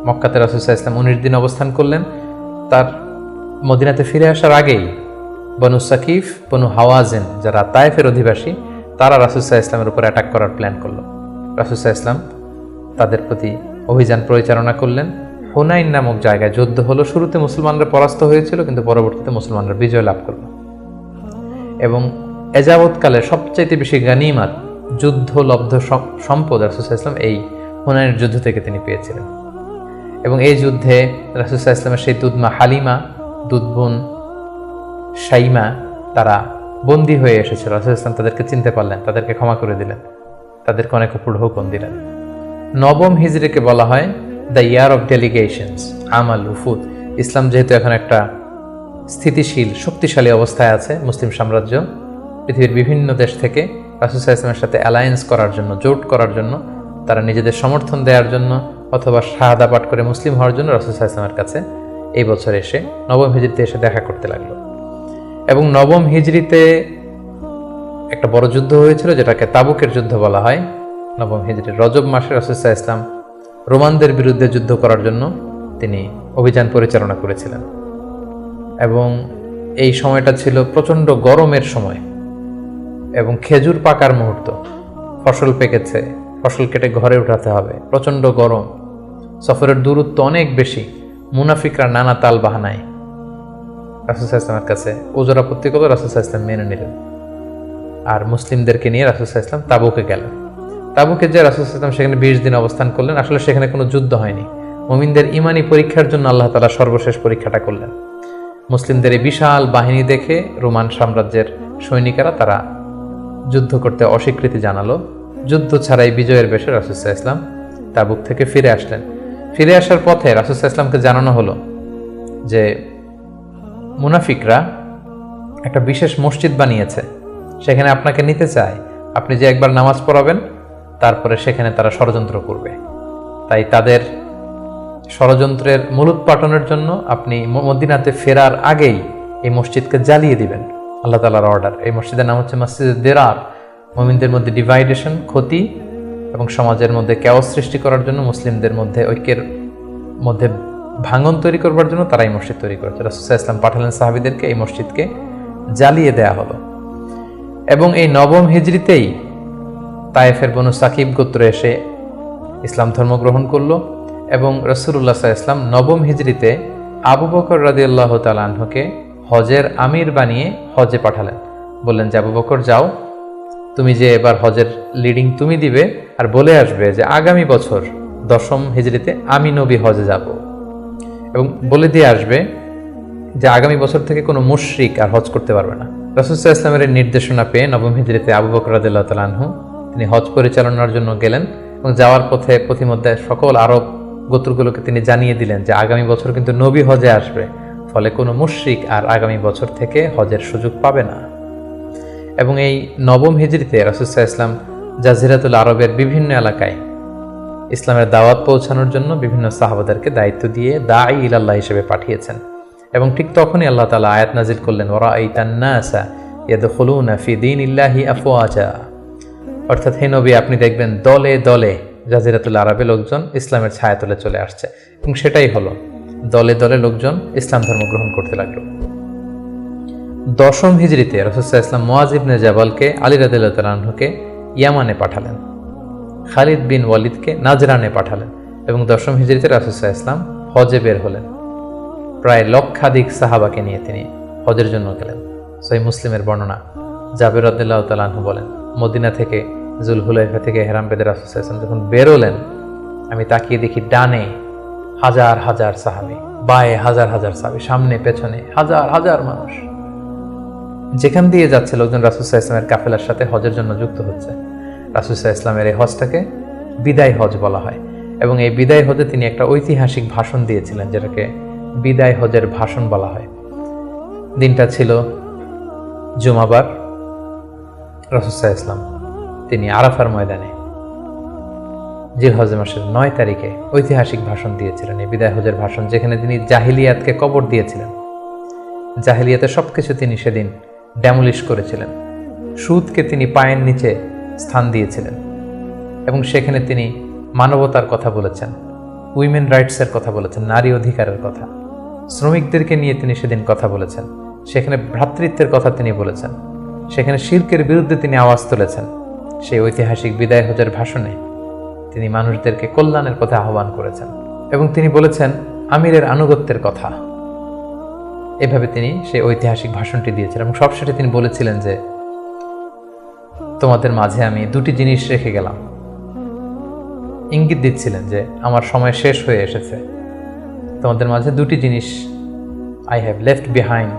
মক্কাতে রাসূল সাল্লাল্লাহু আলাইহি ওয়াসাল্লাম 19 দিন অবস্থান করলেন। তার মদিনাতে ফিরে আসার আগেই বনু সাকিফ, বনু হাওয়াজিন, যারা তায়েফের অধিবাসী, তারা রাসূল সাল্লাল্লাহু আলাইহি ওয়াসাল্লামের উপর অ্যাটাক করার প্ল্যান করলো। রাসূল সাল্লাল্লাহু আলাইহি ওয়াসাল্লাম তাদের প্রতি অভিযান পরিচালনা করলেন। হুনাইন নামক জায়গায় যুদ্ধ হলো। শুরুতে মুসলমানরা পরাস্ত হয়েছিল, কিন্তু পরবর্তীতে মুসলমানরা বিজয় লাভ করল, এবং এযাবৎকালে সবচাইতে বেশি গানিমাত, যুদ্ধলব্ধ সম্পদ রাসূল সাল্লাল্লাহু আলাইহি ওয়াসাল্লাম এই হুনাইনের যুদ্ধ থেকে তিনি পেয়েছিলেন। এবং এই যুদ্ধে রাসূল সাল্লাল্লাহু আলাইহি ওয়াসাল্লামের সেই দুধমা হালিমা, দুধবোন শাইমা, তারা বন্দী হয়ে এসেছিল। রাসূল সাল্লাল্লাহু আলাইহি ওয়াসাল্লাম তাদেরকে চিনতে পারলেন, তাদেরকে ক্ষমা করে দিলেন, তাদেরকে অনেক উপর হুকুম দিলেন। নবম হিজরিকে বলা হয় দ্য ইয়ার অফ ডেলিগেশনস, আমাল উফুদ। ইসলাম যেহেতু এখন একটা স্থিতিশীল, শক্তিশালী অবস্থায় আছে, মুসলিম সাম্রাজ্য পৃথিবীর বিভিন্ন দেশ থেকে রাসূল সাল্লাল্লাহু আলাইহি ওয়াসাল্লামের সাথে অ্যালায়েন্স করার জন্য, জোট করার জন্য, তারা নিজেদের সমর্থন দেওয়ার জন্য অথবা শাহাদা পাঠ করে মুসলিম হওয়ার জন্য রাসূল সাল্লাল্লাহু আলাইহি ওয়াসাল্লামের কাছে এই বছর এসে, নবম হিজরিতে এসে দেখা করতে লাগলো। এবং নবম হিজরিতে একটা বড় যুদ্ধ হয়েছিল, যেটাকে তাবুকের যুদ্ধ বলা হয়। নবম হিজরির রজব মাসে রাসূল সাল্লাল্লাহু আলাইহি ওয়াসাল্লাম রোমানদের বিরুদ্ধে যুদ্ধ করার জন্য তিনি অভিযান পরিচালনা করেছিলেন। এবং এই সময়টা ছিল প্রচণ্ড গরমের সময় এবং খেজুর পাকার মুহূর্ত। ফসল পেকেছে, ফসল কেটে ঘরে উঠাতে হবে, প্রচণ্ড গরম, সফরের দূরত্ব অনেক বেশি। মুনাফিকরা নানা তাল বাহানায় রাসূল সাল্লাল্লাহু আলাইহি ওয়াসাল্লামের কাছে ওজর আপত্তি করলো, রাসূল সাল্লাল্লাহু আলাইহি ওয়াসাল্লাম মেনে নিলেন। আর মুসলিমদেরকে নিয়ে রাসূল সাল্লাল্লাহু আলাইহি ওয়াসাল্লাম তাবুকে গেলেন। তাবুকে যে রাসূল সাল্লাল্লাহু আলাইহি ওয়াসাল্লাম সেখানে 20 দিন অবস্থান করলেন। আসলে সেখানে কোনো যুদ্ধ হয়নি, মুমিনদের ইমানি পরীক্ষার জন্য আল্লাহ তাআলা সর্বশেষ পরীক্ষাটা করলেন। মুসলিমদের এই বিশাল বাহিনী দেখে রোমান সাম্রাজ্যের সৈনিকেরা তারা যুদ্ধ করতে অস্বীকৃতি জানালো। যুদ্ধ ছাড়াই বিজয়ের বেশে রাসূল সাল্লাল্লাহু আলাইহি ওয়াসাল্লাম তাবুক থেকে ফিরে আসলেন। ফিরে আসার পথে রাসূল সাল্লাল্লাহু আলাইহি ওয়াসাল্লামকে জানানো হলো যে মুনাফিকরা একটা বিশেষ মসজিদ বানিয়েছে, সেখানে আপনাকে নিতে চায়। আপনি যে একবার নামাজ পড়াবেন, তারপরে সেখানে তারা ষড়যন্ত্র করবে। তাই তাদের ষড়যন্ত্রের মূলোৎপাটনের জন্য আপনি মদিনাতে ফেরার আগেই এই মসজিদকে জ্বালিয়ে দিবেন। আল্লাহ তাআলার অর্ডার। এই মসজিদের নাম হচ্ছে মসজিদে দিরার। মুমিনদের মধ্যে ডিভাইডেশন, ক্ষতি এবং সমাজের মধ্যে ক্যাওস সৃষ্টি করার জন্য, মুসলিমদের মধ্যে ঐক্যের মধ্যে ভাঙন তৈরি করবার জন্য তারা এই মসজিদ তৈরি করেছে। রাসূল সাল্লাল্লাহু আলাইহি ওয়াসাল্লাম পাঠালেন সাহাবীদেরকে, এই মসজিদকে জ্বালিয়ে দেয়া হলো। এবং এই নবম হিজরিতেই তায়েফের বনু সাকিব গোত্র এসে ইসলাম ধর্ম গ্রহণ করলো। এবং রাসূলুল্লাহ সাল্লাল্লাহু আলাইহি ওয়াসাল্লাম নবম হিজরিতে আবু বকর রাদিয়াল্লাহু তাআলা আনহুকে হজের আমির বানিয়ে হজে পাঠালেন। বললেন যে আবু বকর, যাও, তুমি যে এবার হজের লিডিং তুমি দিবে আর বলে আসবে যে আগামী বছর 10ম হিজরিতে আমি নবী হজে যাব, এবং বলে দিয়ে আসবে যে আগামী বছর থেকে কোনো মুশরিক আর হজ করতে পারবে না। রাসূল সাল্লাল্লাহু আলাইহি ওয়াসাল্লামের নির্দেশনা পেয়ে 9ম হিজরিতে আবু বকর রাদিয়াল্লাহু তাআলা আনহু তিনি হজ পরিচালনার জন্য গেলেন, এবং যাওয়ার পথে পথিমধ্যে সকল আরব গোত্রগুলোকে তিনি জানিয়ে দিলেন যে আগামী বছর কিন্তু নবী হজে আসবে, ফলে কোনো মুশরিক আর আগামী বছর থেকে হজের সুযোগ পাবে না। এবং এই 9ম হিজরিতে রাসূল সাল্লাল্লাহু আলাইহি ওয়াসাল্লাম জাজিরাতুল আরবের বিভিন্ন এলাকায় ইসলামের দাওয়াত পৌঁছানোর জন্য বিভিন্ন সাহাবাদেরকে দায়িত্ব দিয়ে দাঈ ইলাল্লাহ হিসেবে পাঠিয়েছেন। এবং ঠিক তখনই আল্লাহ তাআলা আয়াত নাজিল করলেন, ওয়ারাআইতান নাসা ইয়াদখুলুনা ফি দীনিল্লাহি আফওয়াজা, অর্থাৎ হে নবী আপনি দেখবেন দলে দলে জাজিরাতুল আরবে লোকজন ইসলামের ছায়াতলে চলে আসছে। এবং সেটাই হলো, দলে দলে লোকজন ইসলাম ধর্ম গ্রহণ করতে লাগলো। 10ম হিজরিতে রাসূল সাল্লাল্লাহু আলাইহি ওয়াসাল্লাম মুআয ইবনে জাবালকে আলী রাদিয়াল্লাহু তাআলা আনহুকে ইয়ামানে পাঠালেন, খালিদ বিন ওয়ালিদকে নাজরানে পাঠালেন, এবং 10ম হিজরিতে রাসূল সাল্লাল্লাহু আলাইহি ওয়াসাল্লাম হজে বের হলেন। প্রায় লক্ষাধিক সাহাবাকে নিয়ে তিনি হজের জন্য গেলেন। সহিহ মুসলিমের বর্ণনা, জাবের রাদিয়াল্লাহু তাআলা আনহু বলেন, মদিনা থেকে জুলহুলাইফা থেকে হেরাম বেদে রাসূল সাল্লাল্লাহু আলাইহি ওয়াসাল্লাম যখন বেরোলেন, আমি তাকিয়ে দেখি ডানে হাজার হাজার সাহাবী, বায়ে হাজার হাজার সাহাবী, সামনে পেছনে হাজার হাজার মানুষ। যেখান দিয়ে যাচ্ছে লোকজন রাসূল সাল্লাল্লাহু আলাইহি ওয়াসাল্লামের কাফেলার সাথে হজের জন্য যুক্ত হচ্ছে। রাসূল সাল্লাল্লাহু আলাইহি ওয়াসাল্লামের এই হজটাকে বিদায় হজ বলা হয়, এবং এই বিদায় হজে তিনি একটা ঐতিহাসিক ভাষণ দিয়েছিলেন, যেটাকে বিদায় হজের ভাষণ বলা হয়। দিনটা ছিল জুমাবার। রাসূল সাল্লাল্লাহু আলাইহি ওয়াসাল্লাম তিনি আরাফার ময়দানে জিলহজ মাসের 9 তারিখে ঐতিহাসিক ভাষণ দিয়েছিলেন, এই বিদায় হজের ভাষণ, যেখানে তিনি জাহিলিয়াতকে কবর দিয়েছিলেন। জাহিলিয়াতের সবকিছু তিনি সেদিন ড্যামলিশ করেছিলেন। সুদকে তিনি পায়ের নিচে স্থান দিয়েছিলেন, এবং সেখানে তিনি মানবতার কথা বলেছেন, উইমেন রাইটসের কথা বলেছেন, নারী অধিকারের কথা, শ্রমিকদেরকে নিয়ে তিনি সেদিন কথা বলেছেন, সেখানে ভ্রাতৃত্বের কথা তিনি বলেছেন, সেখানে শিরকের বিরুদ্ধে তিনি আওয়াজ তুলেছেন। সেই ঐতিহাসিক বিদায় হজের ভাষণে তিনি মানুষদেরকে কল্যাণের পথে আহ্বান করেছেন, এবং তিনি বলেছেন আমিরের আনুগত্যের কথা। এভাবে তিনি সেই ঐতিহাসিক ভাষণটি দিয়েছিলেন, এবং সবশেষে তিনি বলেছিলেন যে তোমাদের মাঝে আমি 2টি জিনিস রেখে গেলাম। ইঙ্গিত দিচ্ছিলেন যে আমার সময় শেষ হয়ে এসেছে, তোমাদের মাঝে 2টি জিনিস, I have left behind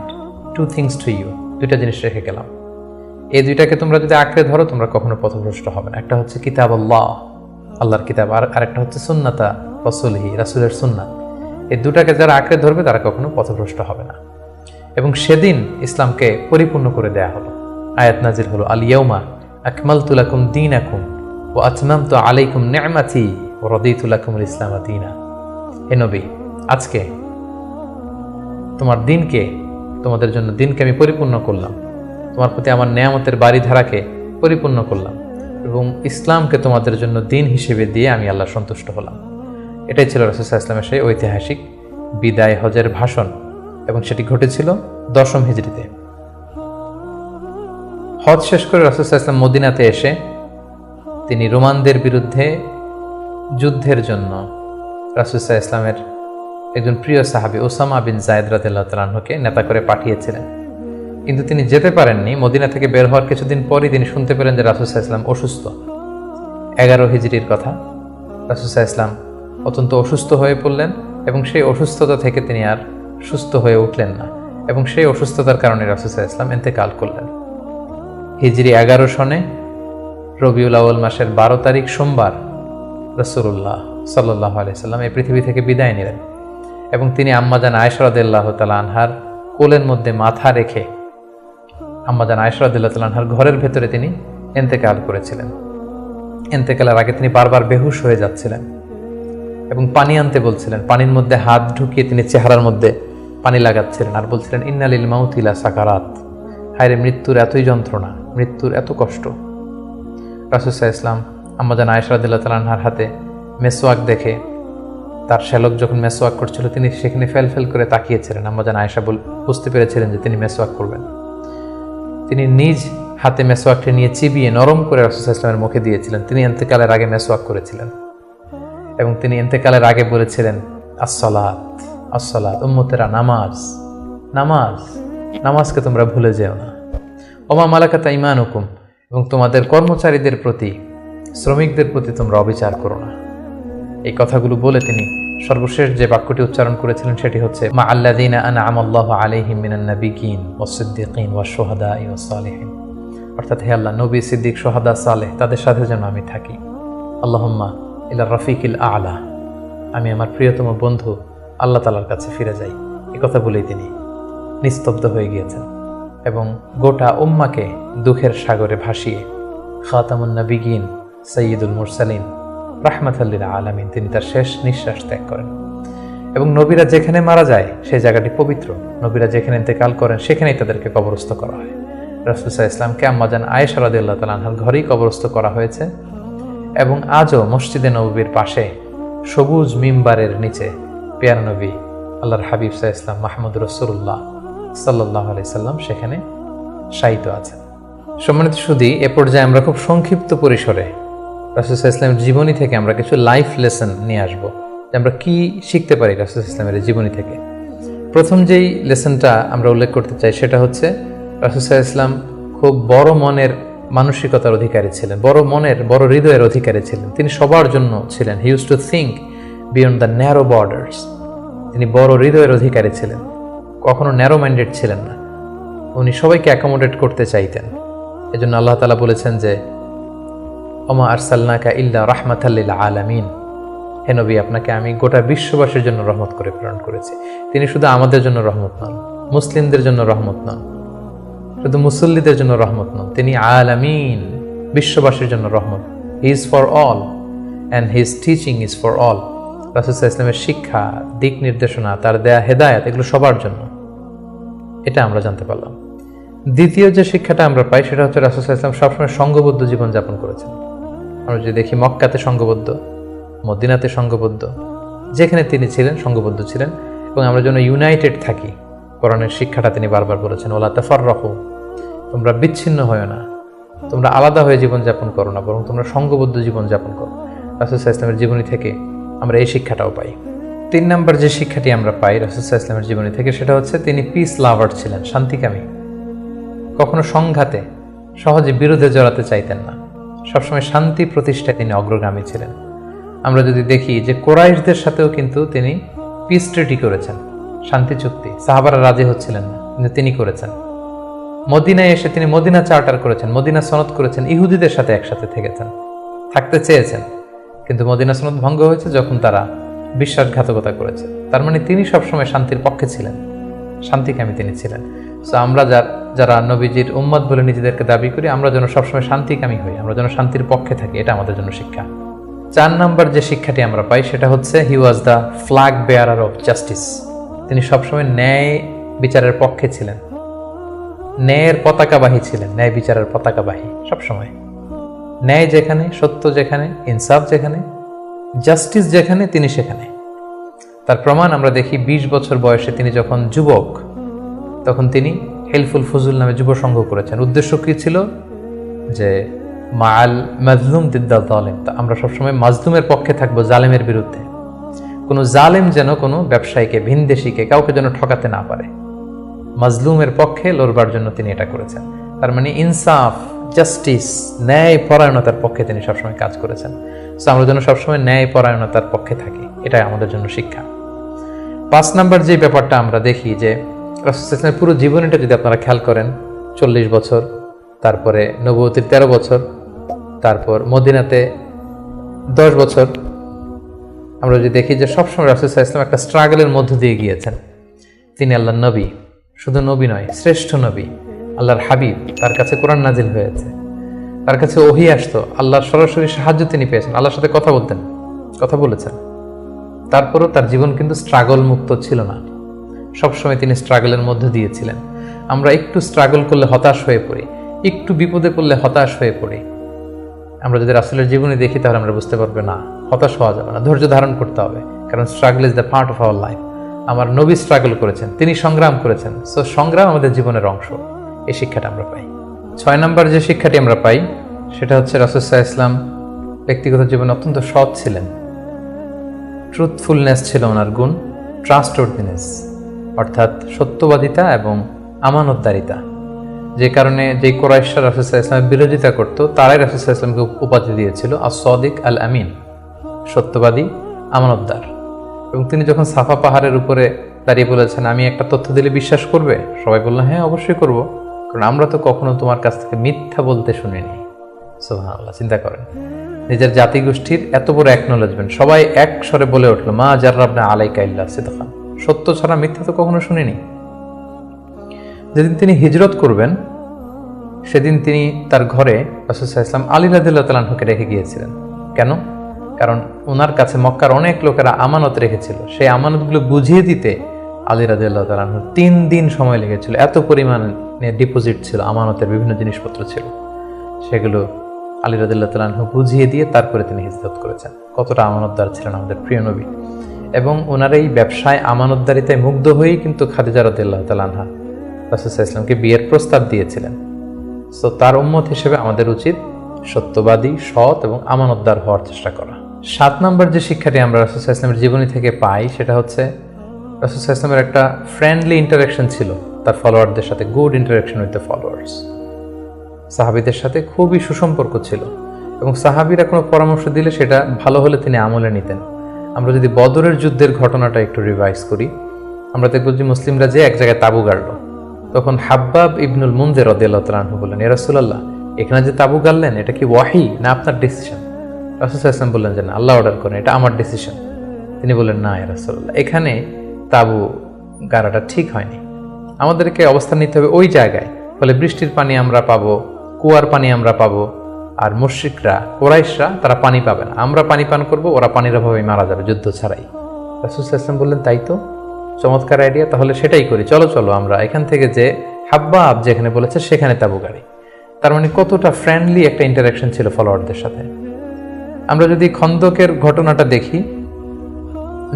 2 things to you, 2টা জিনিস রেখে গেলাম। এই 2টাকে তোমরা যদি আঁকড়ে ধরো তোমরা কখনো পথভ্রষ্ট হবে না। একটা হচ্ছে কিতাব আল্লাহ, আল্লাহর কিতাব, আর আরেকটা হচ্ছে সুন্নাতা রাসূলিহি, রাসূলের সুন্নাত। এই 2টাকে যারা আঁকড়ে ধরবে তারা কখনো পথভ্রষ্ট হবে না। এবং সেদিন ইসলামকে পরিপূর্ণ করে দেয়া হলো। আয়াত নাজিল হলো, আল ইয়াউমা আকমালতু লাকুম দীনাকুম ওয়া আতমামতু আলাইকুম নি'মাতি ওয়া রাদিতু লাকুমুল ইসলাম দীনা। হে নবী, আজকে তোমাদের জন্য দিনকে আমি পরিপূর্ণ করলাম, তোমার প্রতি আমার নেয়ামতের বাড়িধারাকে পরিপূর্ণ করলাম, এবং ইসলামকে তোমাদের জন্য দিন হিসেবে দিয়ে আমি আল্লাহ সন্তুষ্ট হলাম। এটাই ছিল রাসূল সাল্লাল্লাহু আলাইহি ওয়াসাল্লামের সেই ঐতিহাসিক বিদায় হজের ভাষণ, এবং সেটি ঘটেছিল 10ম হিজরিতে। হজ শেষ করে রাসূল সাল্লাল্লাহু আলাইহি ওয়াসাল্লাম মদিনাতে এসে তিনি রোমানদের বিরুদ্ধে যুদ্ধের জন্য রাসূল সাল্লাল্লাহু আলাইহি ওয়াসাল্লামের একজন প্রিয় সাহাবী উসামা বিন যায়েদ রাদিয়াল্লাহু তাআলা আনহুকে নেতা করে পাঠিয়েছিলেন, কিন্তু তিনি যেতে পারেননি। মদিনা থেকে বের হওয়ার কিছুদিন পরই তিনি শুনতে পেলেন যে রাসূল সাল্লাল্লাহু আলাইহি ওয়াসাল্লাম অসুস্থ। 11 হিজরির কথা। রাসূল সাল্লাল্লাহু আলাইহি ওয়াসাল্লাম অত্যন্ত অসুস্থ হয়ে পড়লেন, এবং সেই অসুস্থতা থেকে তিনি আর সুস্থ হয়ে উঠলেন না, এবং সেই অসুস্থতার কারণে রাসূল সাল্লাল্লাহু আলাইহি ওয়াসাল্লাম ইন্তেকাল করলেন। হিজরি 11 সনে রবিউল আউয়াল মাসের 12 তারিখ সোমবার রাসূলুল্লাহ সাল্লাল্লাহু আলাইহি ওয়াসাল্লাম এই পৃথিবী থেকে বিদায় নিলেন, এবং তিনি আম্মাজান আয়েশা রাদিয়াল্লাহু তাআলা আনহার কোলের মধ্যে মাথা রেখে আম্মাজান আয়েশা রাদিয়াল্লাহু তাআলা আনহার ঘরের ভেতরে তিনি ইন্তেকাল করেছিলেন। ইন্তেকালের আগে তিনি বারবার বেহুশ হয়ে যাচ্ছিলেন, এবং পানি আনতে বলছিলেন। পানির মধ্যে হাত ঢুকিয়ে তিনি চেহারার মধ্যে পানি লাগাচ্ছিলেন, আর বলছিলেন ইন্না লিল মাউতি লা সাকারাত, হায়রে মৃত্যুর এতই যন্ত্রণা, মৃত্যুর এত কষ্ট। রাসূল সাল্লাল্লাহু আলাইহি ওয়াসাল্লাম আম্মাজান আয়েশা রাদিয়াল্লাহু তাআলা আনহার হাতে মেসওয়াক দেখে, তার শ্যালক যখন মেসওয়াক করছিল তিনি সেখানে ফেল করে তাকিয়েছিলেন। আম্মাজান আয়েশা বুঝতে পেরেছিলেন যে তিনি মেসওয়াক করবেন। তিনি নিজ হাতে মেসওয়াকটি নিয়ে চিবিয়ে নরম করে রাসূল সাল্লাল্লাহু আলাইহি ওয়াসাল্লামের মুখে দিয়েছিলেন। তিনি ইন্তেকালের আগে মেসওয়াক করেছিলেন, এবং তিনি ইন্তেকালের আগে বলেছিলেন আসসালাত আসসালাত, উম্মতেরা নামাজ নামাজ, নামাজকে তোমরা ভুলে যেও না। ওমা মালাকাত আইমানুকুম, এবং তোমাদের কর্মচারীদের প্রতি, শ্রমিকদের প্রতি তোমরা অবিচার করো না। এই কথাগুলো বলে তিনি সর্বশেষ যে বাক্যটি উচ্চারণ করেছিলেন সেটি হচ্ছে মা আল্লাযীনা আনআমা আল্লাহু আলাইহিম মিনান নাবিয়্যিন ওয়াস-সিদ্দীকিন ওয়াশ-শুহাদাই ওয়াস-সালিহিন, অর্থাৎ হে আল্লাহ, নবী, সিদ্দিক, শুহাদা, সালেহ তাদের সাথে যেন আমি থাকি। আল্লাহুম্মা ইলা রাফিকিল আ'লা, আমি আমার প্রিয়তম বন্ধু আল্লাহ তাআলার কাছে ফিরে যাই। এই কথা বলেই তিনি নিস্তব্ধ হয়ে গিয়েছেন এবং গোটা উম্মাকে দুঃখের সাগরে ভাসিয়ে খাতামুন নবিয়্যিন সাইয়্যিদুল মুরসালিন রাহমাতাল লিল আলামিন তিনি তার শেষ নিঃশ্বাস ত্যাগ করেন। এবং নবীরা যেখানে মারা যায় সেই জায়গাটি পবিত্র। নবীরা যেখানে ইন্তেকাল করেন সেখানেই তাদেরকে কবরস্থ করা হয়। রাসূল সাল্লাল্লাহু আলাইহি ওয়াসাল্লামকে আম্মাজান আয়েশা রাদিয়াল্লাহু তাআলা আনহার ঘরেই কবরস্থ করা হয়েছে এবং আজও মসজিদে নববীর পাশে সবুজ মিম্বারের নিচে পেয়ারা নবী আল্লাহর হাবিব সাল্লাল্লাহু আলাইহি ওয়াসাল্লাম মাহমুদ রাসূলুল্লাহ সাল্লাল্লাহু আলাইহি ওয়াসাল্লাম সেখানে শায়িত আছেন। সম্মানিত সুধী, এ পর্যায়ে আমরা খুব সংক্ষিপ্ত পরিসরে রাসূল সাল্লাল্লাহু আলাইহি ওয়াসাল্লামের জীবনী থেকে আমরা কিছু লাইফ লেসন নিয়ে আসবো যে আমরা কি শিখতে পারি রাসূল সাল্লাল্লাহু আলাইহি ওয়াসাল্লামের জীবনী থেকে। প্রথম যেই লেসনটা আমরা উল্লেখ করতে চাই সেটা হচ্ছে রাসূল সাল্লাল্লাহু আলাইহি ওয়াসাল্লাম খুব বড় মনের মানসিকতার অধিকারী ছিলেন, বড় হৃদয়ের অধিকারী ছিলেন। তিনি সবার জন্য ছিলেন। He use to think beyond the narrow borders. তিনি বড় হৃদয়ের অধিকারী ছিলেন, কখনো ন্যারো মাইন্ডেড ছিলেন না। উনি সবাইকে অ্যাকোমোডেট করতে চাইতেন। এজন্য আল্লাহ তাআলা বলেছেন যে ওমা আরসালনাকা ইল্লা রাহমাতাল লিল আলামিন, হে নবী, আপনাকে আমি গোটা বিশ্ববাসীর জন্য রহমত করে প্রেরণ করেছি। তিনি শুধু আমাদের জন্য রহমত নন, মুসলিমদের জন্য রহমত নন, শুধু মুসল্লিদের জন্য রহমত নন, তিনি আলামিন, বিশ্ববাসীর জন্য রহমত। He is for all and his teaching is for all. রাসূল সাল্লাল্লাহু আলাইহি ওয়াসাল্লামের শিক্ষা, দিক নির্দেশনা, তার দেয়া হেদায়েত, এগুলো সবার জন্য। এটা আমরা জানতে পারলাম। দ্বিতীয় যে শিক্ষাটা আমরা পাই সেটা হচ্ছে রাসূল সাল্লাল্লাহু আলাইহি ওয়াসাল্লাম সবসময় সংঘবদ্ধ জীবনযাপন করেছেন। আমরা যদি দেখি মক্কাতে সংঘবদ্ধ, মদিনাতে সংঘবদ্ধ, যেখানে তিনি ছিলেন সংঘবদ্ধ ছিলেন। এবং আমরা যেন ইউনাইটেড থাকি, কোরআনের শিক্ষাটা তিনি বারবার বলেছেন ওয়ালা তাফাররাকু, তোমরা বিচ্ছিন্ন হয়ো না, তোমরা আলাদা হয়ে জীবনযাপন করো না, বরং তোমরা সংঘবদ্ধ জীবনযাপন করো। রাসূল সাল্লাল্লাহু আলাইহি ওয়াসাল্লামের জীবনী থেকে আমরা এই শিক্ষাটাও পাই। 3 নম্বর যে শিক্ষাটি আমরা পাই রাসূল সাল্লাল্লাহু আলাইহি ওয়াসাল্লামের জীবনী থেকে সেটা হচ্ছে তিনি পিস লাভার ছিলেন, শান্তিকামী। কখনো সংঘাতে সহজে বিরোধে জড়াতে চাইতেন না, সবসময় শান্তি প্রতিষ্ঠায় তিনি অগ্রগামী ছিলেন। আমরা যদি দেখি যে কুরাইশদের সাথেও কিন্তু তিনি পিস ট্রিটি করেছেন, শান্তি চুক্তি। সাহাবারা রাজি হচ্ছিলেন না, কিন্তু তিনি করেছেন। মদিনায় এসে তিনি মদিনা চার্টার করেছেন, মদিনা সনদ করেছেন, ইহুদিদের সাথে একসাথে থেকেছেন, থাকতে চেয়েছেন, কিন্তু মদিনা সনদ ভঙ্গ হয়েছে যখন তারা বিশ্বাসঘাতকতা করেছে। তার মানে তিনি সবসময় শান্তির পক্ষে ছিলেন, শান্তিকামী তিনি ছিলেন। সো আমরা যারা নবীজির উম্মত বলে নিজেদেরকে দাবি করি, আমরা যেন সবসময় শান্তিকামী হই, আমরা যেন শান্তির পক্ষে থাকি, এটা আমাদের জন্য শিক্ষা। 4 নম্বর যে শিক্ষাটি আমরা পাই সেটা হচ্ছে he was the flag bearer of justice. তিনি সবসময় ন্যায় বিচারের পক্ষে ছিলেন, ন্যায়ের পতাকাবাহী ছিলেন, ন্যায় বিচারের পতাকাবাহী। সবসময় ন্যায় যেখানে, সত্য যেখানে, ইনসাফ যেখানে, জাস্টিস যেখানে, তিনি সেখানে। তার প্রমাণ আমরা দেখি 20 বছর বয়সে তিনি যখন যুবক, তখন তিনি হেলফুল ফুজুল নামে যুব সংঘ করেছেন। উদ্দেশ্য কি ছিল? যে মাল মাজলুম দিদ্দা জালেম, আমরা সবসময় মাজলুমের পক্ষে থাকবো, জালেমের বিরুদ্ধে। কোনো জালেম যেন কোনো ব্যবসায়ীকে, ভিনদেশীকে, কাউকে যেন ঠকাতে না পারে, মাজলুমের পক্ষে লড়বার জন্য তিনি এটা করেছেন। তার মানে ইনসাফ, জাস্টিস, ন্যায় পরায়ণতার পক্ষে তিনি সবসময় কাজ করেছেন। সো আমরা যেন সবসময় ন্যায় পরায়ণতার পক্ষে থাকি, এটাই আমাদের জন্য শিক্ষা। 5 নম্বর যে ব্যাপারটা আমরা দেখি যে রাসূল সাল্লাল্লাহু আলাইহি ওয়াসাল্লামের পুরো জীবনীটা যদি আপনারা খেয়াল করেন, 40 বছর, তারপরে নবুয়তির 13 বছর, তারপর মদিনাতে 10 বছর, আমরা যদি দেখি যে সবসময় রাসূল সাল্লাল্লাহু আলাইহি ওয়াসাল্লাম একটা স্ট্রাগলের মধ্য দিয়ে গিয়েছেন। তিনি আল্লাহর নবী, শুধু নবী নয়, শ্রেষ্ঠ নবী, আল্লাহর হাবিব। তার কাছে কোরআন নাজিল হয়েছে, তার কাছে ওহী আসতো, আল্লাহর সরাসরি সাহায্য তিনি পেয়েছেন, আল্লাহর সাথে কথা বলেছেন। তারপরও তার জীবন কিন্তু স্ট্রাগল মুক্ত ছিল না, সবসময় তিনি স্ট্রাগলের মধ্যে দিয়েছিলেন। আমরা একটু স্ট্রাগল করলে হতাশ হয়ে পড়ি, একটু বিপদে পড়লে হতাশ হয়ে পড়ি। আমরা যদি রাসূলের জীবনী দেখি তাহলে আমরা বুঝতে পারবো না, হতাশ হওয়া যাবে না, ধৈর্য ধারণ করতে হবে, কারণ struggle is the part of our life. আমার নবী স্ট্রাগল করেছেন, তিনি সংগ্রাম করেছেন। সো সংগ্রাম আমাদের জীবনের অংশ, এই শিক্ষাটা আমরা পাই। 6 নম্বর যে শিক্ষাটি আমরা পাই সেটা হচ্ছে রাসূল সাল্লাল্লাহু আলাইহি ওয়াসাল্লাম ব্যক্তিগত জীবনে অত্যন্ত সৎ ছিলেন। ট্রুথফুলনেস ছিল ওনার গুণ, ট্রাস্টওয়ার্দিনেস অর্থাৎ সত্যবাদিতা এবং আমানতদারিতা। যে কারণে যে কুরাইশরা রাসূল সাল্লাল্লাহু আলাইহি ওয়াসাল্লামের বিরোধিতা করত, তারাই রাসূল সাল্লাল্লাহু আলাইহি ওয়াসাল্লামকে উপাধি দিয়েছিল আস-সাদিক আল আমিন, সত্যবাদী আমানতদার। এবং তিনি যখন সাফা পাহাড়ের উপরে দাঁড়িয়ে বলেছেন, আমি একটা তথ্য দিলে বিশ্বাস করবে? সবাই বলল, হ্যাঁ অবশ্যই করব, কারণ আমরা তো কখনো তোমার কাছ থেকে মিথ্যা বলতে শুনিনি। সুবহানাল্লাহ, চিন্তা করেন, নিজের জাতিগোষ্ঠীর এত বড় অ্যাকনোলেজমেন্ট। সবাই এক স্বরে বলে উঠলো, মা জাররাবনা আলাইকা ইল্লা সিদকান, সত্য ছাড়া মিথ্যা তো কখনো শুনিনি। যেদিন তিনি হিজরত করবেন সেদিন তিনি তার ঘরে রাসূল সাল্লাল্লাহু আলাইহি ওয়াসাল্লাম আলী রাদিয়াল্লাহু তাআলা আনহুকে রেখে গিয়েছিলেন। কেন? কারণ ওনার কাছে মক্কার অনেক লোকেরা আমানত রেখেছিল, সেই আমানতগুলো বুঝিয়ে দিতে আলী রাদিয়াল্লাহু তাআলা আনহুর 3 দিন সময় লেগেছিল। এত পরিমাণে ডিপোজিট ছিল, আমানতের বিভিন্ন জিনিসপত্র ছিল, সেগুলো আলী রাদিয়াল্লাহু তাআলা আনহু বুঝিয়ে দিয়ে তারপরে তিনি হিজরত করেছেন। কতটা আমানতদার ছিলেন আমাদের প্রিয় নবী। এবং ওনার এই ব্যবসায় আমানতদারিতায় মুগ্ধ হয়েই কিন্তু খাদিজা রাদিয়াল্লাহু তাআলা আনহা রাসূল সাল্লাল্লাহু আলাইহি ওয়াসাল্লামকে বিয়ের প্রস্তাব দিয়েছিলেন। তো তার উম্মত হিসেবে আমাদের উচিত সত্যবাদী, সৎ এবং আমানতদার হওয়ার চেষ্টা করা। 7 নম্বর যে শিক্ষাটি আমরা রাসূল সাল্লাল্লাহু আলাইহি ওয়াসাল্লামের জীবনী থেকে পাই সেটা হচ্ছে রাসূল সাল্লাল্লাহু আলাইহি ওয়াসাল্লামের একটা ফ্রেন্ডলি ইন্টারাকশন ছিল তার ফলোয়ারদের সাথে, good interaction with the followers. সাহাবীদের সাথে খুবই সুসম্পর্ক ছিল এবং সাহাবীরা কোনো পরামর্শ দিলে সেটা ভালো হলে তিনি আমলে নিতেন। আমরা যদি বদরের যুদ্ধের ঘটনাটা একটু রিভাইজ করি, আমরা দেখব যে মুসলিমরা যে এক জায়গায় তাঁবু গাড়ল, তখন হাব্বাব ইবনুল মুনজির রাদিয়াল্লাহু তাআলা আনহু বললেন, ইয়া রাসূলুল্লাহ, এখানে যে তাঁবু গাড়লেন এটা কি ওয়াহি না আপনার ডিসিশন? রাসূল সাল্লাল্লাহু আলাইহি ওয়াসাল্লাম বললেন যে না, আল্লাহ অর্ডার করেন, এটা আমার ডিসিশন। তিনি বললেন, না ইয়া রাসূলুল্লাহ, এখানে তাঁবু গাড়াটা ঠিক হয়নি, আমাদেরকে অবস্থান নিতে হবে ওই জায়গায়, ফলে বৃষ্টির পানি আমরা পাবো, কুয়ার পানি আমরা পাবো, আর মুশরিকরা কুরাইশরা তারা পানি পাবে না, আমরা পানি পান করব, ওরা পানির অভাবে মারা যাবে যুদ্ধ ছাড়াই। রাসূল সাল্লাল্লাহু আলাইহি ওয়াসাল্লাম বললেন, তাই তো, চমৎকার আইডিয়া, তাহলে সেটাই করি, চলো চলো আমরা এখান থেকে যে হাব্বাব যেখানে বলেছে সেখানে তাঁবু গাড়ি। তার মানে কতটা ফ্রেন্ডলি একটা ইন্টারাকশন ছিল ফলোয়ারদের সাথে। আমরা যদি খন্দকের ঘটনাটা দেখি,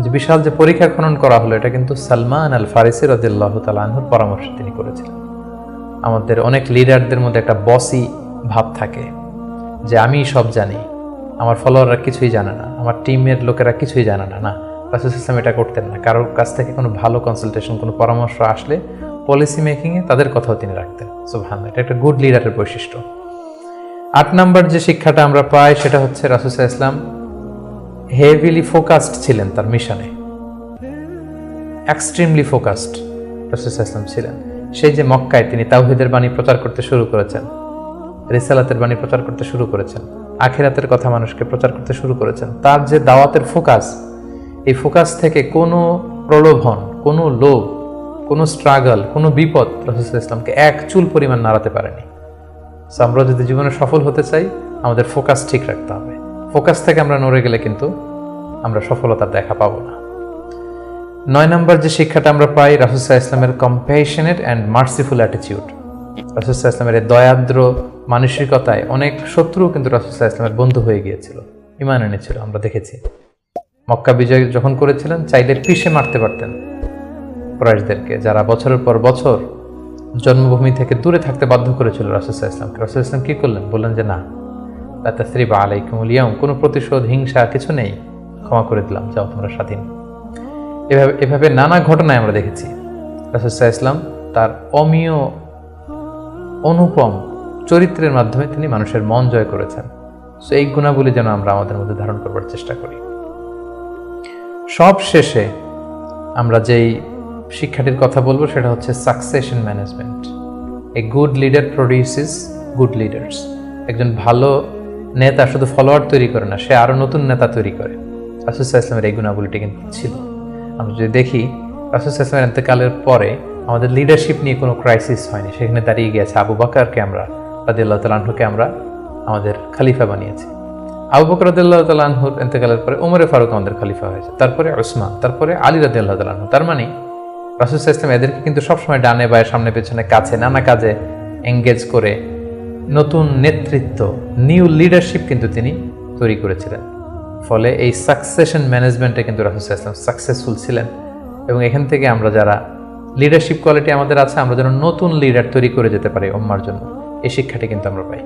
যে বিশাল যে পরীক্ষা খনন করা হলো, এটা কিন্তু সালমান আল ফারিসি রাদিয়াল্লাহু তাআলা আনহুর পরামর্শে তিনি করেছিলেন। আমাদের অনেক লিডারদের মধ্যে একটা বসি ভাব থাকে যে আমি সব জানি, আমার ফলোয়াররা কিছুই জানে না, আমার টিমের লোকেরা কিছুই জানে না। না, রাসূল সাল্লাল্লাহু এটা করতেন না। কারোর কাছ থেকে কোনো ভালো কনসালটেশন, কোনো পরামর্শ আসলে পলিসি মেকিংয়ে তাদের কথাও তিনি রাখতেন। সুবহানাল্লাহ, এটা একটা গুড লিডারের বৈশিষ্ট্য। 8 নাম্বার যে শিক্ষাটা আমরা পাই সেটা হচ্ছে রাসূল সাল্লাল্লাহু আলাইহি ওয়াসাল্লাম হেভিলি ফোকাসড ছিলেন তার মিশনে, এক্সট্রিমলি ফোকাসড রাসূল সাল্লাল্লাহু আলাইহি ওয়াসাল্লাম ছিলেন। সেই যে মক্কায় তিনি তাওহীদের বাণী প্রচার করতে শুরু করেছেন, রিসালাতের বাণী প্রচার করতে শুরু করেছেন, আখিরাতের কথা মানুষকে প্রচার করতে শুরু করেছেন, তার যে দাওয়াতের ফোকাস, এই ফোকাস থেকে কোনো প্রলোভন, কোনো লোভ, কোনো স্ট্রাগল, কোনো বিপদ রাসূল সাল্লাল্লাহু আলাইহি ওয়াসাল্লামকে এক চুল পরিমাণ নাড়াতে পারেনি। আমরা যদি জীবনে সফল হতে চাই, আমাদের ফোকাস ঠিক রাখতে হবে। ফোকাস থেকে আমরা নড়ে গেলে কিন্তু আমরা সফলতার দেখা পাবো না। 9 নম্বর যে শিক্ষাটা আমরা পাই, রাসূল সাল্লাল্লাহু আলাইহি ওয়াসাল্লামের কম্প্যাশনেট অ্যান্ড মার্সিফুল অ্যাটিটিউড। রাসূল সাল্লাল্লাহু আলাইহি ওয়াসাল্লামের এই দয়াদ্র মানসিকতায় অনেক শত্রু কিন্তু রাসূল সাল্লাল্লাহু আলাইহি ওয়াসাল্লামের বন্ধু হয়ে গিয়েছিল, ঈমান এনেছিল। আমরা দেখেছি মক্কা বিজয় যখন করেছিলেন, চাইলে পিষে মারতে পারতেন কুরাইশদেরকে, যারা বছরের পর বছর জন্মভূমি থেকে দূরে থাকতে বাধ্য করেছিল রাসূল সাল্লাল্লাহু আলাইহি ওয়াসাল্লামকে। রাসূল সাল্লাল্লাহু আলাইহি ওয়াসাল্লাম কি করলেন? বললেন যে না, লা তাসরিবা আলাইকুমুল ইয়াউম, কোনো প্রতিশোধ, হিংসা কিছু নেই, ক্ষমা করে দিলাম, যাও তোমরা স্বাধীন। এভাবে নানা ঘটনায় আমরা দেখেছি রাসূল সাল্লাল্লাহু আলাইহি ওয়াসাল্লাম তার অমীয় অনুপম চরিত্রের মাধ্যমে তিনি মানুষের মন জয় করেছেন। সো এই গুণাবলী যেন আমরা আমাদের মধ্যে ধারণ করবার চেষ্টা করি। সব শেষে আমরা যেই শিক্ষাটির কথা বলবো সেটা হচ্ছে succession management. A good leader produces good leaders. একজন ভালো নেতা শুধু ফলোয়ার তৈরি করে না, সে আরো নতুন নেতা তৈরি করে। রাসূল সাল্লাল্লাহু আলাইহি ওয়াসাল্লামের এই গুণাবলীটি কিন্তু ছিল। আমরা যদি দেখি, রাসূল সাল্লাল্লাহু আলাইহি ওয়াসাল্লামের ইন্তেকালের পরে আমাদের লিডারশিপ নিয়ে কোনো ক্রাইসিস হয়নি। সেখানে দাঁড়িয়ে গিয়েছে আবু বকরকে আমরা রাদিয়াল্লাহু তাআলা আনহুকে আমরা আমাদের খলিফা বানিয়েছি। আবু বকর রাদিয়াল্লাহু তাআলা আনহুর ইন্তেকালের পরে ওমরে ফারুক আমাদের খলিফা হয়েছে, তারপরে উসমান, তারপরে আলী রাদিয়াল্লাহু তাআলা আনহু। তার মানে রাসূল সাল্লাল্লাহু আলাইহি ওয়াসাল্লাম এদেরকে কিন্তু সবসময় ডানে বায়ে, সামনে পেছনে, কাছে, নানা কাজে এঙ্গেজ করে নতুন নেতৃত্ব, নিউ লিডারশিপ কিন্তু তিনি তৈরি করেছিলেন। ফলে এই সাকসেশন ম্যানেজমেন্টে কিন্তু রাসূল সাল্লাল্লাহু আলাইহি ওয়াসাল্লাম সাকসেসফুল ছিলেন। এবং এখান থেকে আমরা যারা লিডারশিপ কোয়ালিটি আমাদের আছে, আমরা যেন নতুন লিডার তৈরি করে যেতে পারি উম্মার জন্য, এই শিক্ষাটি কিন্তু আমরা পাই।